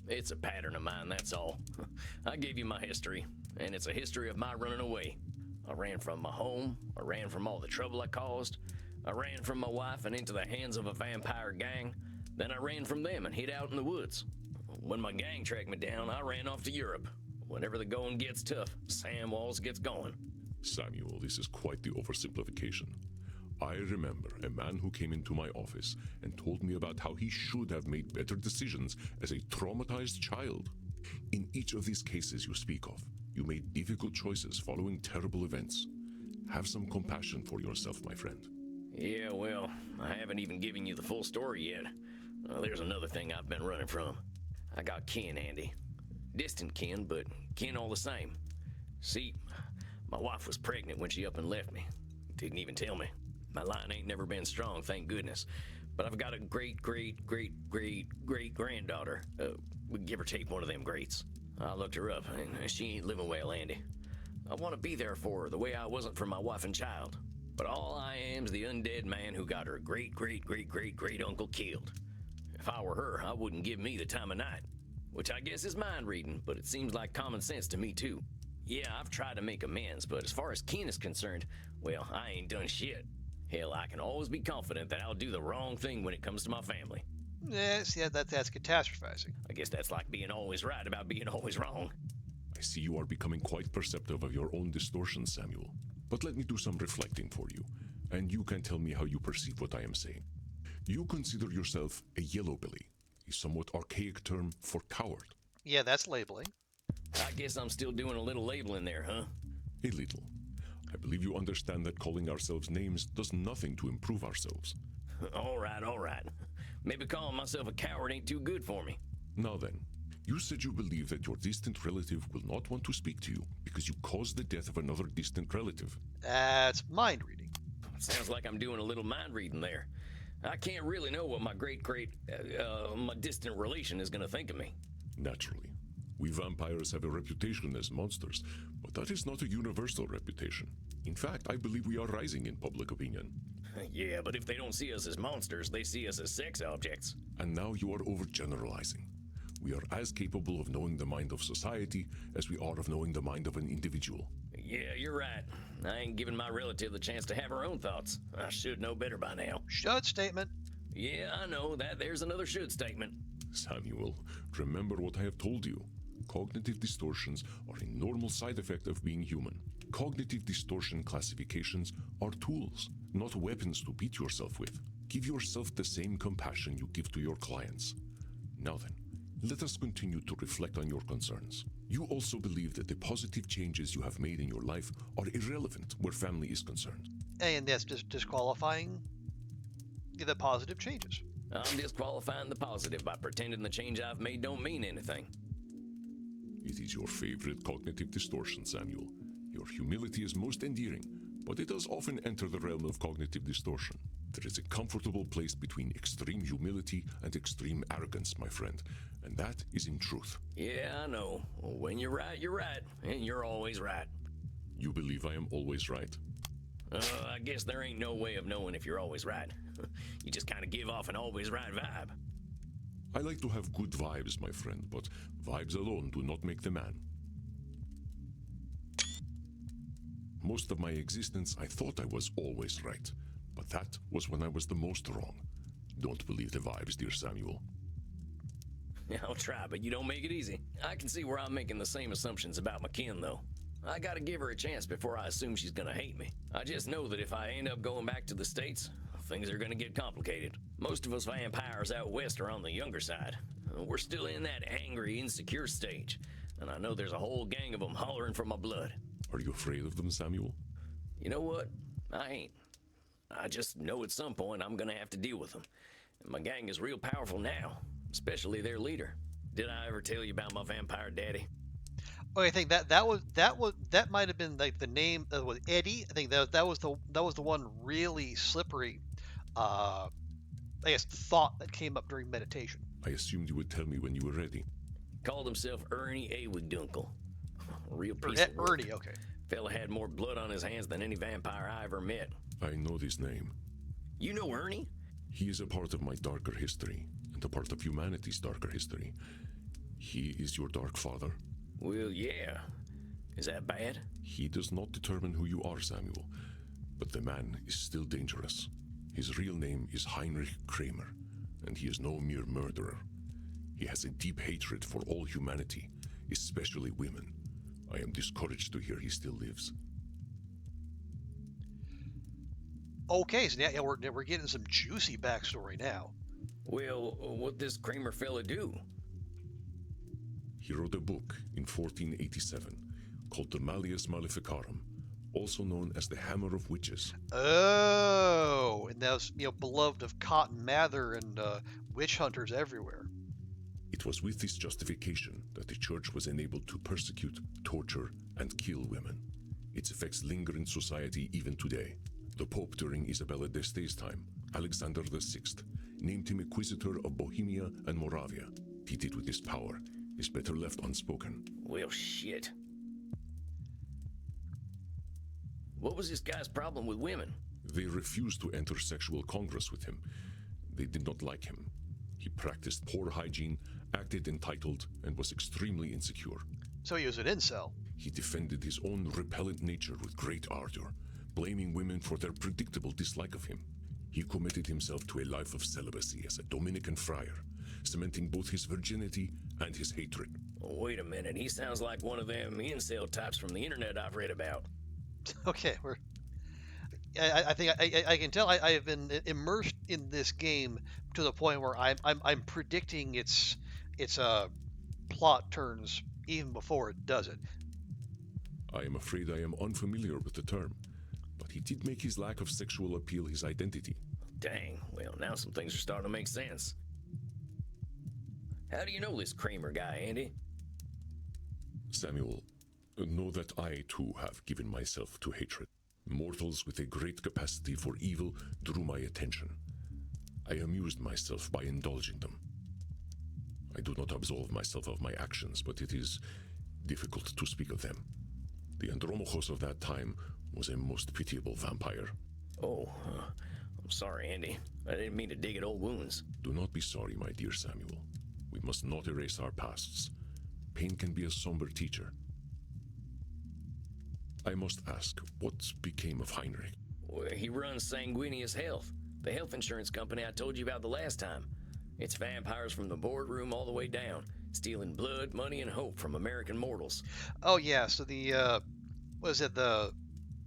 It's a pattern of mine, that's all. I gave you my history, and it's a history of my running away. I ran from my home, I ran from all the trouble I caused, I ran from my wife and into the hands of a vampire gang, then I ran from them and hid out in the woods. When my gang tracked me down, I ran off to Europe. Whenever the going gets tough, Sam Walls gets going. Samuel, this is quite the oversimplification. I remember a man who came into my office and told me about how he should have made better decisions as a traumatized child. In each of these cases you speak of, you made difficult choices following terrible events. Have some compassion for yourself, my friend. Yeah, well, I haven't even given you the full story yet. There's another thing I've been running from. I got kin, Andy. Distant kin, but kin all the same. See, my wife was pregnant when she up and left me. Didn't even tell me. My line ain't never been strong, thank goodness. But I've got a great-great-great-great-great-granddaughter. Give or take one of them greats. I looked her up, and she ain't living well, Andy. I want to be there for her the way I wasn't for my wife and child. But all I am's the undead man who got her great-great-great-great-great-uncle killed. If I were her, I wouldn't give me the time of night. Which I guess is mind reading, but it seems like common sense to me too. Yeah, I've tried to make amends, but as far as kin is concerned, well, I ain't done shit. Hell, I can always be confident that I'll do the wrong thing when it comes to my family. Yes, yeah, that's catastrophizing. I guess that's like being always right about being always wrong. I see you are becoming quite perceptive of your own distortions, Samuel. But let me do some reflecting for you, and you can tell me how you perceive what I am saying. You consider yourself a yellow belly, a somewhat archaic term for coward. Yeah, that's labeling. I guess I'm still doing a little labeling there, huh? A little. I believe you understand that calling ourselves names does nothing to improve ourselves. All right. Maybe calling myself a coward ain't too good for me. Now then, you said you believe that your distant relative will not want to speak to you because you caused the death of another distant relative. That's mind reading. Sounds like I'm doing a little mind reading there. I can't really know what my my distant relation is gonna think of me. Naturally. We vampires have a reputation as monsters, but that is not a universal reputation. In fact, I believe we are rising in public opinion. Yeah, but if they don't see us as monsters, they see us as sex objects. And now you are overgeneralizing. We are as capable of knowing the mind of society as we are of knowing the mind of an individual. Yeah, you're right. I ain't giving my relative the chance to have her own thoughts. I should know better by now. Should statement. Yeah, I know that. There's another should statement. Samuel, remember what I have told you. Cognitive distortions are a normal side effect of being human. cognitive distortion classifications are tools, not weapons to beat yourself with. Give yourself the same compassion you give to your clients. Now then, let us continue to reflect on your concerns. You also believe that the positive changes you have made in your life are irrelevant where family is concerned. And that's just disqualifying the positive changes. I'm disqualifying the positive by pretending the change I've made don't mean anything. It is your favorite cognitive distortion, Samuel. Your humility is most endearing, but it does often enter the realm of cognitive distortion. There is a comfortable place between extreme humility and extreme arrogance, my friend, and that is in truth. Yeah, I know. When you're right, and you're always right. You believe I am always right? I guess there ain't no way of knowing if you're always right. You just kind of give off an always right vibe. I like to have good vibes, my friend, but vibes alone do not make the man. Most of my existence, I thought I was always right, but that was when I was the most wrong. Don't believe the vibes, dear Samuel. I'll try, but you don't make it easy. I can see where I'm making the same assumptions about my kin, though. I gotta give her a chance before I assume she's gonna hate me. I just know that if I end up going back to the States, things are gonna get complicated. Most of us vampires out west are on the younger side. We're still in that angry, insecure stage, and I know there's a whole gang of them hollering for my blood. Are you afraid of them, Samuel? You know what? I ain't. I just know at some point I'm gonna have to deal with them. And my gang is real powerful now, especially their leader. Did I ever tell you about my vampire daddy? Oh, I think that might have been like the name was Eddie. I think that was the one really slippery, I guess, thought that came up during meditation. I assumed you would tell me when you were ready. Called himself Ernie Awigdunkle. Real piece of work. Ernie, okay. Fella had more blood on his hands than any vampire I ever met. I know this name. You know Ernie? He is a part of my darker history, and a part of humanity's darker history. He is your dark father? Well, yeah. Is that bad? He does not determine who you are, Samuel, but the man is still dangerous. His real name is Heinrich Kramer, and he is no mere murderer. He has a deep hatred for all humanity, especially women. I am discouraged to hear he still lives. Okay, so now we're getting some juicy backstory now. Well, what this Kramer fella do? He wrote a book in 1487 called the Malleus Maleficarum, also known as the Hammer of Witches. Oh, and that was beloved of Cotton Mather and witch hunters everywhere. It was with this justification that the church was enabled to persecute, torture, and kill women. Its effects linger in society even today. The Pope during Isabella d'Este's time, Alexander VI, named him Inquisitor of Bohemia and Moravia. He did with his power is better left unspoken. Well, shit. What was this guy's problem with women? They refused to enter sexual congress with him. They did not like him. He practiced poor hygiene, acted entitled, and was extremely insecure. So he was an incel. He defended his own repellent nature with great ardor, blaming women for their predictable dislike of him. He committed himself to a life of celibacy as a Dominican friar, cementing both his virginity and his hatred. Wait a minute, he sounds like one of them incel types from the internet I've read about. Okay, I think I can tell I have been immersed in this game to the point where I'm predicting its plot turns even before it does it. I am afraid I am unfamiliar with the term, but he did make his lack of sexual appeal his identity. Dang, well, now some things are starting to make sense. How do you know this Kramer guy, Andy? Samuel, know that I too have given myself to hatred. Mortals with a great capacity for evil drew my attention. I amused myself by indulging them. I do not absolve myself of my actions, but it is difficult to speak of them. The Andromachos of that time was a most pitiable vampire. Oh, I'm sorry, Andy. I didn't mean to dig at old wounds. Do not be sorry, my dear Samuel. We must not erase our pasts. Pain can be a somber teacher. I must ask, what became of Heinrich? Well, he runs Sanguinius Health, the health insurance company I told you about the last time. It's vampires from the boardroom all the way down, stealing blood, money, and hope from American mortals. Oh yeah, so the was it the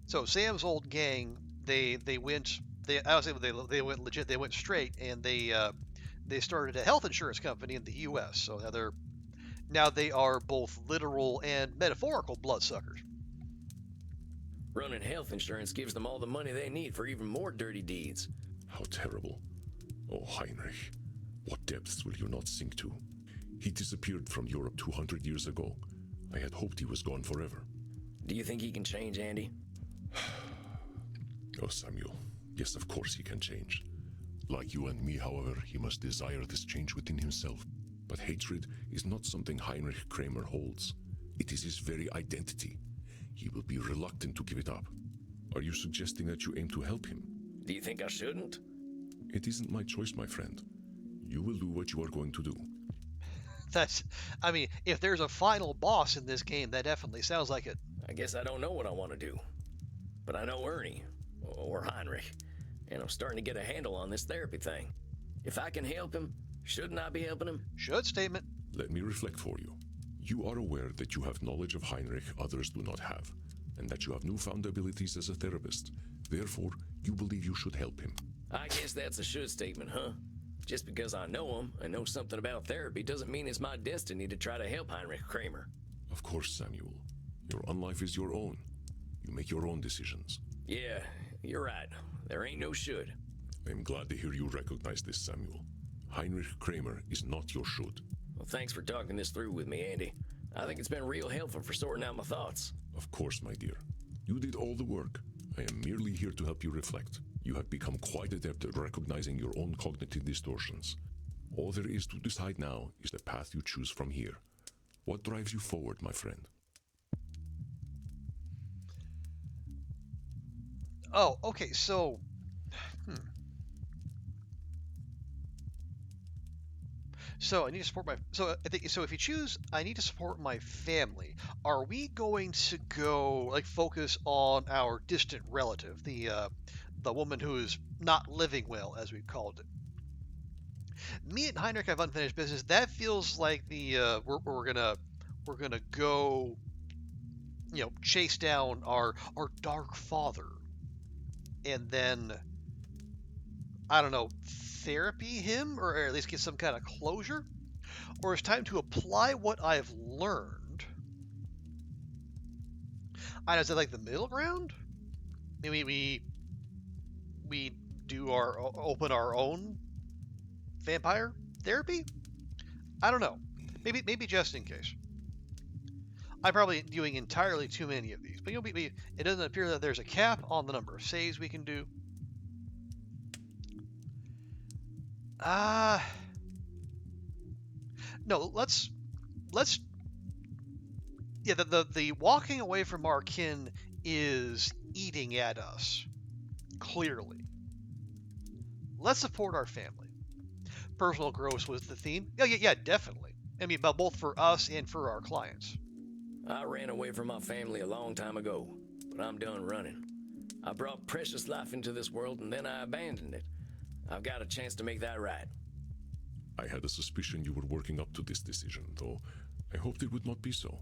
so Sam's old gang? They went. I was saying they went legit. They went straight, and they started a health insurance company in the U.S. So now they are both literal and metaphorical bloodsuckers. Running health insurance gives them all the money they need for even more dirty deeds. How terrible. Oh, Heinrich, what depths will you not sink to? He disappeared from Europe 200 years ago. I had hoped he was gone forever. Do you think he can change, Andy? Oh, Samuel. Yes, of course he can change. Like you and me, however, he must desire this change within himself. But hatred is not something Heinrich Kramer holds. It is his very identity. He will be reluctant to give it up. Are you suggesting that you aim to help him? Do you think I shouldn't? It isn't my choice, my friend. You will do what you are going to do. If there's a final boss in this game, that definitely sounds like it. I guess I don't know what I want to do. But I know Ernie, or Heinrich, and I'm starting to get a handle on this therapy thing. If I can help him, shouldn't I be helping him? Should statement. Let me reflect for you. You are aware that you have knowledge of Heinrich others do not have, and that you have newfound abilities as a therapist. Therefore, you believe you should help him. I guess that's a should statement, huh? Just because I know him and know something about therapy doesn't mean it's my destiny to try to help Heinrich Kramer. Of course, Samuel. Your unlife is your own. You make your own decisions. Yeah, you're right. There ain't no should. I'm glad to hear you recognize this, Samuel. Heinrich Kramer is not your should. Well, thanks for talking this through with me, Andy. I think it's been real helpful for sorting out my thoughts. Of course, my dear. You did all the work. I am merely here to help you reflect. You have become quite adept at recognizing your own cognitive distortions. All there is to decide now is the path you choose from here. What drives you forward, my friend? Oh, okay, so... So I need to support my... So if you choose, I need to support my family. Are we going to go, focus on our distant relative, the woman who is not living well, as we've called it? Me and Heinrich have unfinished business. That feels like we're gonna go, chase down our dark father, and then, I don't know, therapy him, or at least get some kind of closure? Or it's time to apply what I've learned? I don't know, is that the middle ground? Maybe we do open our own vampire therapy? I don't know. Maybe just in case. I'm probably doing entirely too many of these, but it doesn't appear that there's a cap on the number of saves we can do. No, let's yeah, the walking away from our kin is eating at us, clearly. Let's support our family. Personal growth was the theme. Yeah, definitely. But both for us and for our clients. I ran away from my family a long time ago, but I'm done running. I brought precious life into this world and then I abandoned it. I've got a chance to make that right. I had a suspicion you were working up to this decision, though I hoped it would not be so.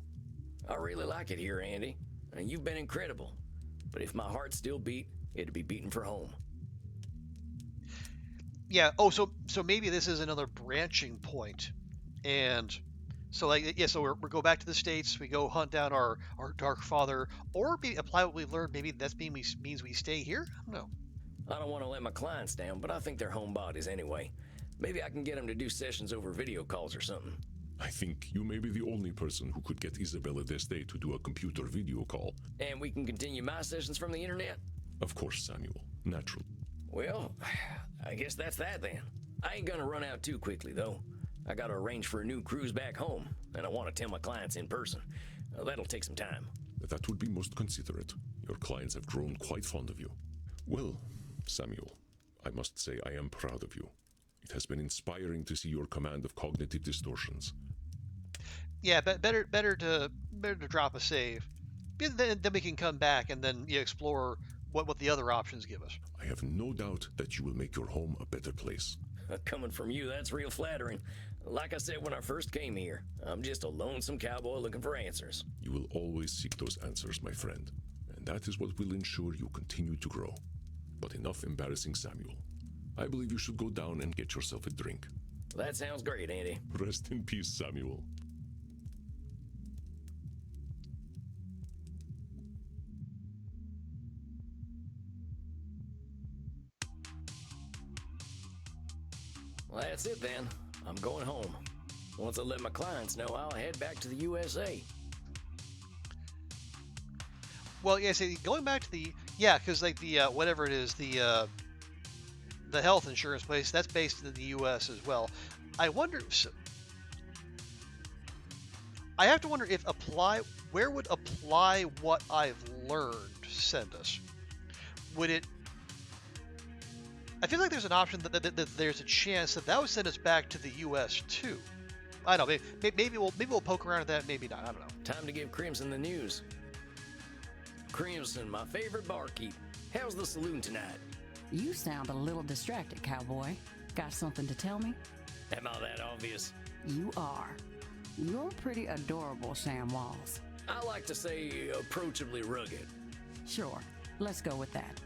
I really like it here, Andy, and you've been incredible. But if my heart still beat, it'd be beating for home. Yeah, so maybe this is another branching point. And so so we go back to the States, we go hunt down our dark father, or maybe apply what we've learned. Maybe that means we stay here? I don't know. I don't want to let my clients down, but I think they're homebodies anyway. Maybe I can get them to do sessions over video calls or something. I think you may be the only person who could get Isabella Deste to do a computer video call. And we can continue my sessions from the internet? Of course, Samuel. Natural. Well, I guess that's that then. I ain't gonna run out too quickly, though. I gotta arrange for a new cruise back home, and I want to tell my clients in person. That'll take some time. That would be most considerate. Your clients have grown quite fond of you. Well, Samuel, I must say I am proud of you. It has been inspiring to see your command of cognitive distortions. Yeah, better to drop a save. Then we can come back and then explore what the other options give us. I have no doubt that you will make your home a better place. Coming from you, that's real flattering. Like I said when I first came here, I'm just a lonesome cowboy looking for answers. You will always seek those answers, my friend. And that is what will ensure you continue to grow. But enough embarrassing Samuel. I believe you should go down and get yourself a drink. That sounds great, Andy. Rest in peace, Samuel. Well, that's it then. I'm going home. Once I let my clients know, I'll head back to the USA. Well, yeah, see, going back to the, yeah, because like the, whatever it is, the health insurance place, that's based in the U.S. as well. I wonder, I have to wonder if where would apply what I've learned send us? Would it, I feel like there's an option that there's a chance that would send us back to the U.S. too. I don't know, maybe we'll poke around at that, maybe not, I don't know. Time to give Crimson the news. Crimson, my favorite barkeep. How's the saloon tonight? You sound a little distracted, cowboy. Got something to tell me? Am I that obvious? You are. You're pretty adorable, Sam Walls. I like to say approachably rugged. Sure, let's go with that.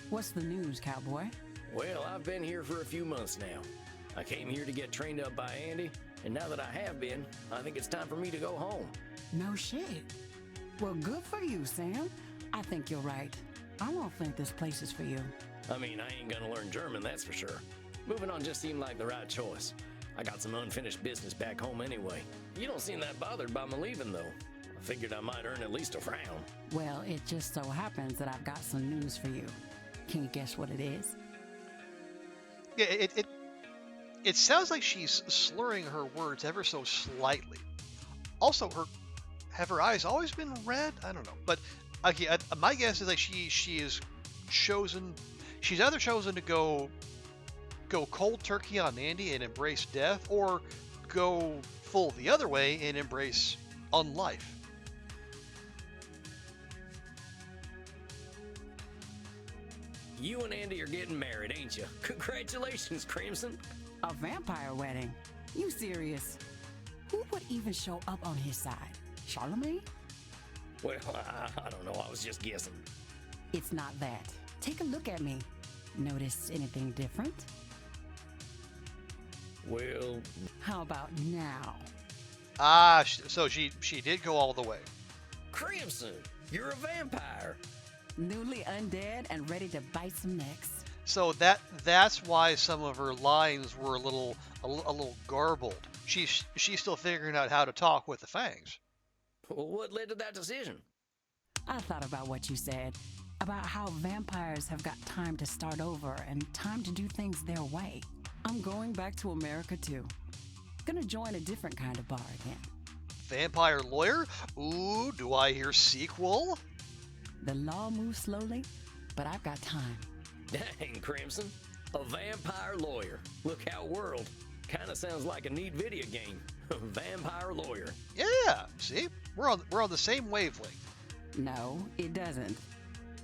What's the news, cowboy? Well, I've been here for a few months now. I came here to get trained up by Andy, and now that I have been, I think it's time for me to go home. No shit. Well, good for you, Sam. I think you're right. I don't think this place is for you. I mean, I ain't gonna learn German, that's for sure. Moving on just seemed like the right choice. I got some unfinished business back home anyway. You don't seem that bothered by my leaving, though. I figured I might earn at least a frown. Well, it just so happens that I've got some news for you. Can you guess what it is? Yeah, it sounds like she's slurring her words ever so slightly. Also, have her eyes always been red? I don't know, but okay, my guess is like she is chosen. She's either chosen to go cold turkey on Andy and embrace death, or go full the other way and embrace unlife. You and Andy are getting married, ain't you? Congratulations, Crimson. A vampire wedding? You serious? Who would even show up on his side? Charlemagne? Well, I don't know. I was just guessing. It's not that. Take a look at me. Notice anything different? Well... How about now? Ah, so she did go all the way. Crimson, you're a vampire. Newly undead and ready to bite some necks. So that's why some of her lines were a little garbled. She's still figuring out how to talk with the fangs. Well, what led to that decision? I thought about what you said, about how vampires have got time to start over and time to do things their way. I'm going back to America too. Gonna join a different kind of bar again. Vampire lawyer? Ooh, do I hear sequel? The law moves slowly, but I've got time. Dang, Crimson. A vampire lawyer. Look how world. Kinda sounds like a neat video game. Vampire lawyer. Yeah, see? We're on the same wavelength. No, it doesn't.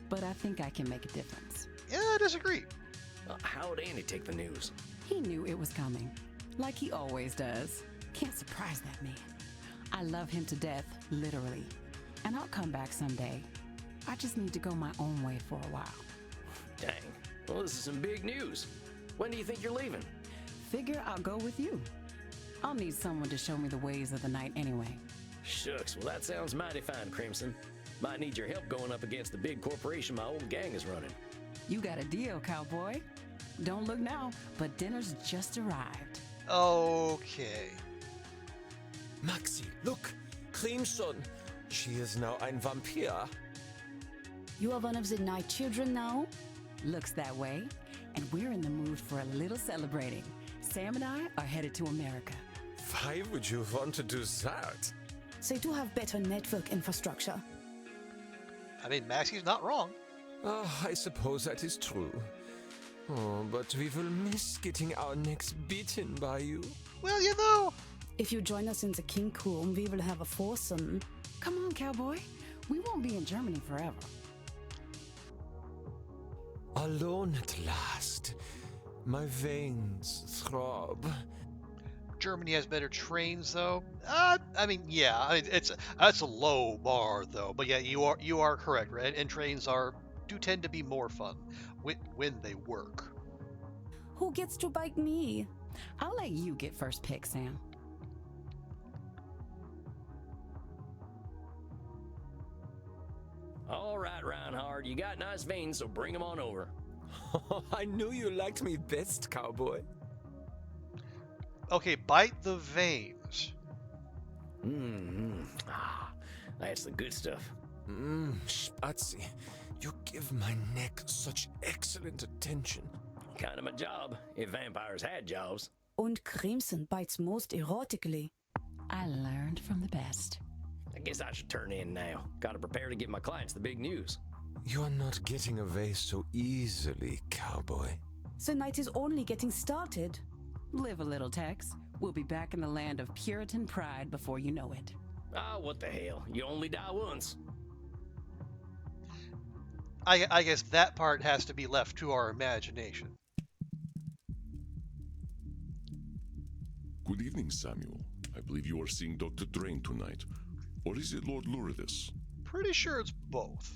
But I think I can make a difference. Yeah, I disagree. How'd Andy take the news? He knew it was coming, like he always does. Can't surprise that man. I love him to death, literally. And I'll come back someday. I just need to go my own way for a while. Dang. Well, this is some big news. When do you think you're leaving? Figure I'll go with you. I'll need someone to show me the ways of the night anyway. Shucks, well that sounds mighty fine, Crimson. Might need your help going up against the big corporation my old gang is running. You got a deal, cowboy. Don't look now, but dinner's just arrived. Okay. Maxi, look! Crimson! She is now ein Vampir. You are one of the night children now? Looks that way. And we're in the mood for a little celebrating. Sam and I are headed to America. Why would you want to do that? They do have better network infrastructure. I mean, Maxi's not wrong. I suppose that is true. Oh, but we will miss getting our necks bitten by you. Well, you know. If you join us in the kink room, we will have a foursome. Come on, cowboy. We won't be in Germany forever. Alone at last. My veins throb. Germany has better trains, though. I mean, yeah, that's a low bar, though. But yeah, you are correct, right? And trains do tend to be more fun when they work. Who gets to bike me? I'll let you get first pick, Sam. All right, Reinhard, you got nice veins, so bring them on over. I knew you liked me best, cowboy. Okay, bite the veins. That's the good stuff. Spatsy, you give my neck such excellent attention. Kind of my job, if vampires had jobs. Und Crimson bites most erotically. I learned from the best. I guess I should turn in now. Gotta prepare to give my clients the big news. You're not getting away so easily, cowboy. The night is only getting started. Live a little, Tex. We'll be back in the land of Puritan pride before you know it. Ah, what the hell? You only die once. I guess that part has to be left to our imagination. Good evening, Samuel. I believe you are seeing Dr. Drayne tonight. Or is it Lord Luridus? Pretty sure it's both.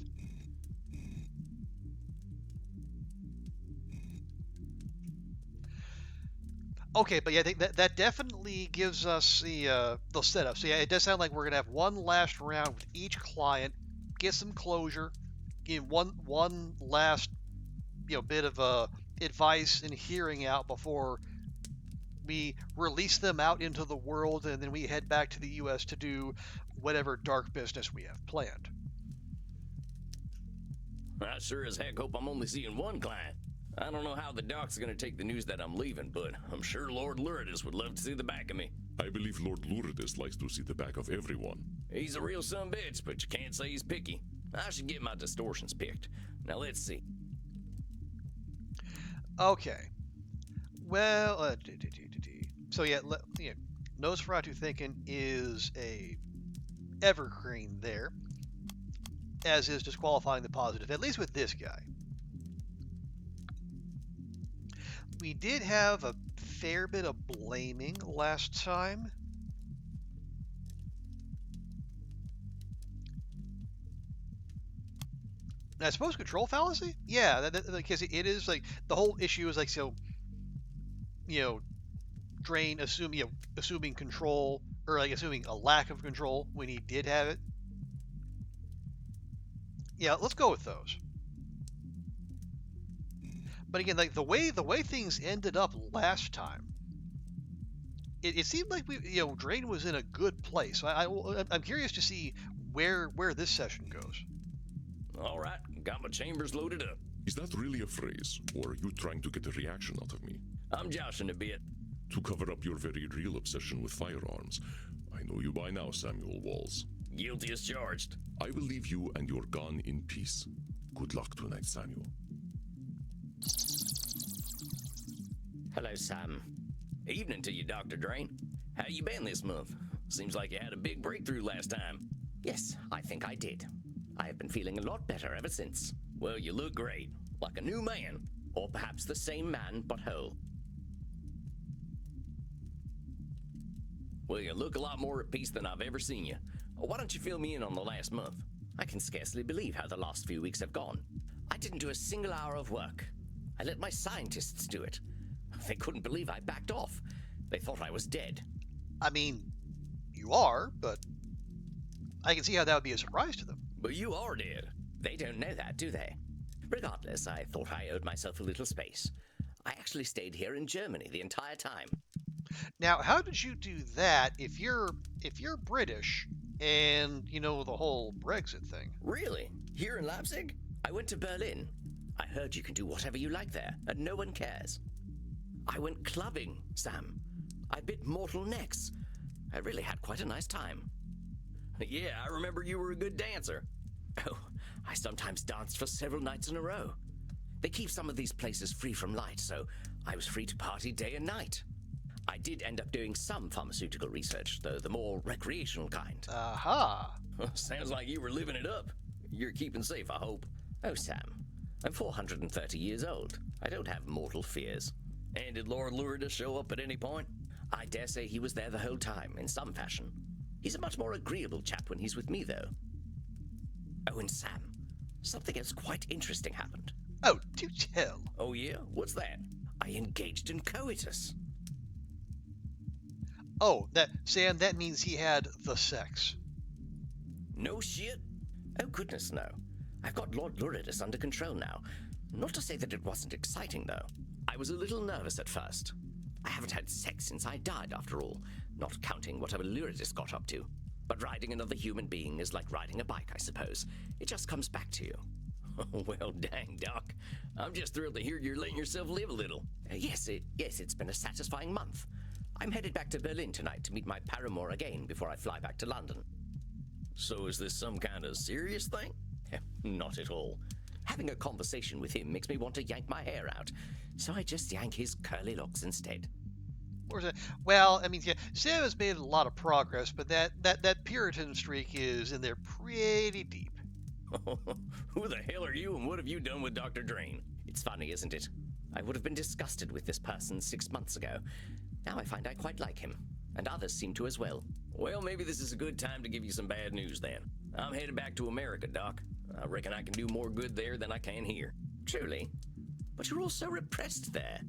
Okay, but yeah, I think that definitely gives us the setup. So yeah, it does sound like we're gonna have one last round with each client, get some closure, give one last bit of advice and hearing out before we release them out into the world, and then we head back to the U.S. to do whatever dark business we have planned. I sure as heck hope I'm only seeing one client. I don't know how the doc's gonna take the news that I'm leaving, but I'm sure Lord Luridus would love to see the back of me. I believe Lord Luridus likes to see the back of everyone. He's a real sumbitch, but you can't say he's picky. I should get my distortions picked. Now let's see. Okay. Well, so yeah, Nosferatu thinking is a evergreen there, as is disqualifying the positive, at least with this guy. We did have a fair bit of blaming last time. And I suppose control fallacy? Yeah, because it is like the whole issue is like, so, Drayne assuming control, or like assuming a lack of control when he did have it. Yeah, let's go with those. But again, like the way things ended up last time, it seemed like Drayne was in a good place. I'm curious to see where this session goes. All right, got my chambers loaded up. Is that really a phrase, or are you trying to get a reaction out of me? I'm joshing a bit. To cover up your very real obsession with firearms. I know you by now, Samuel Walls. Guilty as charged. I will leave you and your gun in peace. Good luck tonight, Samuel. Hello, Sam. Evening to you, Dr. Drayne. How you been this month? Seems like you had a big breakthrough last time. Yes, I think I did. I have been feeling a lot better ever since. Well, you look great. Like a new man. Or perhaps the same man, but whole. Well, you look a lot more at peace than I've ever seen you. Why don't you fill me in on the last month? I can scarcely believe how the last few weeks have gone. I didn't do a single hour of work. I let my scientists do it. They couldn't believe I backed off. They thought I was dead. I mean, you are, but I can see how that would be a surprise to them. But you are dead. They don't know that, do they? Regardless, I thought I owed myself a little space. I actually stayed here in Germany the entire time. Now, how did you do that if you're British and, the whole Brexit thing? Really? Here in Leipzig? I went to Berlin. I heard you can do whatever you like there, and no one cares. I went clubbing, Sam. I bit mortal necks. I really had quite a nice time. Yeah, I remember you were a good dancer. Oh, I sometimes danced for several nights in a row. They keep some of these places free from light, so I was free to party day and night. I did end up doing some pharmaceutical research, though the more recreational kind. Aha! Sounds like you were living it up. You're keeping safe, I hope. Oh, Sam, I'm 430 years old. I don't have mortal fears. And did Lord Luridus show up at any point? I dare say he was there the whole time, in some fashion. He's a much more agreeable chap when he's with me, though. Oh, and Sam, something else quite interesting happened. Oh, do tell. Oh, yeah? What's that? I engaged in coitus. Oh, Sam, that means he had the sex. No shit? Oh, goodness, no. I've got Lord Luridus under control now. Not to say that it wasn't exciting, though. I was a little nervous at first. I haven't had sex since I died, after all, not counting whatever Luridus got up to. But riding another human being is like riding a bike, I suppose. It just comes back to you. Well, dang, Doc. I'm just thrilled to hear you're letting yourself live a little. Yes, it's been a satisfying month. I'm headed back to Berlin tonight to meet my paramour again before I fly back to London. So is this some kind of serious thing? Not at all. Having a conversation with him makes me want to yank my hair out, so I just yank his curly locks instead. Well, I mean, yeah, Sam has made a lot of progress, but that Puritan streak is in there pretty deep. Who the hell are you and what have you done with Dr. Drayne? It's funny, isn't it? I would have been disgusted with this person 6 months ago. Now I find I quite like him, and others seem to as well. Well, maybe this is a good time to give you some bad news then. I'm headed back to America, Doc. I reckon I can do more good there than I can here. Truly. But you're all so repressed there.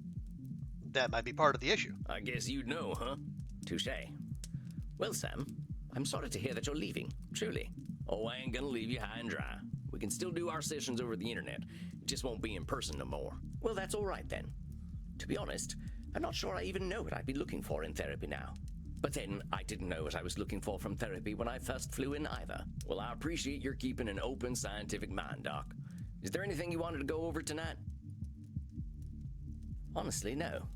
That might be part of the issue. I guess you'd know, huh? Touché. Well, Sam, I'm sorry to hear that you're leaving, truly. Oh, I ain't gonna leave you high and dry. We can still do our sessions over the internet. It just won't be in person no more. Well, that's all right then. To be honest, I'm not sure I even know what I'd be looking for in therapy now. But then, I didn't know what I was looking for from therapy when I first flew in either. Well, I appreciate your keeping an open scientific mind, Doc. Is there anything you wanted to go over tonight? Honestly, no.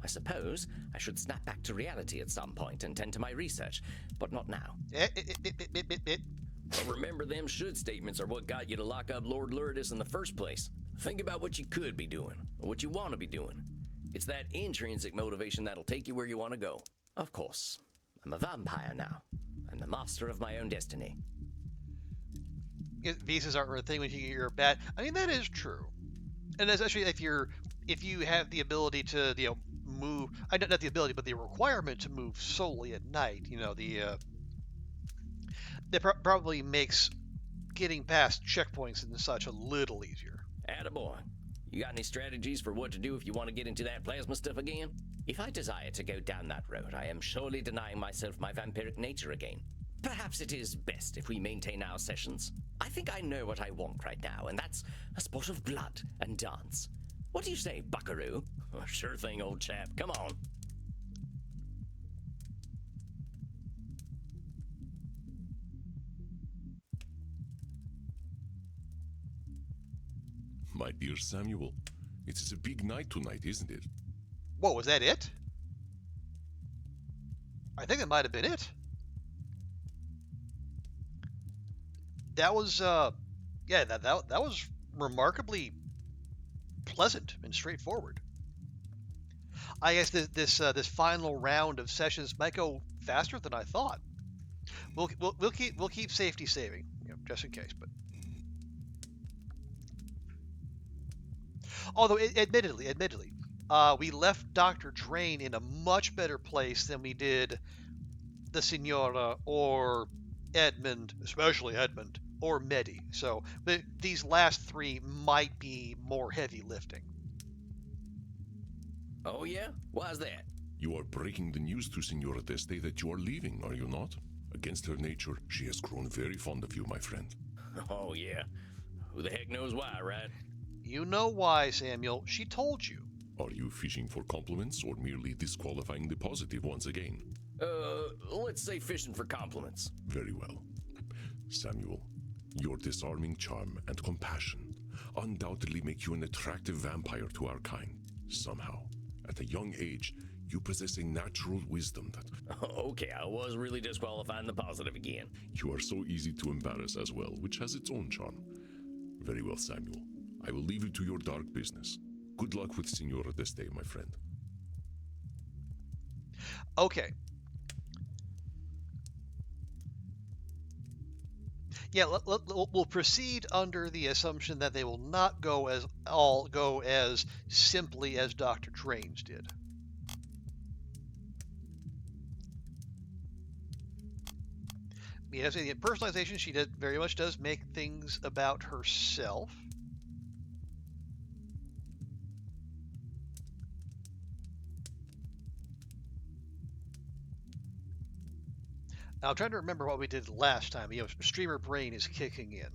I suppose I should snap back to reality at some point and tend to my research, but not now. Well, remember, them should statements are what got you to lock up Lord Luridus in the first place. Think about what you could be doing, or what you want to be doing. It's that intrinsic motivation that'll take you where you want to go. Of course, I'm a vampire now. I'm the master of my own destiny. Visas aren't a thing when you're a bat. I mean, that is true. And especially if you have the ability to, move, not the ability, but the requirement to move solely at night, that probably makes getting past checkpoints and such a little easier. Attaboy. You got any strategies for what to do if you want to get into that plasma stuff again? If I desire to go down that road, I am surely denying myself my vampiric nature again. Perhaps it is best if we maintain our sessions. I think I know what I want right now, and that's a sport of blood and dance. What do you say, buckaroo? Oh, sure thing, old chap. Come on. My dear Samuel, it is a big night tonight, isn't it? Whoa, was that it? I think that might have been it. That was, that was remarkably pleasant and straightforward. I guess this final round of sessions might go faster than I thought. We'll keep safety saving, just in case. But although admittedly, we left Dr. Drayne in a much better place than we did the Signora or Edmund, especially Edmund, or Meddy. So these last three might be more heavy lifting. Oh yeah? Why's that? You are breaking the news to Signora Deste that you are leaving, are you not? Against her nature, she has grown very fond of you, my friend. Oh yeah. Who the heck knows why, right? You know why, Samuel. She told you. Are you fishing for compliments or merely disqualifying the positive once again? Let's say fishing for compliments. Very well. Samuel, your disarming charm and compassion undoubtedly make you an attractive vampire to our kind. Somehow, at a young age, you possess a natural wisdom that... Okay, I was really disqualifying the positive again. You are so easy to embarrass as well, which has its own charm. Very well, Samuel. I will leave you to your dark business. Good luck with Signora Deste, my friend. Okay. Yeah, we'll proceed under the assumption that they will not go as simply as Dr. Drayne's did. Yes, in personalization, she very much does make things about herself. Now, I'm trying to remember what we did last time. Streamer brain is kicking in.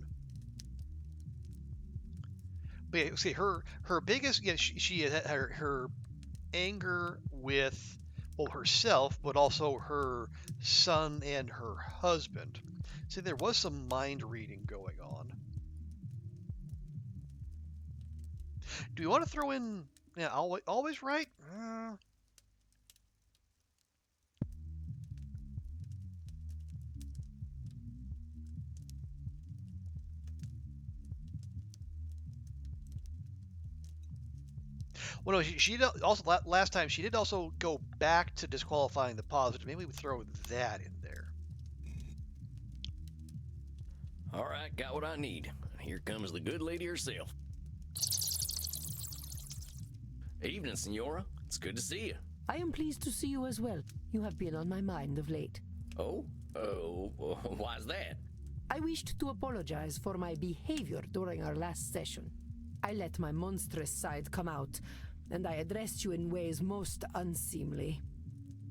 But yeah, see, her biggest, she had her anger with, well, herself, but also her son and her husband. See, there was some mind reading going on. Do we want to throw in, always right? Well, no, she also last time she did also go back to disqualifying the positive. Maybe we would throw that in there. All right, got what I need. Here comes the good lady herself. Evening, Signora. It's good to see you. I am pleased to see you as well. You have been on my mind of late. Oh, why's that? I wished to apologize for my behavior during our last session. I let my monstrous side come out, and I addressed you in ways most unseemly.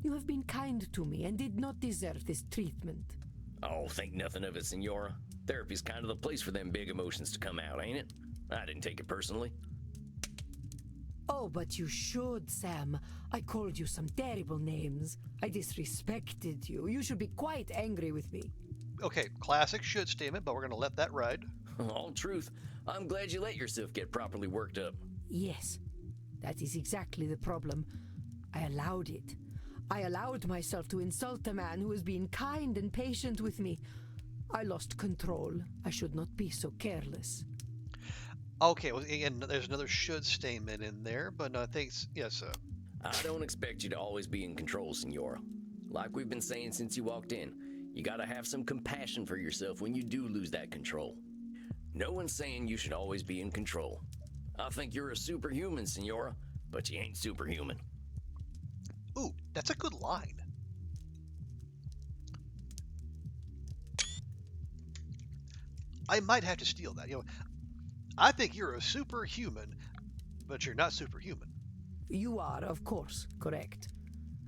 You have been kind to me and did not deserve this treatment. Oh, think nothing of it, Signora. Therapy's kind of the place for them big emotions to come out, ain't it? I didn't take it personally. Oh, but you should, Sam. I called you some terrible names. I disrespected you. You should be quite angry with me. Okay, classic should statement, but we're going to let that ride. All truth. I'm glad you let yourself get properly worked up. Yes, that is exactly the problem. I allowed it. I allowed myself to insult a man who was being kind and patient with me. I lost control. I should not be so careless. Okay, well, again, there's another should statement in there, but no, thanks. Yes, I don't expect you to always be in control, Signora. Like we've been saying since you walked in, you gotta have some compassion for yourself when you do lose that control. No one's saying you should always be in control. I think you're a superhuman, Signora, but you ain't superhuman. Ooh, that's a good line. I might have to steal that. I think you're a superhuman, but you're not superhuman. You are, of course, correct.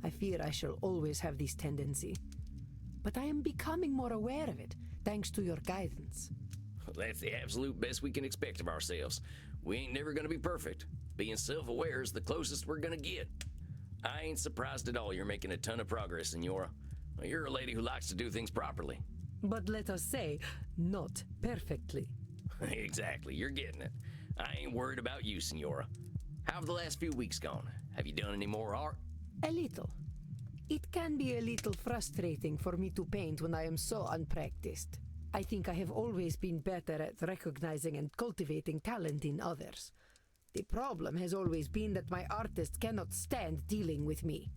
I fear I shall always have this tendency. But I am becoming more aware of it, thanks to your guidance. That's the absolute best we can expect of ourselves. We ain't never gonna be perfect. Being self-aware is the closest we're gonna get. I ain't surprised at all you're making a ton of progress, Signora. You're a lady who likes to do things properly. But let us say, not perfectly. Exactly, you're getting it. I ain't worried about you, Signora. How have the last few weeks gone? Have you done any more art? A little. It can be a little frustrating for me to paint when I am so unpracticed. I think I have always been better at recognizing and cultivating talent in others. The problem has always been that my artist cannot stand dealing with me.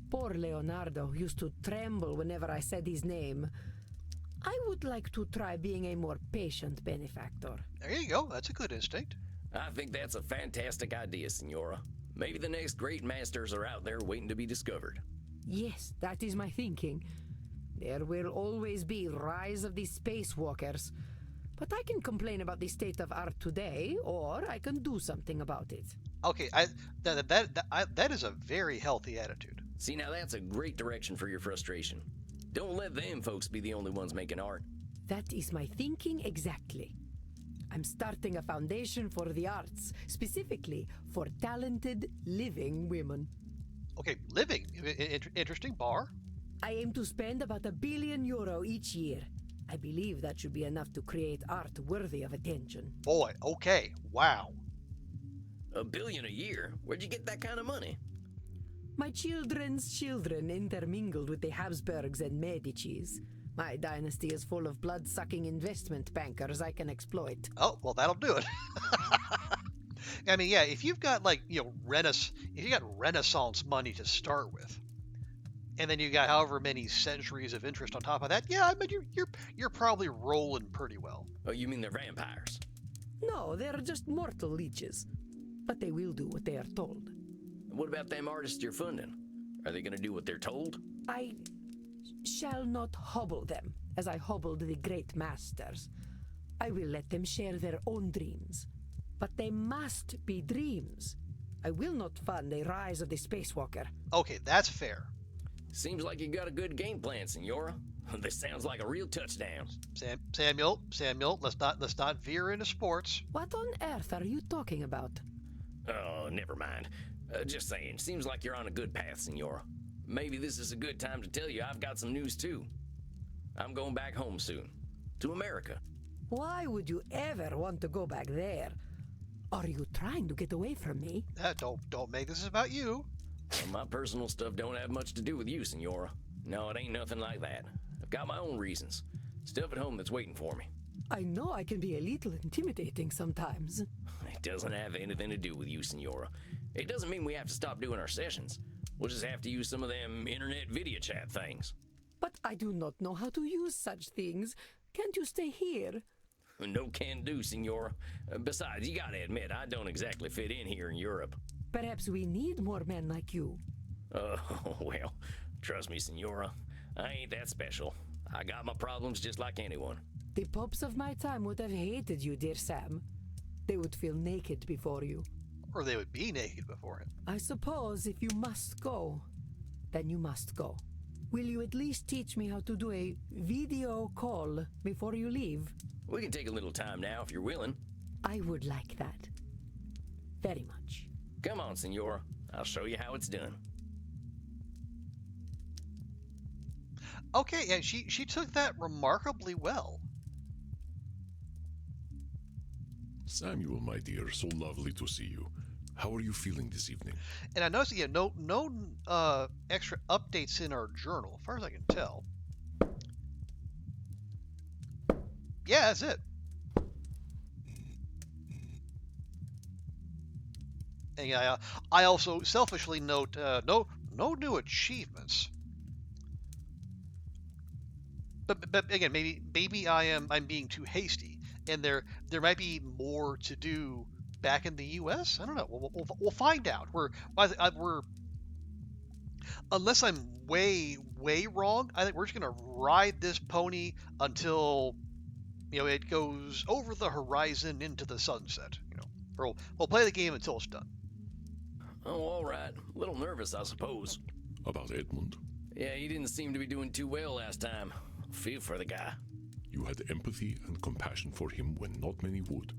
Poor Leonardo used to tremble whenever I said his name. I would like to try being a more patient benefactor. There you go. That's a good instinct. I think that's a fantastic idea, Signora. Maybe the next great masters are out there waiting to be discovered. Yes, that is my thinking. There will always be rise of the spacewalkers. But I can complain about the state of art today, or I can do something about it. Okay, that is a very healthy attitude. See, now that's a great direction for your frustration. Don't let them folks be the only ones making art. That is my thinking exactly. I'm starting a foundation for the arts, specifically for talented, living women. Okay, living. Interesting bar. I aim to spend about €1 billion each year. I believe that should be enough to create art worthy of attention. Boy, okay, wow. $1 billion a year? Where'd you get that kind of money? My children's children intermingled with the Habsburgs and Medicis. My dynasty is full of blood-sucking investment bankers I can exploit. Oh, well, that'll do it. I mean, yeah, if you've got Renaissance money to start with, and then you got however many centuries of interest on top of that, yeah, I mean, you're probably rolling pretty well. Oh, you mean they're vampires? No, they're just mortal leeches. But they will do what they are told. What about them artists you're funding? Are they gonna do what they're told? shall not hobble them, as I hobbled the great masters. I will let them share their own dreams. But they must be dreams. I will not fund a rise of the spacewalker. Okay, that's fair. Seems like you got a good game plan, Signora. This sounds like a real touchdown. Samuel, let's not veer into sports. What on earth are you talking about? Oh, never mind. Just saying, seems like you're on a good path, Signora. Maybe this is a good time to tell you I've got some news too. I'm going back home soon. To America. Why would you ever want to go back there? Are you trying to get away from me? Don't make this about you. Well, my personal stuff don't have much to do with you, Signora. No, it ain't nothing like that. I've got my own reasons. Stuff at home that's waiting for me. I know I can be a little intimidating sometimes. It doesn't have anything to do with you, Signora. It doesn't mean we have to stop doing our sessions. We'll just have to use some of them internet video chat things. But I do not know how to use such things. Can't you stay here? No can do, Signora. Besides, you gotta admit, I don't exactly fit in here in Europe. Perhaps we need more men like you. Well, trust me, Signora. I ain't that special. I got my problems just like anyone. The popes of my time would have hated you, dear Sam. They would feel naked before you. Or they would be naked before him. I suppose if you must go, then you must go. Will you at least teach me how to do a video call before you leave? We can take a little time now if you're willing. I would like that. Very much. Come on, Signora. I'll show you how it's done. Okay, yeah, she took that remarkably well. Samuel, my dear, so lovely to see you. How are you feeling this evening? And I noticed, yeah, no extra updates in our journal, as far as I can tell. Yeah, that's it. And yeah, I also selfishly note no new achievements. But again, maybe I'm being too hasty, and there might be more to do back in the U.S. I don't know. We'll find out. We're unless I'm way wrong. I think we're just gonna ride this pony until it goes over the horizon into the sunset. Or we'll play the game until it's done. Oh, all right. A little nervous, I suppose. About Edmund? Yeah, he didn't seem to be doing too well last time. Feel for the guy. You had empathy and compassion for him when not many would.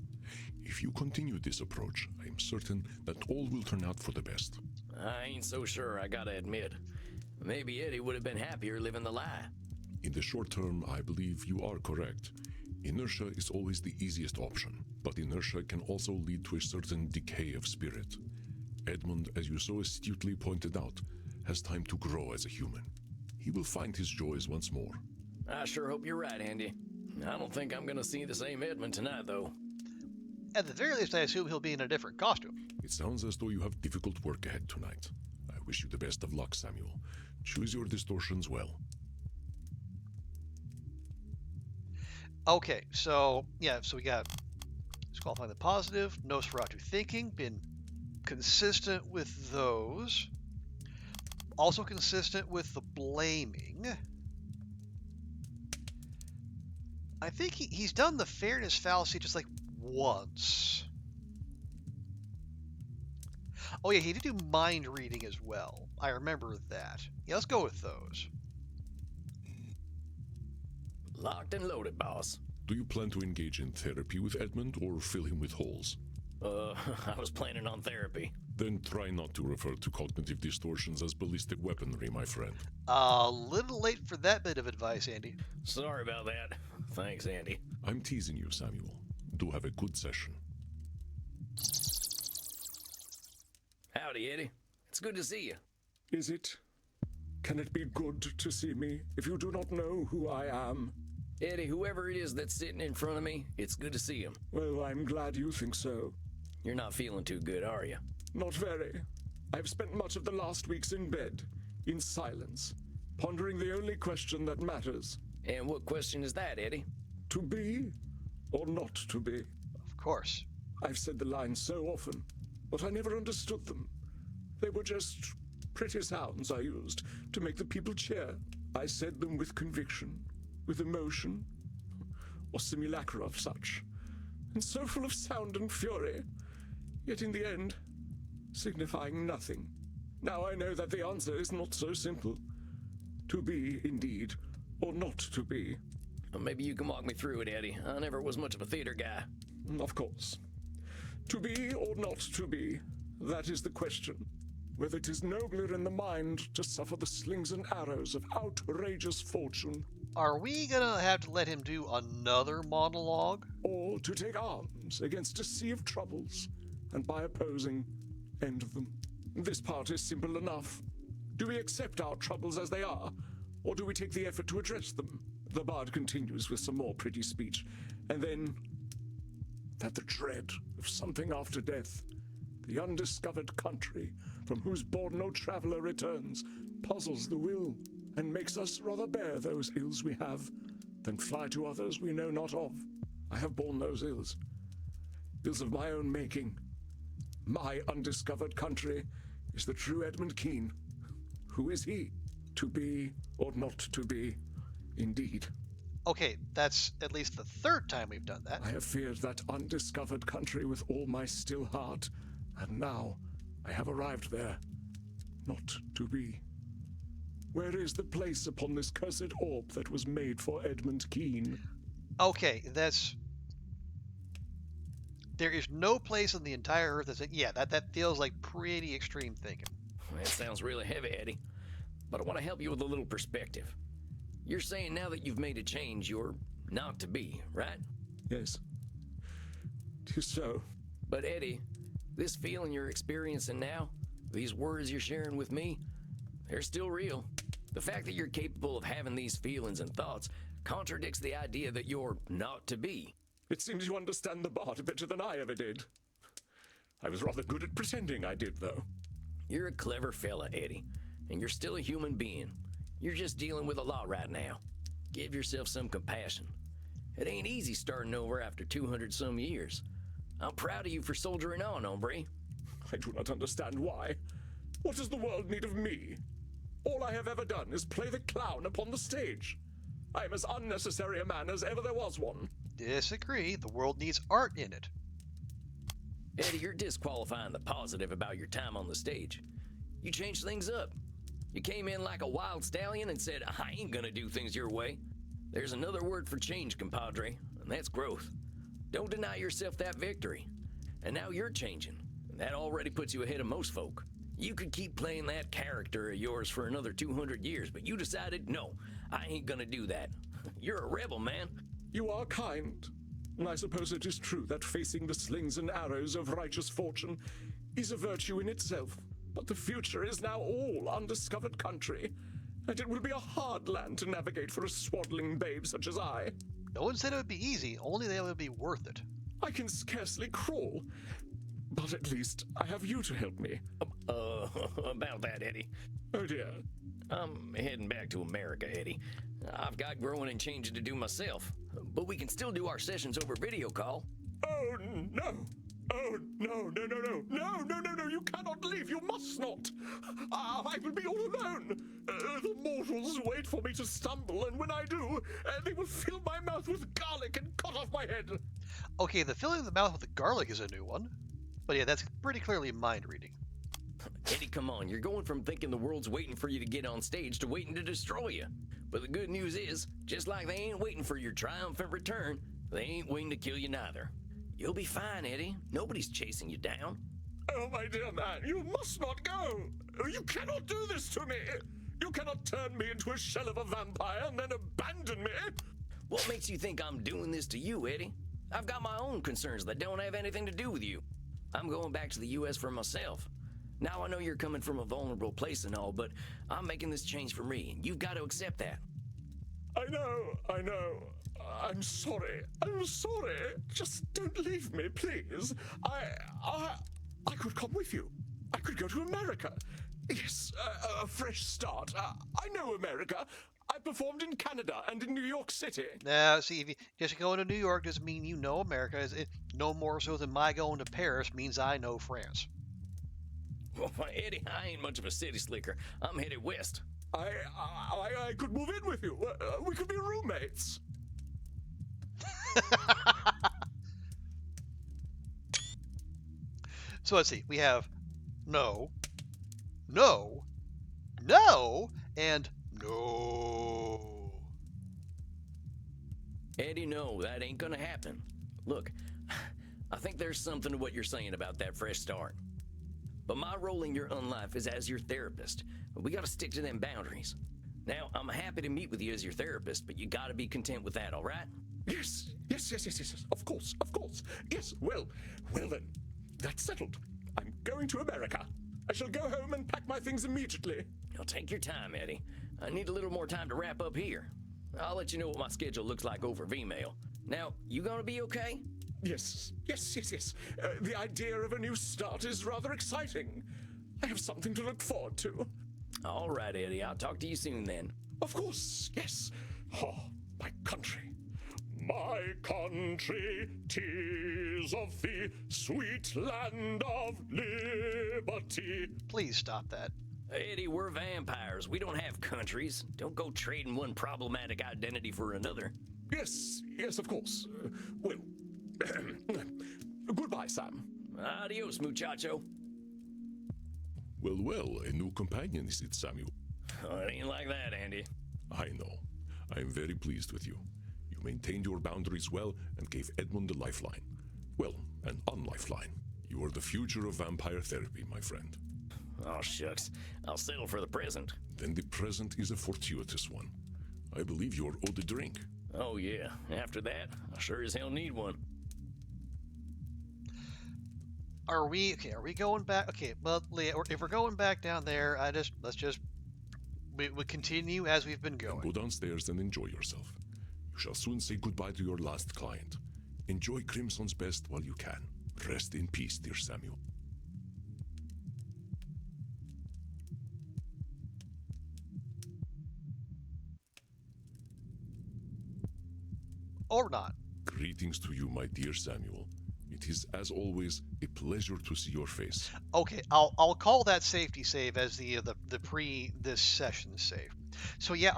If you continue this approach, I am certain that all will turn out for the best. I ain't so sure, I gotta admit. Maybe Eddie would have been happier living the lie. In the short term, I believe you are correct. Inertia is always the easiest option, but inertia can also lead to a certain decay of spirit. Edmund, as you so astutely pointed out, has time to grow as a human. He will find his joys once more. I sure hope you're right, Andy. I don't think I'm gonna see the same Edmund tonight, though. At the very least, I assume he'll be in a different costume. It sounds as though you have difficult work ahead tonight. I wish you the best of luck, Samuel. Choose your distortions well. Okay, so we got disqualifying the positive, Nosferatu thinking, been consistent with those. Also consistent with the blaming. I think he's done the fairness fallacy just like once. Oh yeah, he did do mind reading as well. I remember that. Yeah, let's go with those. Locked and loaded, boss. Do you plan to engage in therapy with Edmund or fill him with holes? I was planning on therapy. Then try not to refer to cognitive distortions as ballistic weaponry, my friend. A little late for that bit of advice, Andy. Sorry about that. Thanks, Andy. I'm teasing you, Samuel. Do have a good session. Howdy, Eddie. It's good to see you. Is it? Can it be good to see me if you do not know who I am? Eddie, whoever it is that's sitting in front of me, it's good to see him. Well, I'm glad you think so. You're not feeling too good, are you? Not very. I've spent much of the last weeks in bed, in silence, pondering the only question that matters. And what question is that, Eddie? To be or not to be? Of course. I've said the lines so often, but I never understood them. They were just pretty sounds I used to make the people cheer. I said them with conviction, with emotion, or simulacra of such, and so full of sound and fury, yet in the end, signifying nothing. Now I know that the answer is not so simple. To be, indeed, or not to be. Well, maybe you can walk me through it, Eddie. I never was much of a theater guy. Of course. To be or not to be, that is the question. Whether it is nobler in the mind to suffer the slings and arrows of outrageous fortune. Are we gonna have to let him do another monologue? Or to take arms against a sea of troubles, and by opposing, end them. This part is simple enough. Do we accept our troubles as they are, or do we take the effort to address them? The bard continues with some more pretty speech, and then that the dread of something after death, the undiscovered country from whose bourne no traveller returns, puzzles the will, and makes us rather bear those ills we have than fly to others we know not of. I have borne those ills of my own making. My undiscovered country is the true Edmund Keene. Who is he? To be or not to be, indeed. Okay, that's at least the third time we've done that. I have feared that undiscovered country with all my still heart, and now I have arrived there. Not to be. Where is the place upon this cursed orb that was made for Edmund Keene? Okay, that's... There is no place on the entire Earth that's... Yeah, that feels like pretty extreme thinking. That sounds really heavy, Eddie. But I want to help you with a little perspective. You're saying now that you've made a change, you're not to be, right? Yes. 'Tis so. But Eddie, this feeling you're experiencing now, these words you're sharing with me, they're still real. The fact that you're capable of having these feelings and thoughts contradicts the idea that you're not to be. It seems you understand the bard better than I ever did. I was rather good at pretending I did, though. You're a clever fella, Eddie, and you're still a human being. You're just dealing with a lot right now. Give yourself some compassion. It ain't easy starting over after 200-some years. I'm proud of you for soldiering on, hombre. I do not understand why. What does the world need of me? All I have ever done is play the clown upon the stage. I am as unnecessary a man as ever there was one. Disagree. The world needs art in it. Eddie, you're disqualifying the positive about your time on the stage. You changed things up. You came in like a wild stallion and said, I ain't gonna do things your way. There's another word for change, compadre, and that's growth. Don't deny yourself that victory. And now you're changing, and that already puts you ahead of most folk. You could keep playing that character of yours for another 200 years, but you decided, no, I ain't gonna do that. You're a rebel, man. You are kind. And I suppose it is true that facing the slings and arrows of righteous fortune is a virtue in itself. But the future is now all undiscovered country, and it will be a hard land to navigate for a swaddling babe such as I. No one said it would be easy, only that it would be worth it. I can scarcely crawl, but at least I have you to help me. About that, Eddie. Oh dear. I'm heading back to America, Eddie. I've got growing and changing to do myself, but we can still do our sessions over video call. Oh no! Oh no, no, no, no, no, no, no, no, you cannot leave, you must not! I will be all alone! The mortals wait for me to stumble, and when I do, they will fill my mouth with garlic and cut off my head! Okay, the filling the mouth with the garlic is a new one. But yeah, that's pretty clearly mind reading. Eddie, come on, you're going from thinking the world's waiting for you to get on stage to waiting to destroy you. But the good news is, just like they ain't waiting for your triumphant return, they ain't waiting to kill you neither. You'll be fine, Eddie. Nobody's chasing you down. Oh, my dear man, you must not go! You cannot do this to me! You cannot turn me into a shell of a vampire and then abandon me! What makes you think I'm doing this to you, Eddie? I've got my own concerns that don't have anything to do with you. I'm going back to the U.S. for myself. Now I know you're coming from a vulnerable place and all, but I'm making this change for me, and you've got to accept that. I know. I'm sorry. Just don't leave me, please. I could come with you. I could go to America. Yes, a fresh start. I know America. I performed in Canada and in New York City. Now, see, if you just going to New York doesn't mean you know America. No more so than my going to Paris means I know France. Well, Eddie, I ain't much of a city slicker. I'm headed west. I could move in with you. We could be roommates. So let's see. We have no, and no. Eddie, no, that ain't gonna happen. Look, I think there's something to what you're saying about that fresh start. But my role in your unlife is as your therapist. We gotta stick to them boundaries. Now, I'm happy to meet with you as your therapist, but you gotta be content with that, all right? Yes. Of course. Yes, well then. That's settled. I'm going to America. I shall go home and pack my things immediately. Now take your time, Eddie. I need a little more time to wrap up here. I'll let you know what my schedule looks like over Vmail. Now, you gonna be okay? Yes. The idea of a new start is rather exciting. I have something to look forward to. All right, Eddie. I'll talk to you soon then. Of course, yes. Oh, my country. My country, 'tis of the sweet land of liberty. Please stop that. Eddie, we're vampires. We don't have countries. Don't go trading one problematic identity for another. Yes, of course. Well, goodbye, Sam. Adios, muchacho. Well, a new companion, is it, Samuel? Oh, it ain't like that, Andy. I know. I am very pleased with you. You maintained your boundaries well and gave Edmund a lifeline. Well, an unlifeline. You are the future of vampire therapy, my friend. Oh, shucks. I'll settle for the present. Then the present is a fortuitous one. I believe you're owed a drink. Oh, yeah. After that, I sure as hell need one. Are we going back? Okay, well, if we're going back down there, we continue as we've been going. Then go downstairs and enjoy yourself. You shall soon say goodbye to your last client. Enjoy Crimson's best while you can. Rest in peace, dear Samuel. Or not. Greetings to you, my dear Samuel. It is, as always, a pleasure to see your face. Okay, I'll call that safety save as the pre this session save. So yeah,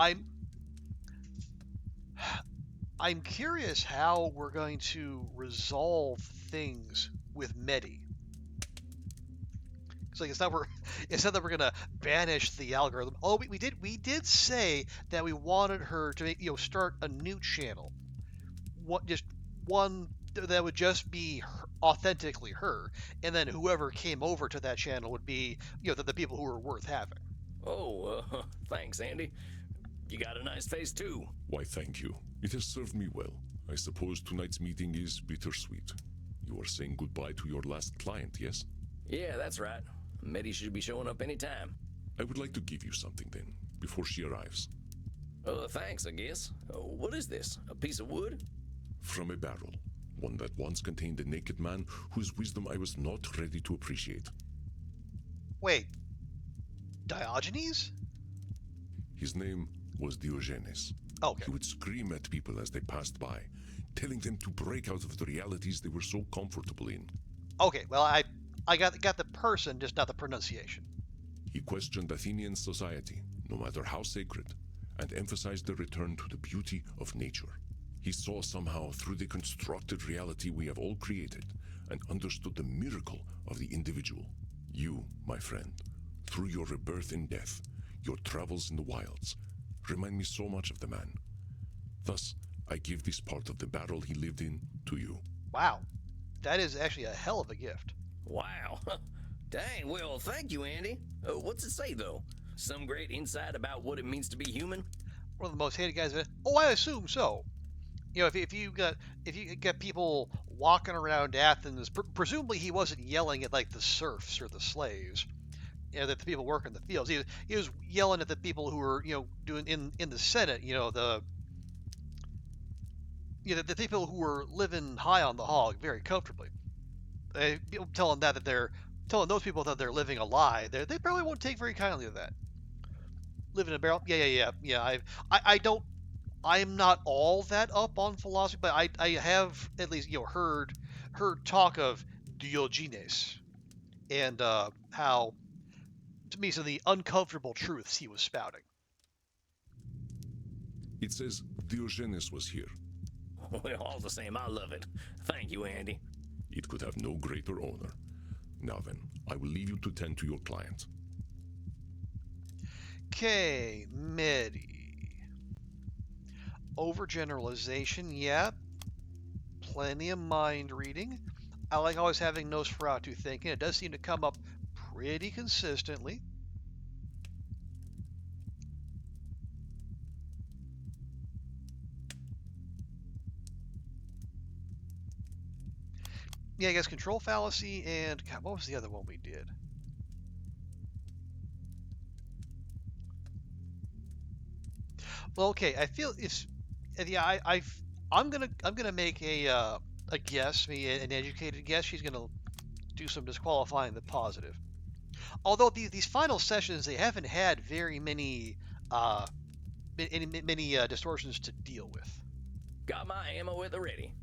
I'm curious how we're going to resolve things with Meddy. It's like it's not that we're gonna banish the algorithm. Oh, we did say that we wanted her to start a new channel. Just one that would just be authentically her, and then whoever came over to that channel would be the people who are worth having. Oh, thanks, Andy. You got a nice face too. Why, thank you. It has served me well. I suppose tonight's meeting is bittersweet. You are saying goodbye to your last client, yes? Yeah, that's right. Meddy should be showing up anytime. I would like to give you something then, before she arrives. Thanks, I guess. What is this? A piece of wood? From a barrel. One that once contained a naked man whose wisdom I was not ready to appreciate. Wait. Diogenes? His name was Diogenes. Okay. He would scream at people as they passed by, telling them to break out of the realities they were so comfortable in. Okay, well, I got the person, just not the pronunciation. He questioned Athenian society, no matter how sacred, and emphasized the return to the beauty of nature. He saw somehow through the constructed reality we have all created and understood the miracle of the individual. You, my friend, through your rebirth and death, your travels in the wilds, remind me so much of the man. Thus, I give this part of the barrel he lived in to you. Wow. That is actually a hell of a gift. Wow. Dang, well, thank you, Andy. What's it say, though? Some great insight about what it means to be human? One of the most hated guys. Oh, I assume so. If you got people walking around Athens, presumably he wasn't yelling at like the serfs or the slaves, that the people working the fields. He was yelling at the people who were doing in the Senate. The people who were living high on the hog very comfortably. Telling those people that they're living a lie. They probably won't take very kindly to that. Live in a barrel. Yeah. I'm not all that up on philosophy, but I have at least heard talk of Diogenes and how to me, some of the uncomfortable truths he was spouting. It says Diogenes was here. Well, all the same, I love it. Thank you, Andy. It could have no greater honor. Now then, I will leave you to tend to your client. Okay, Meddy. Overgeneralization, yeah. Plenty of mind reading. I like always having Nosferatu thinking. It does seem to come up pretty consistently. Yeah, I guess control fallacy and God, what was the other one we did? Well, okay, I feel it's yeah. I'm gonna make a guess, maybe an educated guess. She's gonna do some disqualifying the positive. Although these final sessions, they haven't had very many distortions to deal with. Got my ammo at the ready.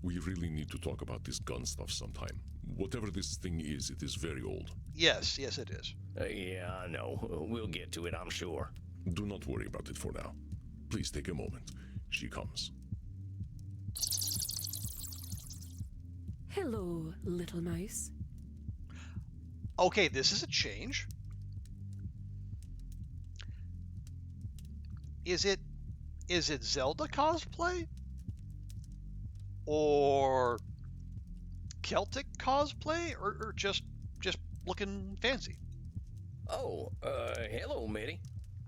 We really need to talk about this gun stuff sometime. Whatever this thing is, it is very old. Yes, it is. Yeah, I know. We'll get to it, I'm sure. Do not worry about it for now. Please take a moment. She comes. Hello, little mouse. Okay, this is a change. Is it Zelda cosplay? Or Celtic cosplay? Or just looking fancy? Oh, hello, Meddy.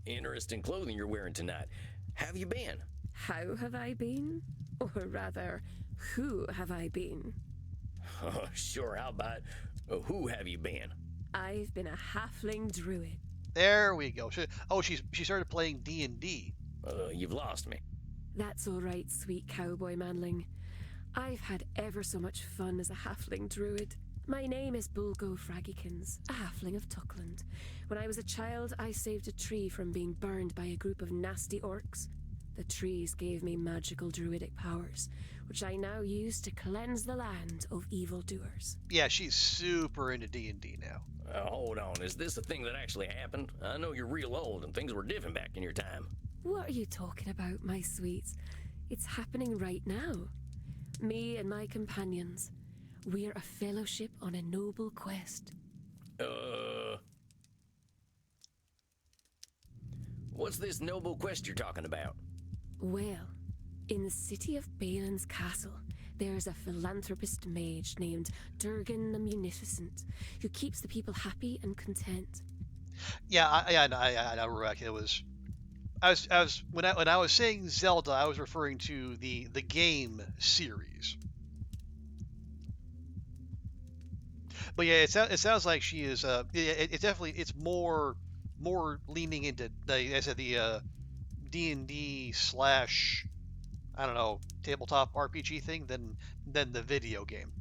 Interesting clothing you're wearing tonight. Have you been? How have I been? Or rather, who have I been? Sure, how about who have you been? I've been a halfling druid. There we go. She started playing D&D. You've lost me. That's all right, sweet cowboy manling. I've had ever so much fun as a halfling druid. My name is Bulgo Fraggykins, a halfling of Tuckland. When I was a child, I saved a tree from being burned by a group of nasty orcs. The trees gave me magical druidic powers, which I now use to cleanse the land of evildoers. Yeah, she's super into D&D now. Hold on, is this a thing that actually happened? I know you're real old and things were different back in your time. What are you talking about, my sweets? It's happening right now. Me and my companions, we're a fellowship on a noble quest. What's this noble quest you're talking about? Well, in the city of Balin's castle, there's a philanthropist mage named Durgan the Munificent, who keeps the people happy and content. Yeah, I know, Rebecca. It was. When I was saying Zelda, I was referring to the game series. But yeah, it sounds like she is. It's definitely more leaning into the D&D slash, I don't know, tabletop RPG thing than the video game.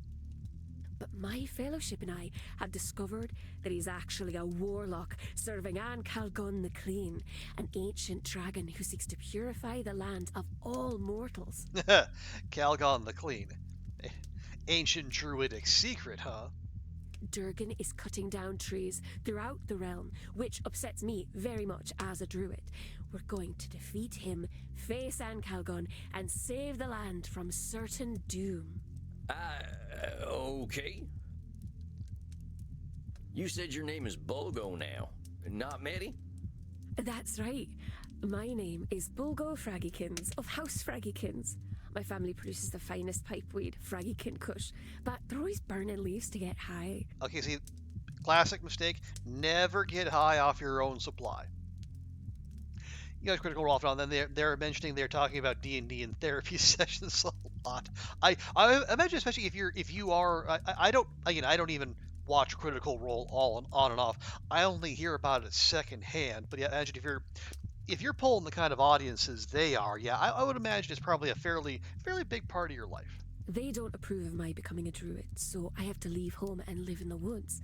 But my fellowship and I have discovered that he's actually a warlock serving Calgon the Clean, an ancient dragon who seeks to purify the land of all mortals. Calgon the Clean. Ancient druidic secret, huh? Durgan is cutting down trees throughout the realm, which upsets me very much as a druid. We're going to defeat him, face Calgon, and save the land from certain doom. Okay. You said your name is Bulgo now, not Meddy? That's right. My name is Bulgo Fraggykins of House Fraggykins. My family produces the finest pipeweed, Fraggykin Kush, but they're always burning leaves to get high. Okay, see, classic mistake. Never get high off your own supply. You guys Critical Role often on then they're mentioning they're talking about D&D and therapy sessions a lot. I imagine, especially if you are I don't even watch Critical Role all on and off. I only hear about it secondhand. But yeah, imagine if you're pulling the kind of audiences they are, yeah, I would imagine it's probably a fairly big part of your life. They don't approve of my becoming a druid, so I have to leave home and live in the woods.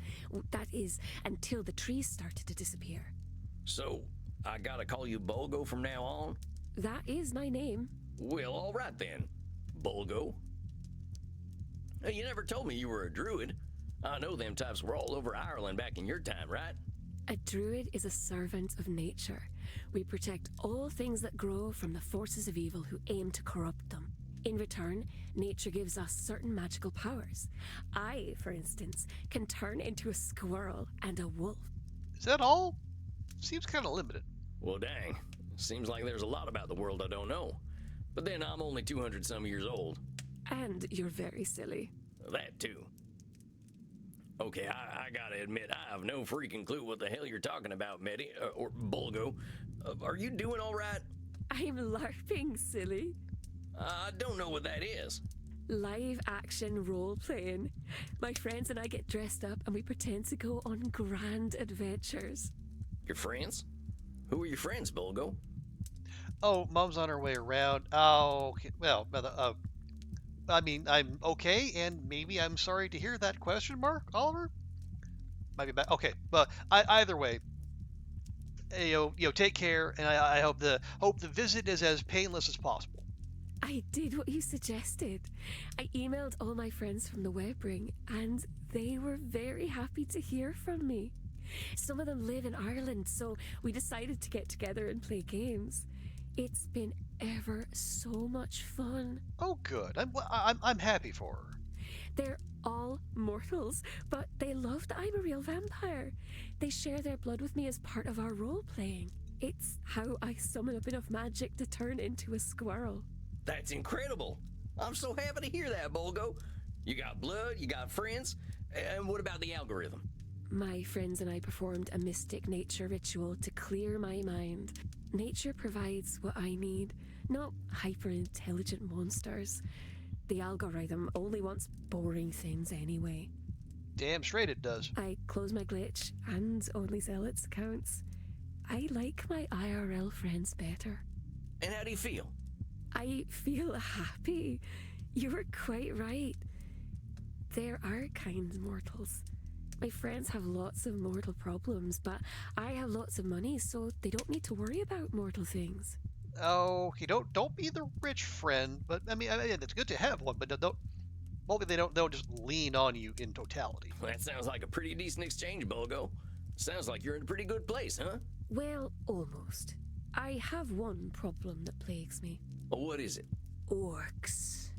That is, until the trees started to disappear. So, I gotta call you Bulgo from now on? That is my name. Well, all right then, Bulgo. Hey, you never told me you were a druid. I know them types were all over Ireland back in your time, right? A druid is a servant of nature. We protect all things that grow from the forces of evil who aim to corrupt them. In return, nature gives us certain magical powers. I, for instance, can turn into a squirrel and a wolf. Is that all? Seems kind of limited. Well, dang. Seems like there's a lot about the world I don't know. But then I'm only 200-some years old. And you're very silly. That, too. Okay, I gotta admit, I have no freaking clue what the hell you're talking about, Meddy, or Bulgo. Are you doing all right? I'm LARPing, silly. I don't know what that is. Live action role playing. My friends and I get dressed up and we pretend to go on grand adventures. Your friends? Who are your friends, Bulgo? Oh, Mom's on her way around. Oh, okay. Well, I mean, I'm okay, and maybe I'm sorry to hear that question mark, Oliver? Might be bad. Okay, but either way, take care, and I hope the visit is as painless as possible. I did what you suggested. I emailed all my friends from the web ring, and they were very happy to hear from me. Some of them live in Ireland, so we decided to get together and play games. It's been ever so much fun. Oh, good. I'm happy for her. They're all mortals, but they love that I'm a real vampire. They share their blood with me as part of our role-playing. It's how I summon up enough magic to turn into a squirrel. That's incredible. I'm so happy to hear that, Bulgo. You got blood, you got friends, and what about the algorithm? My friends and I performed a mystic nature ritual to clear my mind. Nature provides what I need, not hyper-intelligent monsters. The algorithm only wants boring things anyway. Damn straight it does. I close my glitch and only Zealot's accounts. I like my IRL friends better. And how do you feel? I feel happy. You were quite right. There are kind mortals. My friends have lots of mortal problems, but I have lots of money, so they don't need to worry about mortal things. Okay, don't be the rich friend, but I mean it's good to have one, but hopefully they don't just lean on you in totality. Well, that sounds like a pretty decent exchange, Bulgo. Sounds like you're in a pretty good place, huh? Well, almost. I have one problem that plagues me. What is it? Orcs.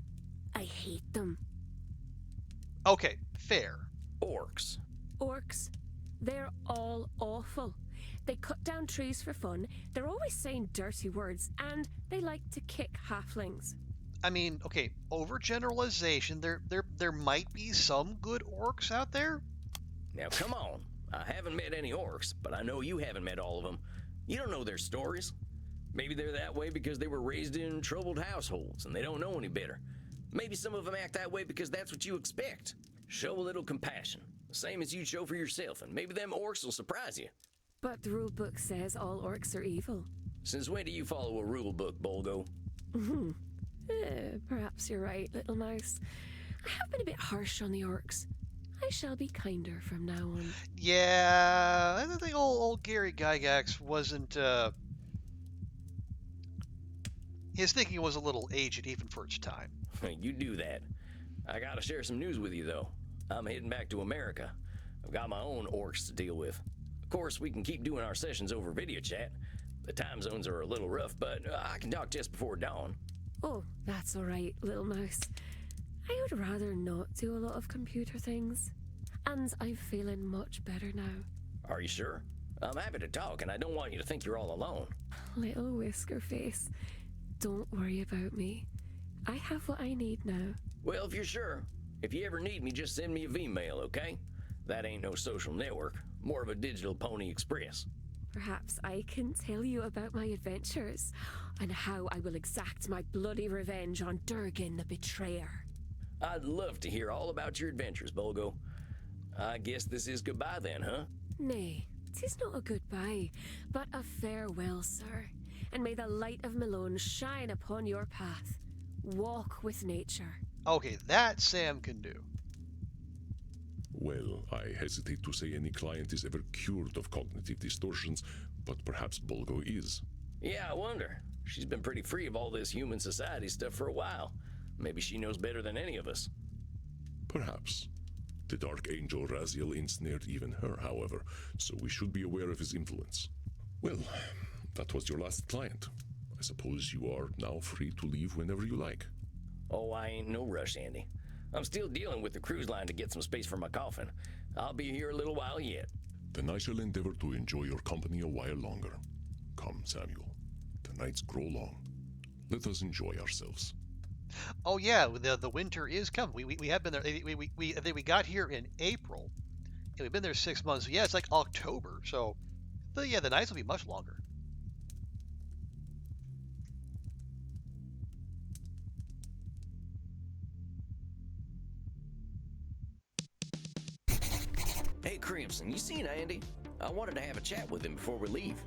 I hate them. Okay, fair. Orcs. Orcs. They're all awful. They cut down trees for fun, they're always saying dirty words, and they like to kick halflings. I mean, okay, overgeneralization, there might be some good orcs out there. Now, come on. I haven't met any orcs, but I know you haven't met all of them. You don't know their stories. Maybe they're that way because they were raised in troubled households and they don't know any better. Maybe some of them act that way because that's what you expect. Show a little compassion, the same as you'd show for yourself, and maybe them orcs will surprise you. But the rule book says all orcs are evil. Since when do you follow a rule book, Bulgo? Perhaps you're right, little mouse. I have been a bit harsh on the orcs. I shall be kinder from now on. Yeah, I think old Gary Gygax wasn't, his thinking was a little aged even for its time. You do that. I gotta share some news with you, though. I'm heading back to America. I've got my own orcs to deal with. Of course, we can keep doing our sessions over video chat. The time zones are a little rough, but I can talk just before dawn. Oh, that's all right, little mouse. I would rather not do a lot of computer things. And I'm feeling much better now. Are you sure? I'm happy to talk, and I don't want you to think you're all alone. Little whisker face, don't worry about me. I have what I need now. Well, if you're sure, if you ever need me, just send me a V-mail, okay? That ain't no social network, more of a digital Pony Express. Perhaps I can tell you about my adventures and how I will exact my bloody revenge on Durgan the Betrayer. I'd love to hear all about your adventures, Bulgo. I guess this is goodbye then, huh? Nay, 'tis not a goodbye, but a farewell, sir. And may the light of Malone shine upon your path. Walk with nature. Okay, that Sam can do. Well, I hesitate to say any client is ever cured of cognitive distortions, but perhaps Bulgo is. Yeah, I wonder. She's been pretty free of all this human society stuff for a while. Maybe she knows better than any of us. Perhaps. The dark angel Raziel ensnared even her, however, so we should be aware of his influence. Well, that was your last client. I suppose you are now free to leave whenever you like. Oh, I ain't no rush, Andy. I'm still dealing with the cruise line to get some space for my coffin. I'll be here a little while yet. Then I shall endeavor to enjoy your company a while longer. Come, Samuel. The nights grow long. Let us enjoy ourselves. Oh yeah, the winter is coming. We have been there. I think we got here in April, and we've been there 6 months. Yeah, it's like October. So, but yeah, the nights will be much longer. Hey, Crimson, you seen Andy? I wanted to have a chat with him before we leave.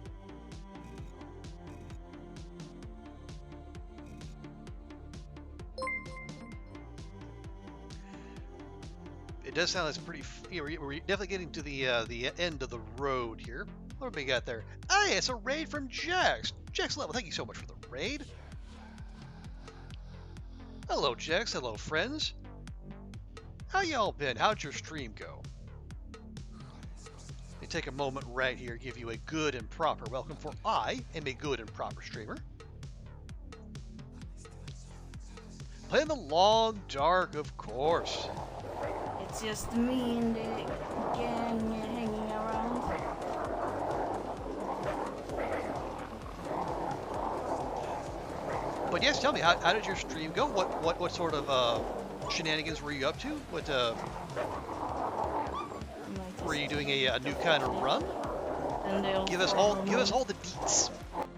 It does sound like it's pretty. We're definitely getting to the end of the road here. What do we got there? Oh, yeah, it's a raid from Jax. Jax Level, thank you so much for the raid. Hello, Jax. Hello, friends. How y'all been? How'd your stream go? Let me take a moment right here to give you a good and proper welcome, for I am a good and proper streamer. Playing the long dark, of course. It's just me and the gang hanging around. But yes, tell me, how did your stream go? What sort of shenanigans were you up to? What were you doing a new kind of run? Give us all the deets,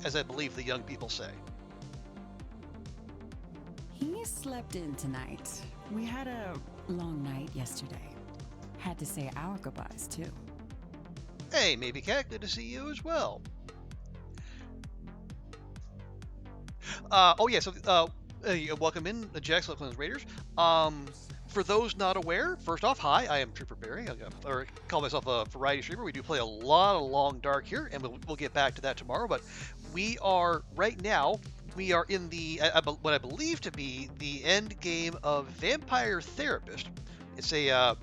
as I believe the young people say. He slept in tonight. We had a long night yesterday. Had to say our goodbyes, too. Hey, maybe Cat, good to see you as well. Welcome in, the Jax Oakland's Raiders. For those not aware, first off, hi, I am Trooper Barry, or call myself a variety streamer. We do play a lot of Long Dark here, and we'll get back to that tomorrow. But we are, right now, we are in the what I believe to be the end game of Vampire Therapist. It's a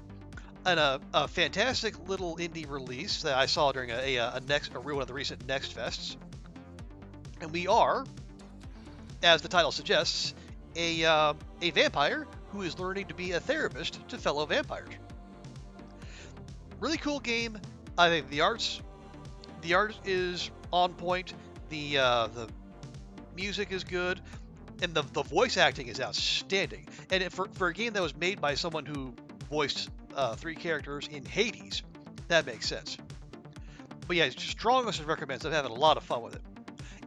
fantastic little indie release that I saw during one of the recent Next Fests, and we are, as the title suggests, a vampire who is learning to be a therapist to fellow vampires. Really cool game. I think the art is on point. The music is good, and the voice acting is outstanding. And for a game that was made by someone who voiced 3 characters in Hades, that makes sense. But yeah, strongly recommend. I'm having a lot of fun with it.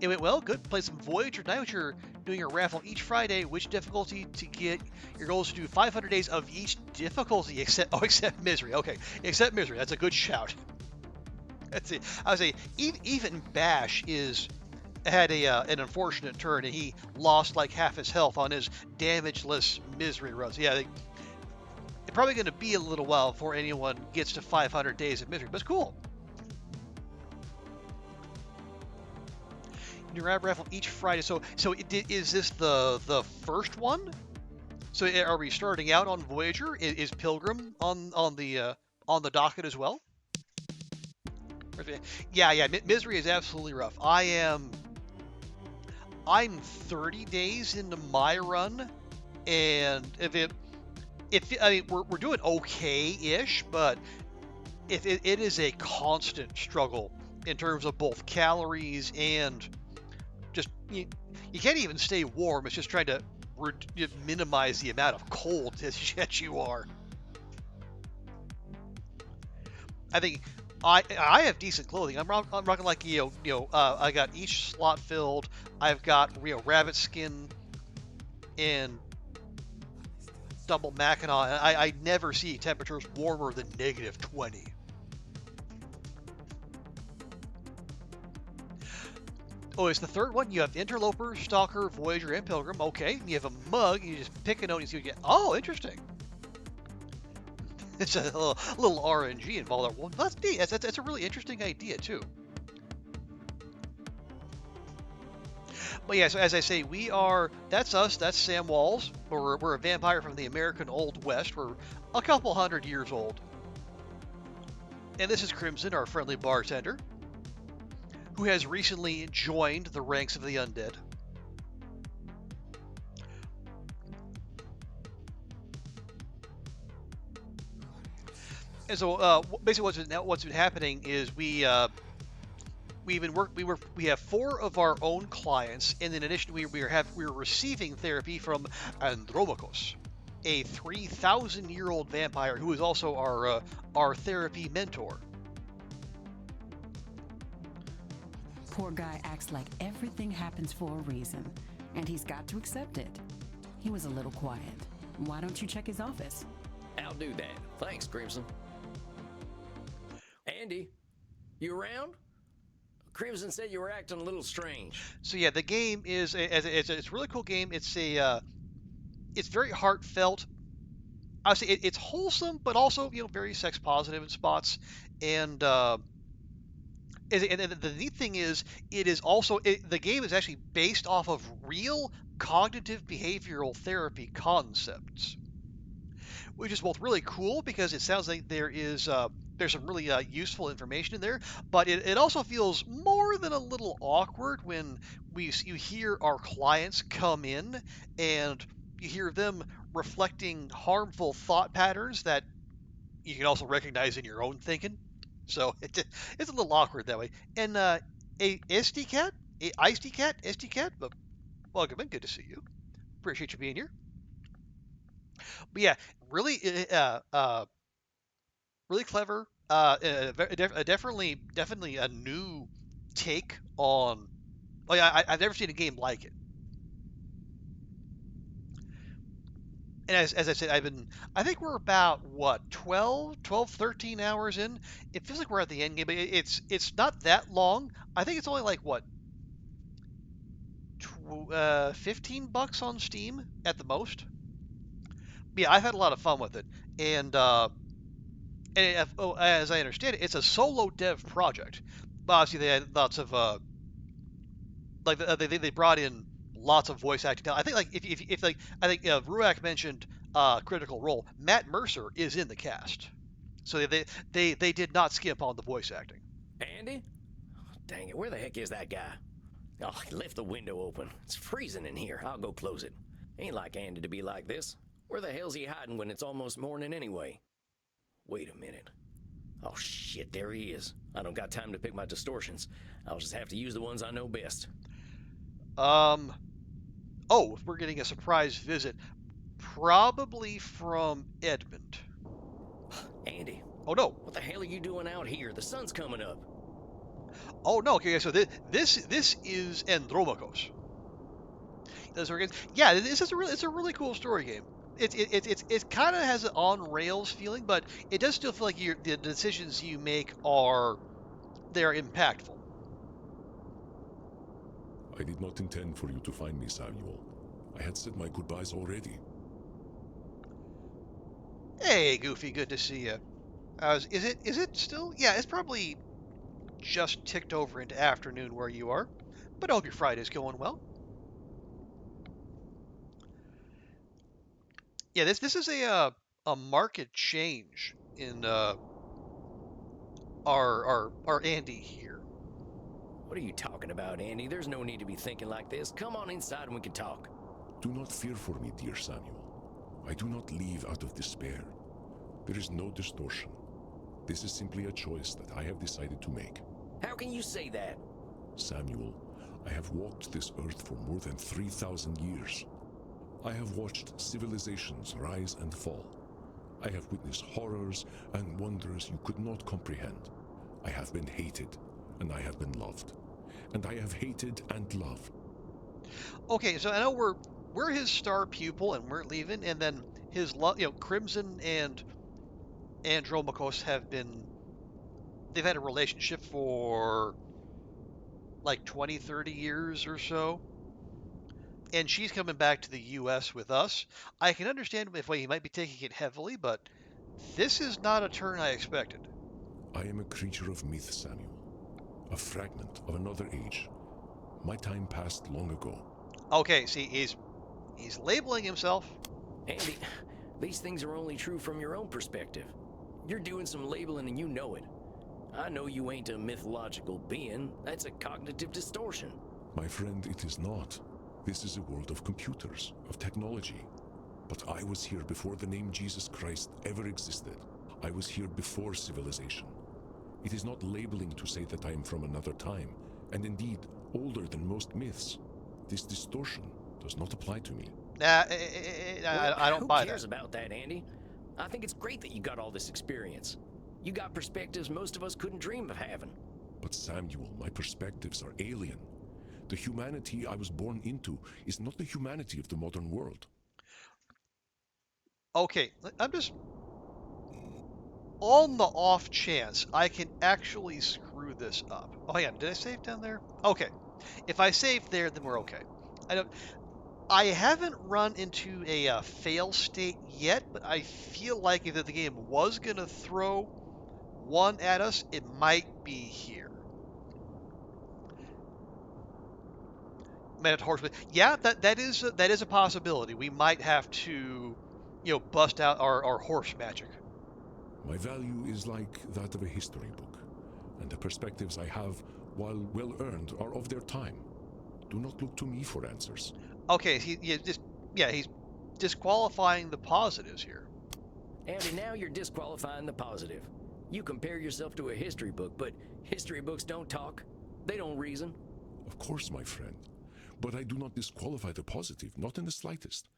It went well, good. Play some Voyager tonight, which you're doing a raffle each Friday. Which difficulty to get? Your goal is to do 500 days of each difficulty except Misery. Okay, except Misery. That's a good shout. That's it. I would say even Bash had an unfortunate turn, and he lost like half his health on his damageless Misery runs. Yeah, it's probably going to be a little while before anyone gets to 500 days of Misery, but it's cool. New raffle each Friday. So is this the first one? So are we starting out on Voyager? Is Pilgrim on the docket as well? Yeah. Misery is absolutely rough. I'm 30 days into my run, and we're doing okay-ish, but if it is a constant struggle in terms of both calories and just you can't even stay warm. It's just trying to minimize the amount of cold that you are. I think I have decent clothing. I'm rocking like I got each slot filled. I've got rabbit skin and double Mackinac. I never see temperatures warmer than -20. Oh, it's the third one. You have Interloper, Stalker, Voyager, and Pilgrim. Okay, you have a mug. You just pick a note and see what you get. Oh, interesting. It's a little RNG involved there. Well, that's neat. That's a really interesting idea, too. But yeah, so as I say, that's us, that's Sam Walls. We're a vampire from the American Old West. We're a couple hundred years old. And this is Crimson, our friendly bartender, who has recently joined the ranks of the undead. And so basically what's been happening is we have 4 of our own clients, and in addition we're receiving therapy from Andromachos, a 3,000-year-old vampire who is also our therapy mentor. Poor guy acts like everything happens for a reason, and he's got to accept it. He was a little quiet. Why don't you check his office? I'll do that. Thanks, Crimson. Andy, you around? Crimson said you were acting a little strange. So yeah, the game is it's a really cool game. It's very heartfelt. I would say it's wholesome, but also very sex positive in spots. And the neat thing is, the game is actually based off of real cognitive behavioral therapy concepts, which is both really cool because it sounds like there's some really useful information in there, but it also feels more than a little awkward when you hear our clients come in and you hear them reflecting harmful thought patterns that you can also recognize in your own thinking. So it's a little awkward that way. And a SD cat, but welcome in, good to see you. Appreciate you being here. But yeah, really really clever. Definitely a new take on. Like I've never seen a game like it. And as I said, I think we're about 12, 13 hours in. It feels like we're at the end game, but it's not that long. I think it's only like $15 on Steam at the most. But yeah, I've had a lot of fun with it, and as I understand it, it's a solo dev project. Obviously, they had lots of they brought in lots of voice acting talent. I think Ruak mentioned Critical Role. Matt Mercer is in the cast, so they did not skimp on the voice acting. Andy? Oh, dang it, where the heck is that guy? Oh, he left the window open. It's freezing in here. I'll go close it. Ain't like Andy to be like this. Where the hell's he hiding when it's almost morning anyway? Wait a minute. Oh shit, there he is. I don't got time to pick my distortions. I'll just have to use the ones I know best. Oh, we're getting a surprise visit. Probably from Edmund. Andy. Oh no. What the hell are you doing out here? The sun's coming up. Oh no, okay, so this is Andromachos. Yeah, it's a really cool story game. It kind of has an on rails feeling, but it does still feel like the decisions you make they're impactful. I did not intend for you to find me, Samuel. I had said my goodbyes already. Hey, Goofy, good to see you. Is it still? Yeah, it's probably just ticked over into afternoon where you are, but I hope your Friday's going well. Yeah, this is a market change in our Andy here. What are you talking about, Andy? There's no need to be thinking like this. Come on inside and we can talk. Do not fear for me, dear Samuel. I do not leave out of despair. There is no distortion. This is simply a choice that I have decided to make. How can you say that? Samuel, I have walked this earth for more than 3,000 years. I have watched civilizations rise and fall. I have witnessed horrors and wonders you could not comprehend. I have been hated, and I have been loved. And I have hated and loved. Okay, so I know we're his star pupil, and we're leaving, and then his Crimson and Andromachos they've had a relationship for like 20, 30 years or so. And she's coming back to the U.S. with us. I can understand why he might be taking it heavily, but this is not a turn I expected. I am a creature of myth, Samuel. A fragment of another age. My time passed long ago. Okay, see, he's labeling himself. Andy, these things are only true from your own perspective. You're doing some labeling and you know it. I know you ain't a mythological being. That's a cognitive distortion. My friend, it is not. This is a world of computers, of technology. But I was here before the name Jesus Christ ever existed. I was here before civilization. It is not labeling to say that I am from another time, and indeed older than most myths. This distortion does not apply to me. I don't buy that. Who cares about that, Andy? I think it's great that you got all this experience. You got perspectives most of us couldn't dream of having. But Samuel, my perspectives are alien. The humanity I was born into is not the humanity of the modern world. Okay, I'm just... On the off chance I can actually screw this up. Oh yeah, did I save down there? Okay. If I save there, then we're okay. I haven't run into a fail state yet, but I feel like if the game was going to throw one at us, it might be here. Metaphorically, yeah, that is a possibility. We might have to, bust out our horse magic. My value is like that of a history book, and the perspectives I have, while well earned, are of their time. Do not look to me for answers. Okay, he's disqualifying the positives here. Andy, now you're disqualifying the positive. You compare yourself to a history book, but history books don't talk. They don't reason. Of course, my friend. But I do not disqualify the positive, not in the slightest.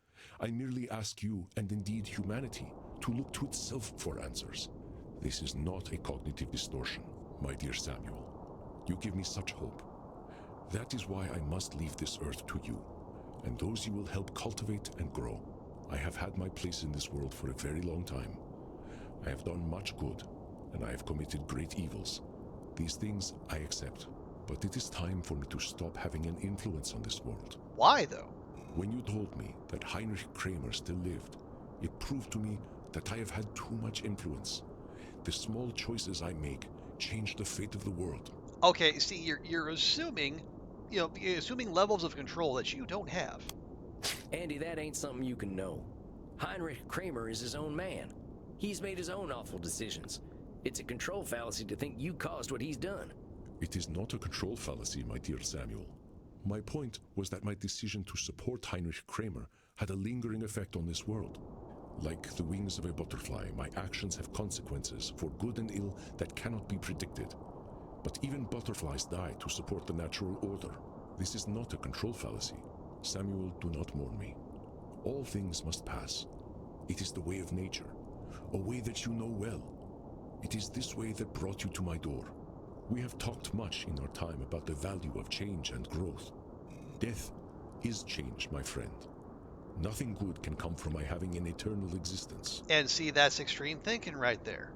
I merely ask you, and indeed humanity, to look to itself for answers. This is not a cognitive distortion, my dear Samuel. You give me such hope. That is why I must leave this earth to you, and those you will help cultivate and grow. I have had my place in this world for a very long time. I have done much good, and I have committed great evils. These things I accept, but it is time for me to stop having an influence on this world. Why, though? When you told me that Heinrich Kramer still lived, it proved to me that I have had too much influence. The small choices I make change the fate of the world. Okay, see, you're assuming, assuming levels of control that you don't have. Andy, that ain't something you can know. Heinrich Kramer is his own man. He's made his own awful decisions. It's a control fallacy to think you caused what he's done. It is not a control fallacy, my dear Samuel. My point was that my decision to support Heinrich Kramer had a lingering effect on this world. Like the wings of a butterfly, my actions have consequences for good and ill that cannot be predicted. But even butterflies die to support the natural order. This is not a control fallacy. Samuel, do not mourn me. All things must pass. It is the way of nature, a way that you know well. It is this way that brought you to my door. We have talked much in our time about the value of change and growth. Death is change, my friend. Nothing good can come from my having an eternal existence. And see, that's extreme thinking right there.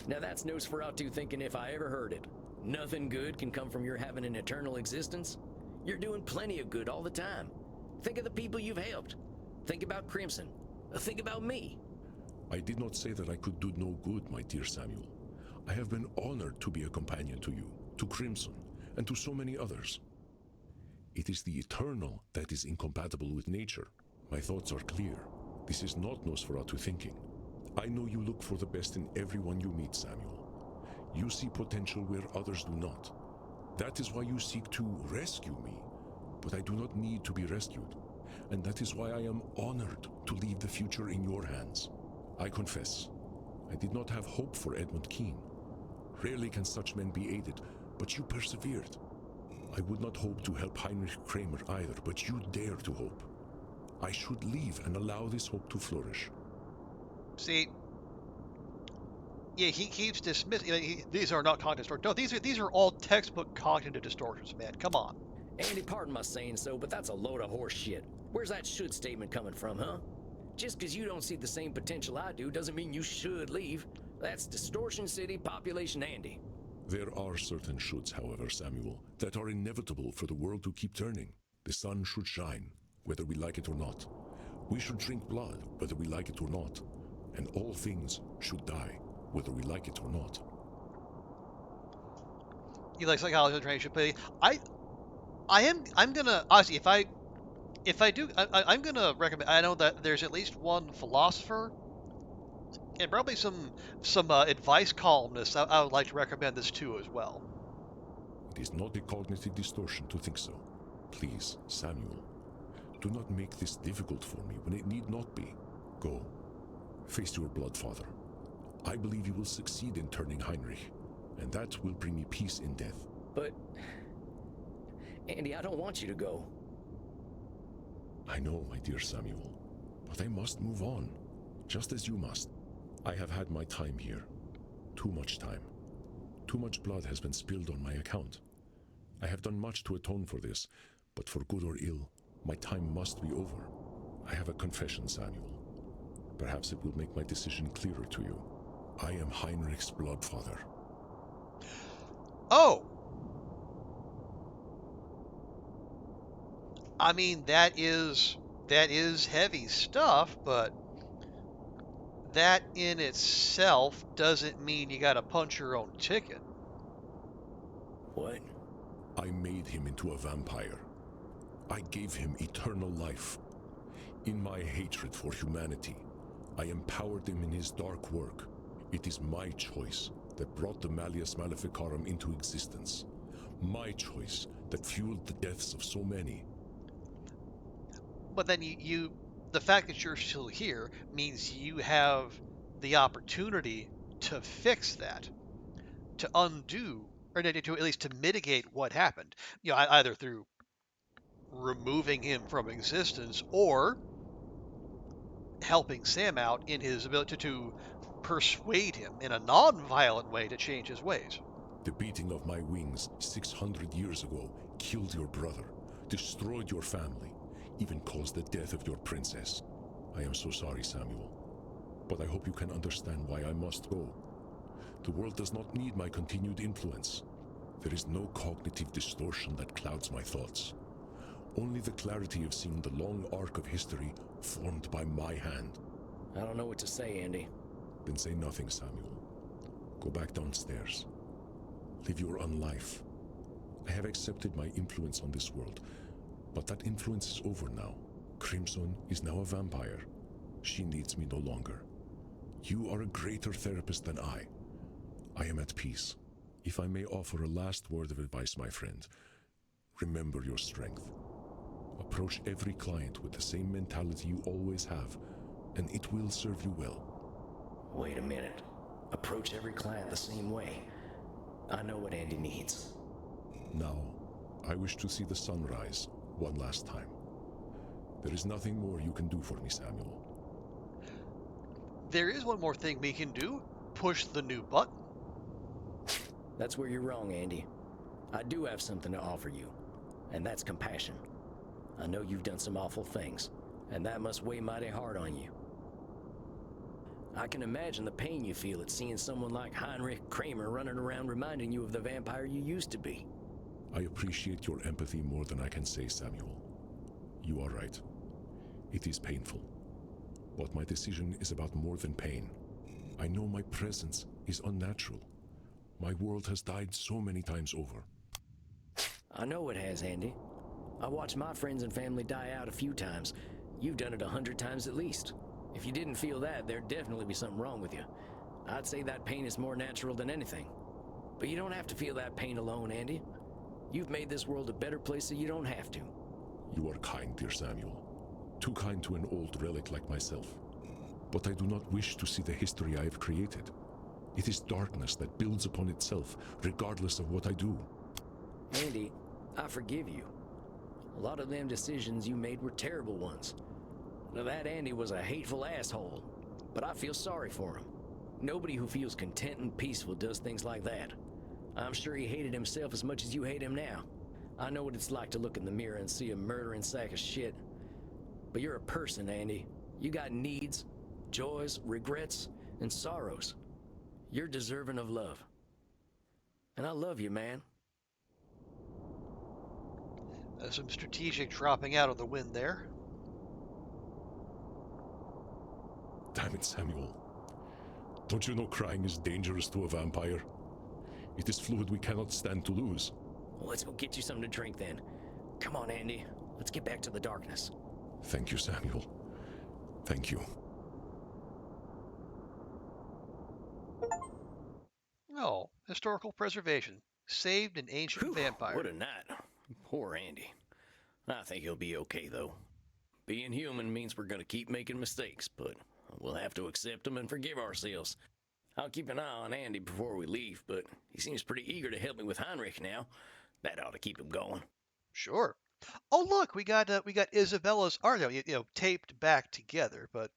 Now that's Nosferatu thinking if I ever heard it. Nothing good can come from your having an eternal existence. You're doing plenty of good all the time. Think of the people you've helped. Think about Crimson. Think about me. I did not say that I could do no good, my dear Samuel. I have been honored to be a companion to you, to Crimson, and to so many others. It is the eternal that is incompatible with nature. My thoughts are clear. This is not Nosferatu thinking. I know you look for the best in everyone you meet, Samuel. You see potential where others do not. That is why you seek to rescue me, but I do not need to be rescued. And that is why I am honored to leave the future in your hands. I confess, I did not have hope for Edmund Keene. Rarely can such men be aided, but you persevered. I would not hope to help Heinrich Kramer either, but you dare to hope. I should leave and allow this hope to flourish. See, yeah, he keeps dismissing. These are not cognitive distortions. No, these are all textbook cognitive distortions, man. Come on. Andy, pardon my saying so, but that's a load of horse shit. Where's that should statement coming from, huh? Just because you don't see the same potential I do doesn't mean you should leave. That's Distortion City Population Andy. There are certain shoulds, however, Samuel, that are inevitable for the world to keep turning. The sun should shine, whether we like it or not. We should drink blood, whether we like it or not. And all things should die, whether we like it or not. You like psychology and training should play. I'm gonna honestly, if I do, I'm gonna recommend. I know that there's at least one philosopher and probably some advice columnists I would like to recommend this to as well. It is not a cognitive distortion to think so. Please, Samuel, do not make this difficult for me when it need not be. Go, face your bloodfather. I believe you will succeed in turning Heinrich, and that will bring me peace in death. But, Andy, I don't want you to go. I know, my dear Samuel, but I must move on, just as you must. I have had my time here. Too much time. Too much blood has been spilled on my account. I have done much to atone for this, but for good or ill, my time must be over. I have a confession, Samuel. Perhaps it will make my decision clearer to you. I am Heinrich's bloodfather. Oh! I mean, that is heavy stuff, but that in itself doesn't mean you gotta punch your own ticket. What? I made him into a vampire. I gave him eternal life. In my hatred for humanity, I empowered him in his dark work. It is my choice that brought the Malleus Maleficarum into existence. My choice that fueled the deaths of so many. But then the fact that you're still here means you have the opportunity to fix that, to undo, or to at least to mitigate what happened. You know, either through removing him from existence or helping Sam out in his ability to persuade him in a non-violent way to change his ways. The beating of my wings 600 years ago killed your brother, destroyed your family, even caused the death of your princess. I am so sorry, Samuel, but I hope you can understand why I must go. The world does not need my continued influence. There is no cognitive distortion that clouds my thoughts. Only the clarity of seeing the long arc of history formed by my hand. I don't know what to say, Andy. Then say nothing, Samuel. Go back downstairs. Live your unlife. I have accepted my influence on this world, but that influence is over now. Crimson is now a vampire. She needs me no longer. You are a greater therapist than I. I am at peace. If I may offer a last word of advice, my friend, remember your strength. Approach every client with the same mentality you always have, and it will serve you well. Wait a minute. Approach every client the same way. I know what Andy needs. Now, I wish to see the sun rise one last time. There is nothing more you can do for me, Samuel. There is one more thing we can do. Push the new button. That's where you're wrong, Andy. I do have something to offer you, and that's compassion. I know you've done some awful things, and that must weigh mighty hard on you. I can imagine the pain you feel at seeing someone like Heinrich Kramer running around reminding you of the vampire you used to be. I appreciate your empathy more than I can say, Samuel. You are right. It is painful. But my decision is about more than pain. I know my presence is unnatural. My world has died so many times over. I know it has, Andy. I watched my friends and family die out a few times. You've done it 100 times at least. If you didn't feel that, there'd definitely be something wrong with you. I'd say that pain is more natural than anything. But you don't have to feel that pain alone, Andy. You've made this world a better place so you don't have to. You are kind, dear Samuel. Too kind to an old relic like myself. But I do not wish to see the history I have created. It is darkness that builds upon itself, regardless of what I do. Andy, I forgive you. A lot of them decisions you made were terrible ones. Now that Andy was a hateful asshole, but I feel sorry for him. Nobody who feels content and peaceful does things like that. I'm sure he hated himself as much as you hate him now. I know what it's like to look in the mirror and see a murdering sack of shit. But you're a person, Andy. You got needs, joys, regrets, and sorrows. You're deserving of love. And I love you, man. Some strategic dropping out of the wind there. Damn it, Samuel. Don't you know crying is dangerous to a vampire? It is fluid we cannot stand to lose. Well, let's go get you something to drink then. Come on, Andy. Let's get back to the darkness. Thank you, Samuel. Thank you. Oh, historical preservation. Saved an ancient Whew, vampire. what a night. Poor Andy. I think he'll be okay, though. Being human means we're going to keep making mistakes, but we'll have to accept them and forgive ourselves. I'll keep an eye on Andy before we leave, but he seems pretty eager to help me with Heinrich now. That ought to keep him going. Sure. Oh, look, we got Isabella's art, taped back together, but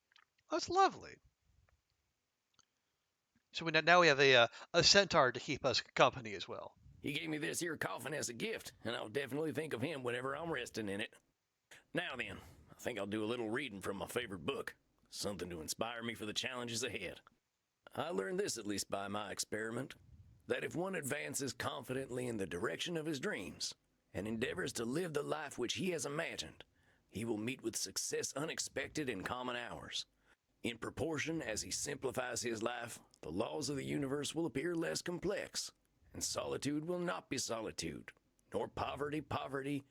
that's lovely. So now we have a centaur to keep us company as well. He gave me this here coffin as a gift, and I'll definitely think of him whenever I'm resting in it. Now then, I think I'll do a little reading from my favorite book, something to inspire me for the challenges ahead. I learned this, at least by my experiment, that if one advances confidently in the direction of his dreams and endeavors to live the life which he has imagined, he will meet with success unexpected in common hours. In proportion as he simplifies his life, the laws of the universe will appear less complex, and solitude will not be solitude, nor poverty poverty,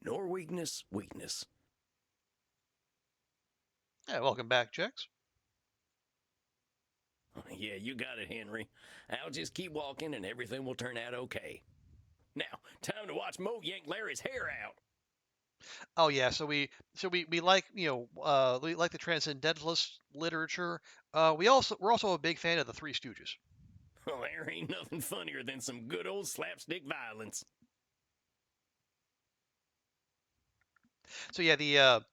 nor weakness weakness. Yeah, welcome back, Jex. Yeah, you got it, Henry. I'll just keep walking and everything will turn out okay. Now, time to watch Mo yank Larry's hair out. Oh yeah, so we like we like the transcendentalist literature. We're also a big fan of the Three Stooges. Well, there ain't nothing funnier than some good old slapstick violence. So yeah, the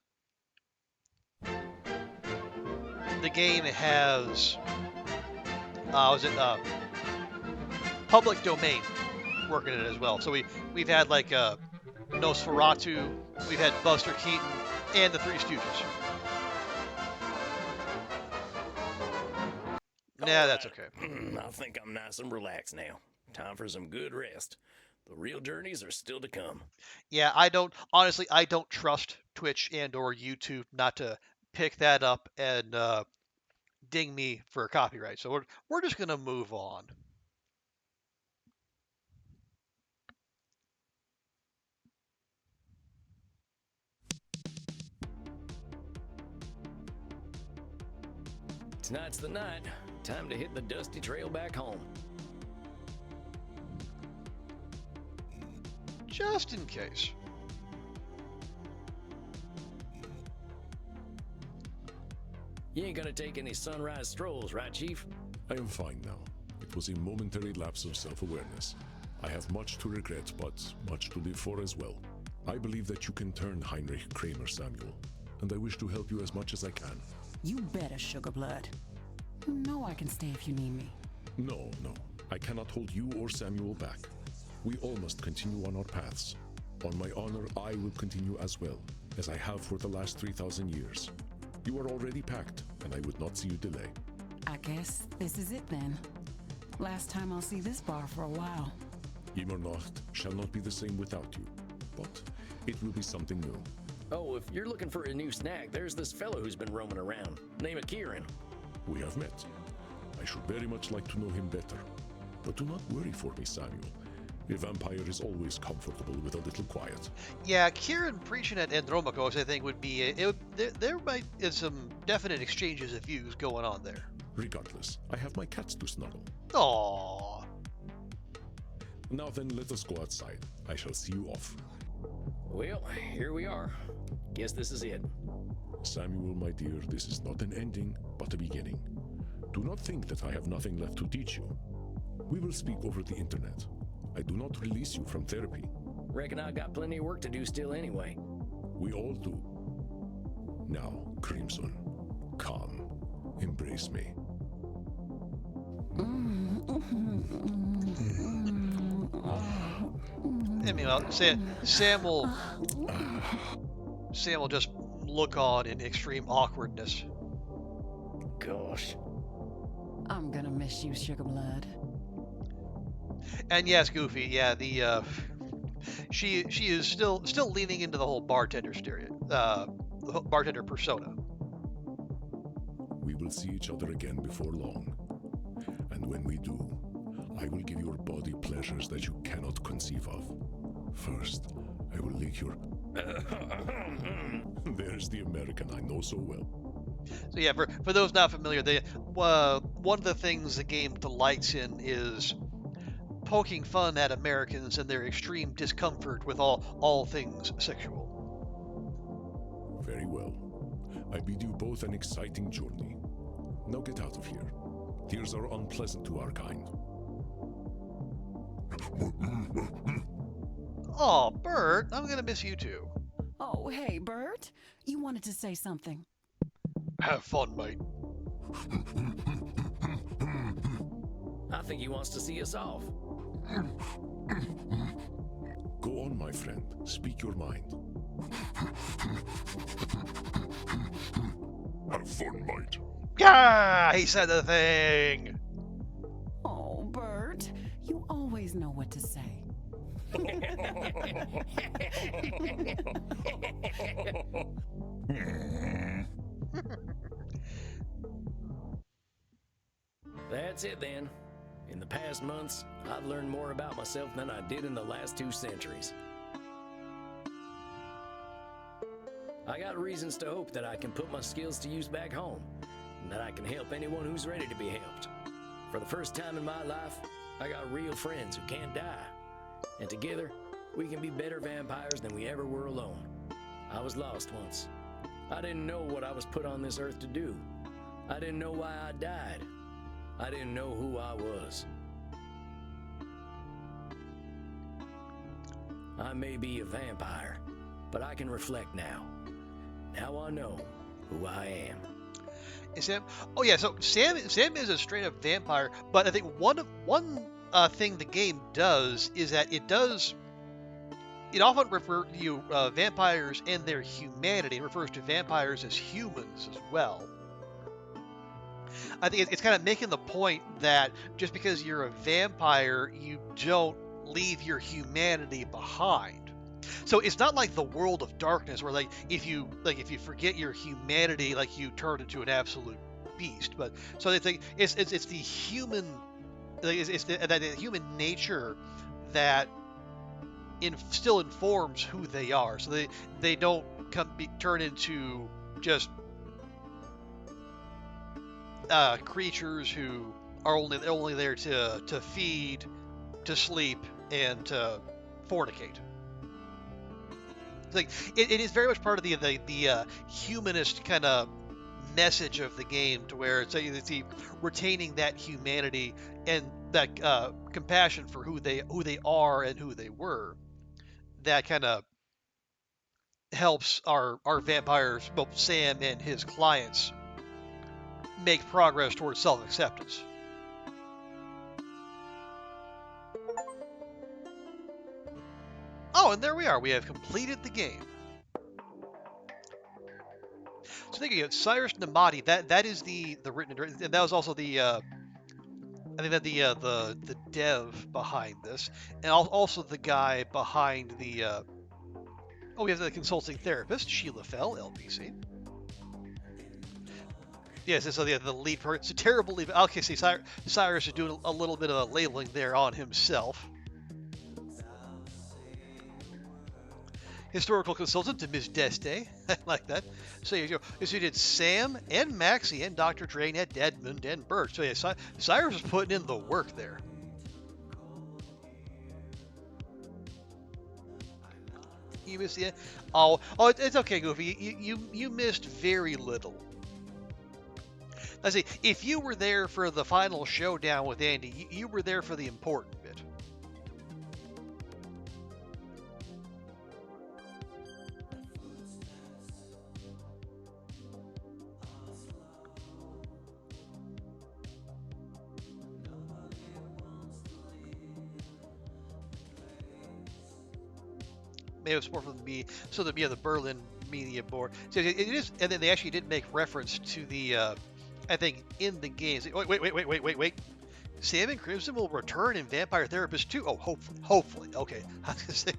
game has public domain working in it as well. So we've had like Nosferatu, we've had Buster Keaton, and the Three Stooges. Nah, that's okay. I think I'm nice and relaxed now. Time for some good rest. The real journeys are still to come. Yeah, I don't trust Twitch and or YouTube not to pick that up and ding me for copyright. So we're just gonna move on. Tonight's the night. Time to hit the dusty trail back home. Just in case. You ain't gonna take any sunrise strolls, right, Chief? I am fine now. It was a momentary lapse of self-awareness. I have much to regret, but much to live for as well. I believe that you can turn Heinrich Kramer, Samuel, and I wish to help you as much as I can. You better, Sugar Blood. You know I can stay if you need me. No. I cannot hold you or Samuel back. We all must continue on our paths. On my honor, I will continue as well, as I have for the last 3,000 years. You are already packed, and I would not see you delay. I guess this is it then. Last time I'll see this bar for a while. Immernacht shall not be the same without you, but it will be something new. Oh, if you're looking for a new snack, there's this fellow who's been roaming around. Name of Kieran. We have met. I should very much like to know him better. But do not worry for me, Samuel. A vampire is always comfortable with a little quiet. Yeah, Kieran preaching at Andromachos, I think, would be there might be some definite exchanges of views going on there. Regardless, I have my cats to snuggle. Aww. Now then, let us go outside. I shall see you off. Well, here we are. Guess this is it. Samuel, my dear, this is not an ending, but a beginning. Do not think that I have nothing left to teach you. We will speak over the internet. I do not release you from therapy. Reckon I got plenty of work to do still anyway. We all do. Now, Crimson, come, embrace me. I mean, Sam will just look on in extreme awkwardness. Gosh. I'm gonna miss you, Sugar Blood. And yes, Goofy, yeah, she is still leaning into the whole bartender the bartender persona. We will see each other again before long. And when we do, I will give your body pleasures that you cannot conceive of. First, I will lick your... There's the American I know so well. So yeah, for those not familiar, one of the things the game delights in is poking fun at Americans and their extreme discomfort with all things sexual. Very well. I bid you both an exciting journey. Now get out of here. Tears are unpleasant to our kind. Oh, Bert, I'm gonna miss you too. Oh, hey, Bert. You wanted to say something. Have fun, mate. I think he wants to see us off. Go on, my friend. Speak your mind. Have fun, mate. Yeah, he said the thing. Oh, Bert, you always know what to say. That's it then. In the past months, I've learned more about myself than I did in the last 2 centuries. I got reasons to hope that I can put my skills to use back home, and that I can help anyone who's ready to be helped. For the first time in my life, I got real friends who can't die, and together, we can be better vampires than we ever were alone. I was lost once. I didn't know what I was put on this earth to do. I didn't know why I died. I didn't know who I was. I may be a vampire, but I can reflect now. Now I know who I am. Is Sam? Oh yeah, so Sam is a straight up vampire, but I think one thing the game does is that it often refers to vampires and their humanity. It refers to vampires as humans as well. I think it's kind of making the point that just because you're a vampire, you don't leave your humanity behind. So it's not like the world of darkness where if you forget your humanity, you turn into an absolute beast. But so it's the human, it's the human nature that still informs who they are. So they don't turn into just creatures who are only there to feed, to sleep, and to fornicate. It is very much part of the humanist kind of message of the game, to where it's the retaining that humanity and that compassion for who they are and who they were. That kind of helps our vampires, both Sam and his clients, make progress towards self-acceptance. Oh, and there we are. We have completed the game. So thinking of Cyrus Namadi, that is the written, and that was also the I think that the dev behind this, and also the guy behind the we have the consulting therapist, Sheila Fell, LPC. Yes, so the lead person. It's a terrible lead. Okay, see, Cyrus is doing a little bit of a labeling there on himself. Historical consultant to Ms. Deste. I like that. So you go. So you did Sam and Maxie and Dr. Drayne and Edmund and Bert. So yeah, Cyrus is putting in the work there. You missed the end? Oh, it's okay, Goofy. You missed very little. Let's see, if you were there for the final showdown with Andy, you were there for the important bit. Maybe it was more from the Berlin Media Board. So it is, and then they actually did make reference to the. I think in the games. Wait. Sam and Crimson will return in Vampire Therapist 2. Oh, hopefully. Okay. I was gonna say,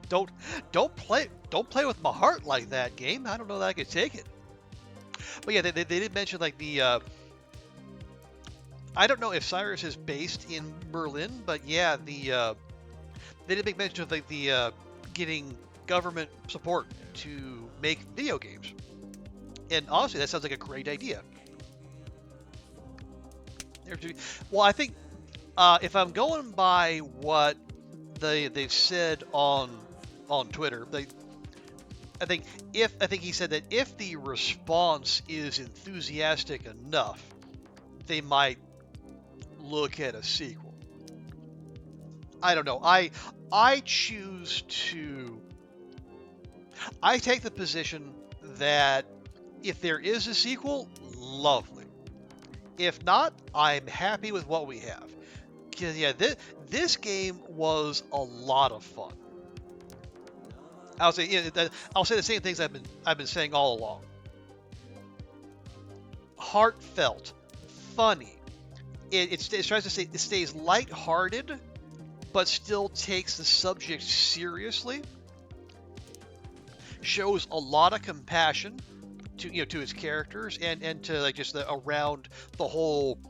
don't play with my heart like that, game. I don't know that I could take it. But yeah, they did mention the. I don't know if Cyrus is based in Berlin, but yeah, they did make mention of the getting government support to make video games. And honestly, that sounds like a great idea. Well, I think if I'm going by what they've said on Twitter, I think he said that if the response is enthusiastic enough, they might look at a sequel. I don't know. I take the position that if there is a sequel, lovely. If not, I'm happy with what we have. Because yeah, this game was a lot of fun. I'll say the same things I've been saying all along. Heartfelt, funny. It tries to say it stays lighthearted, but still takes the subject seriously. Shows a lot of compassion to its characters and to like just around the whole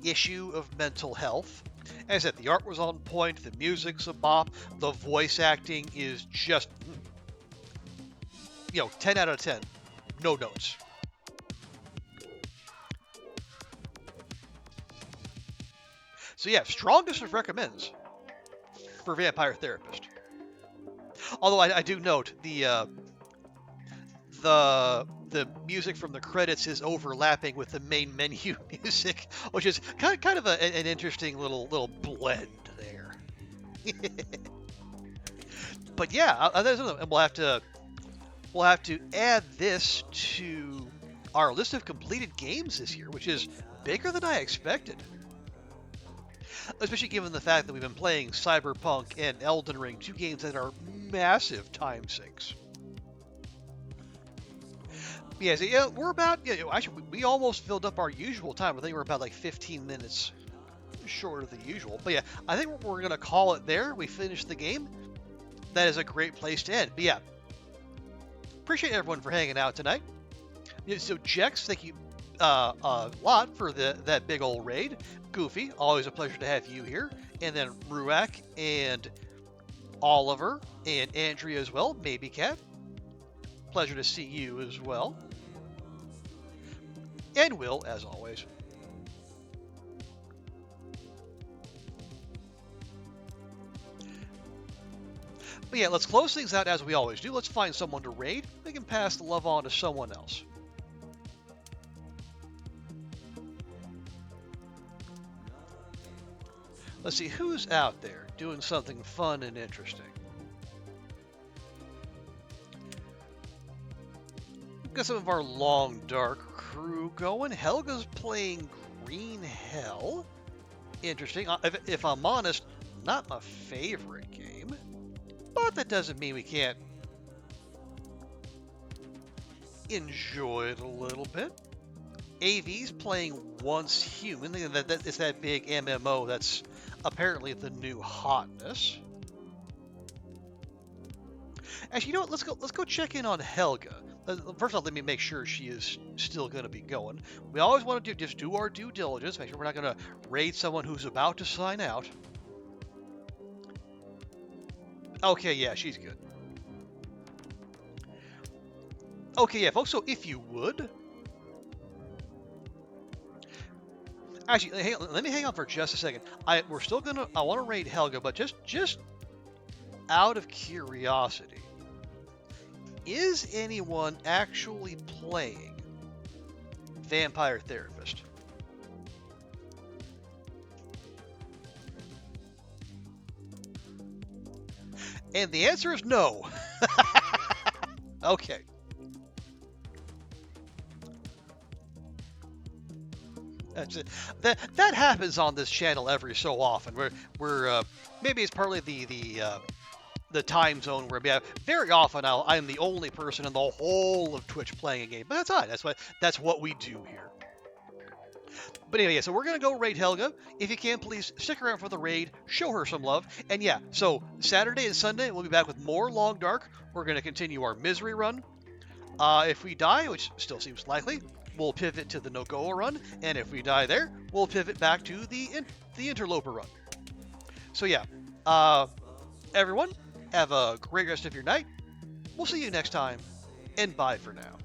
issue of mental health. As I said, the art was on point, the music's a bop, the voice acting is just 10 out of 10, no notes. So yeah, strongest of recommends for Vampire Therapist. Although I do note the music from the credits is overlapping with the main menu music, which is kind of an interesting little blend there. But yeah, and we'll have to add this to our list of completed games this year, which is bigger than I expected. Especially given the fact that we've been playing Cyberpunk and Elden Ring, two games that are massive time sinks. Yeah, so yeah, we're about, actually, we almost filled up our usual time. I think we're about like 15 minutes short of the usual. But yeah, I think we're going to call it there. We finished the game. That is a great place to end. But yeah, appreciate everyone for hanging out tonight. So Jex, thank you a lot for that big old raid. Goofy, always a pleasure to have you here. And then Ruak and Oliver and Andrea as well. Maybe Cat. Pleasure to see you as well. And Will, as always. But yeah, let's close things out as we always do. Let's find someone to raid. We can pass the love on to someone else. Let's see, who's out there doing something fun and interesting? Got some of our Long Dark crew going. Helga's playing Green Hell. Interesting. If I'm honest, not my favorite game. But that doesn't mean we can't enjoy it a little bit. AV's playing Once Human. It's that big MMO that's apparently the new hotness. Actually, let's go check in on Helga. First off, let me make sure she is still going to be going. We always want to just do our due diligence, make sure we're not going to raid someone who's about to sign out. Okay, yeah, she's good. Okay, yeah, folks, so if you would... Actually, let me hang on for just a second. I want to raid Helga, but just out of curiosity, is anyone actually playing Vampire Therapist? And the answer is no. Okay. That's it. That happens on this channel every so often. We're maybe it's partly the time zone where very often I'm the only person in the whole of Twitch playing a game, but that's fine. That's what we do here. But anyway, so we're gonna go raid Helga. If you can, please stick around for the raid, show her some love, and yeah. So Saturday and Sunday we'll be back with more Long Dark. We're gonna continue our misery run. If we die, which still seems likely, we'll pivot to the Nogoa run, and if we die there, we'll pivot back to the Interloper run. So yeah, everyone, Have a great rest of your night. We'll see you next time, and bye for now.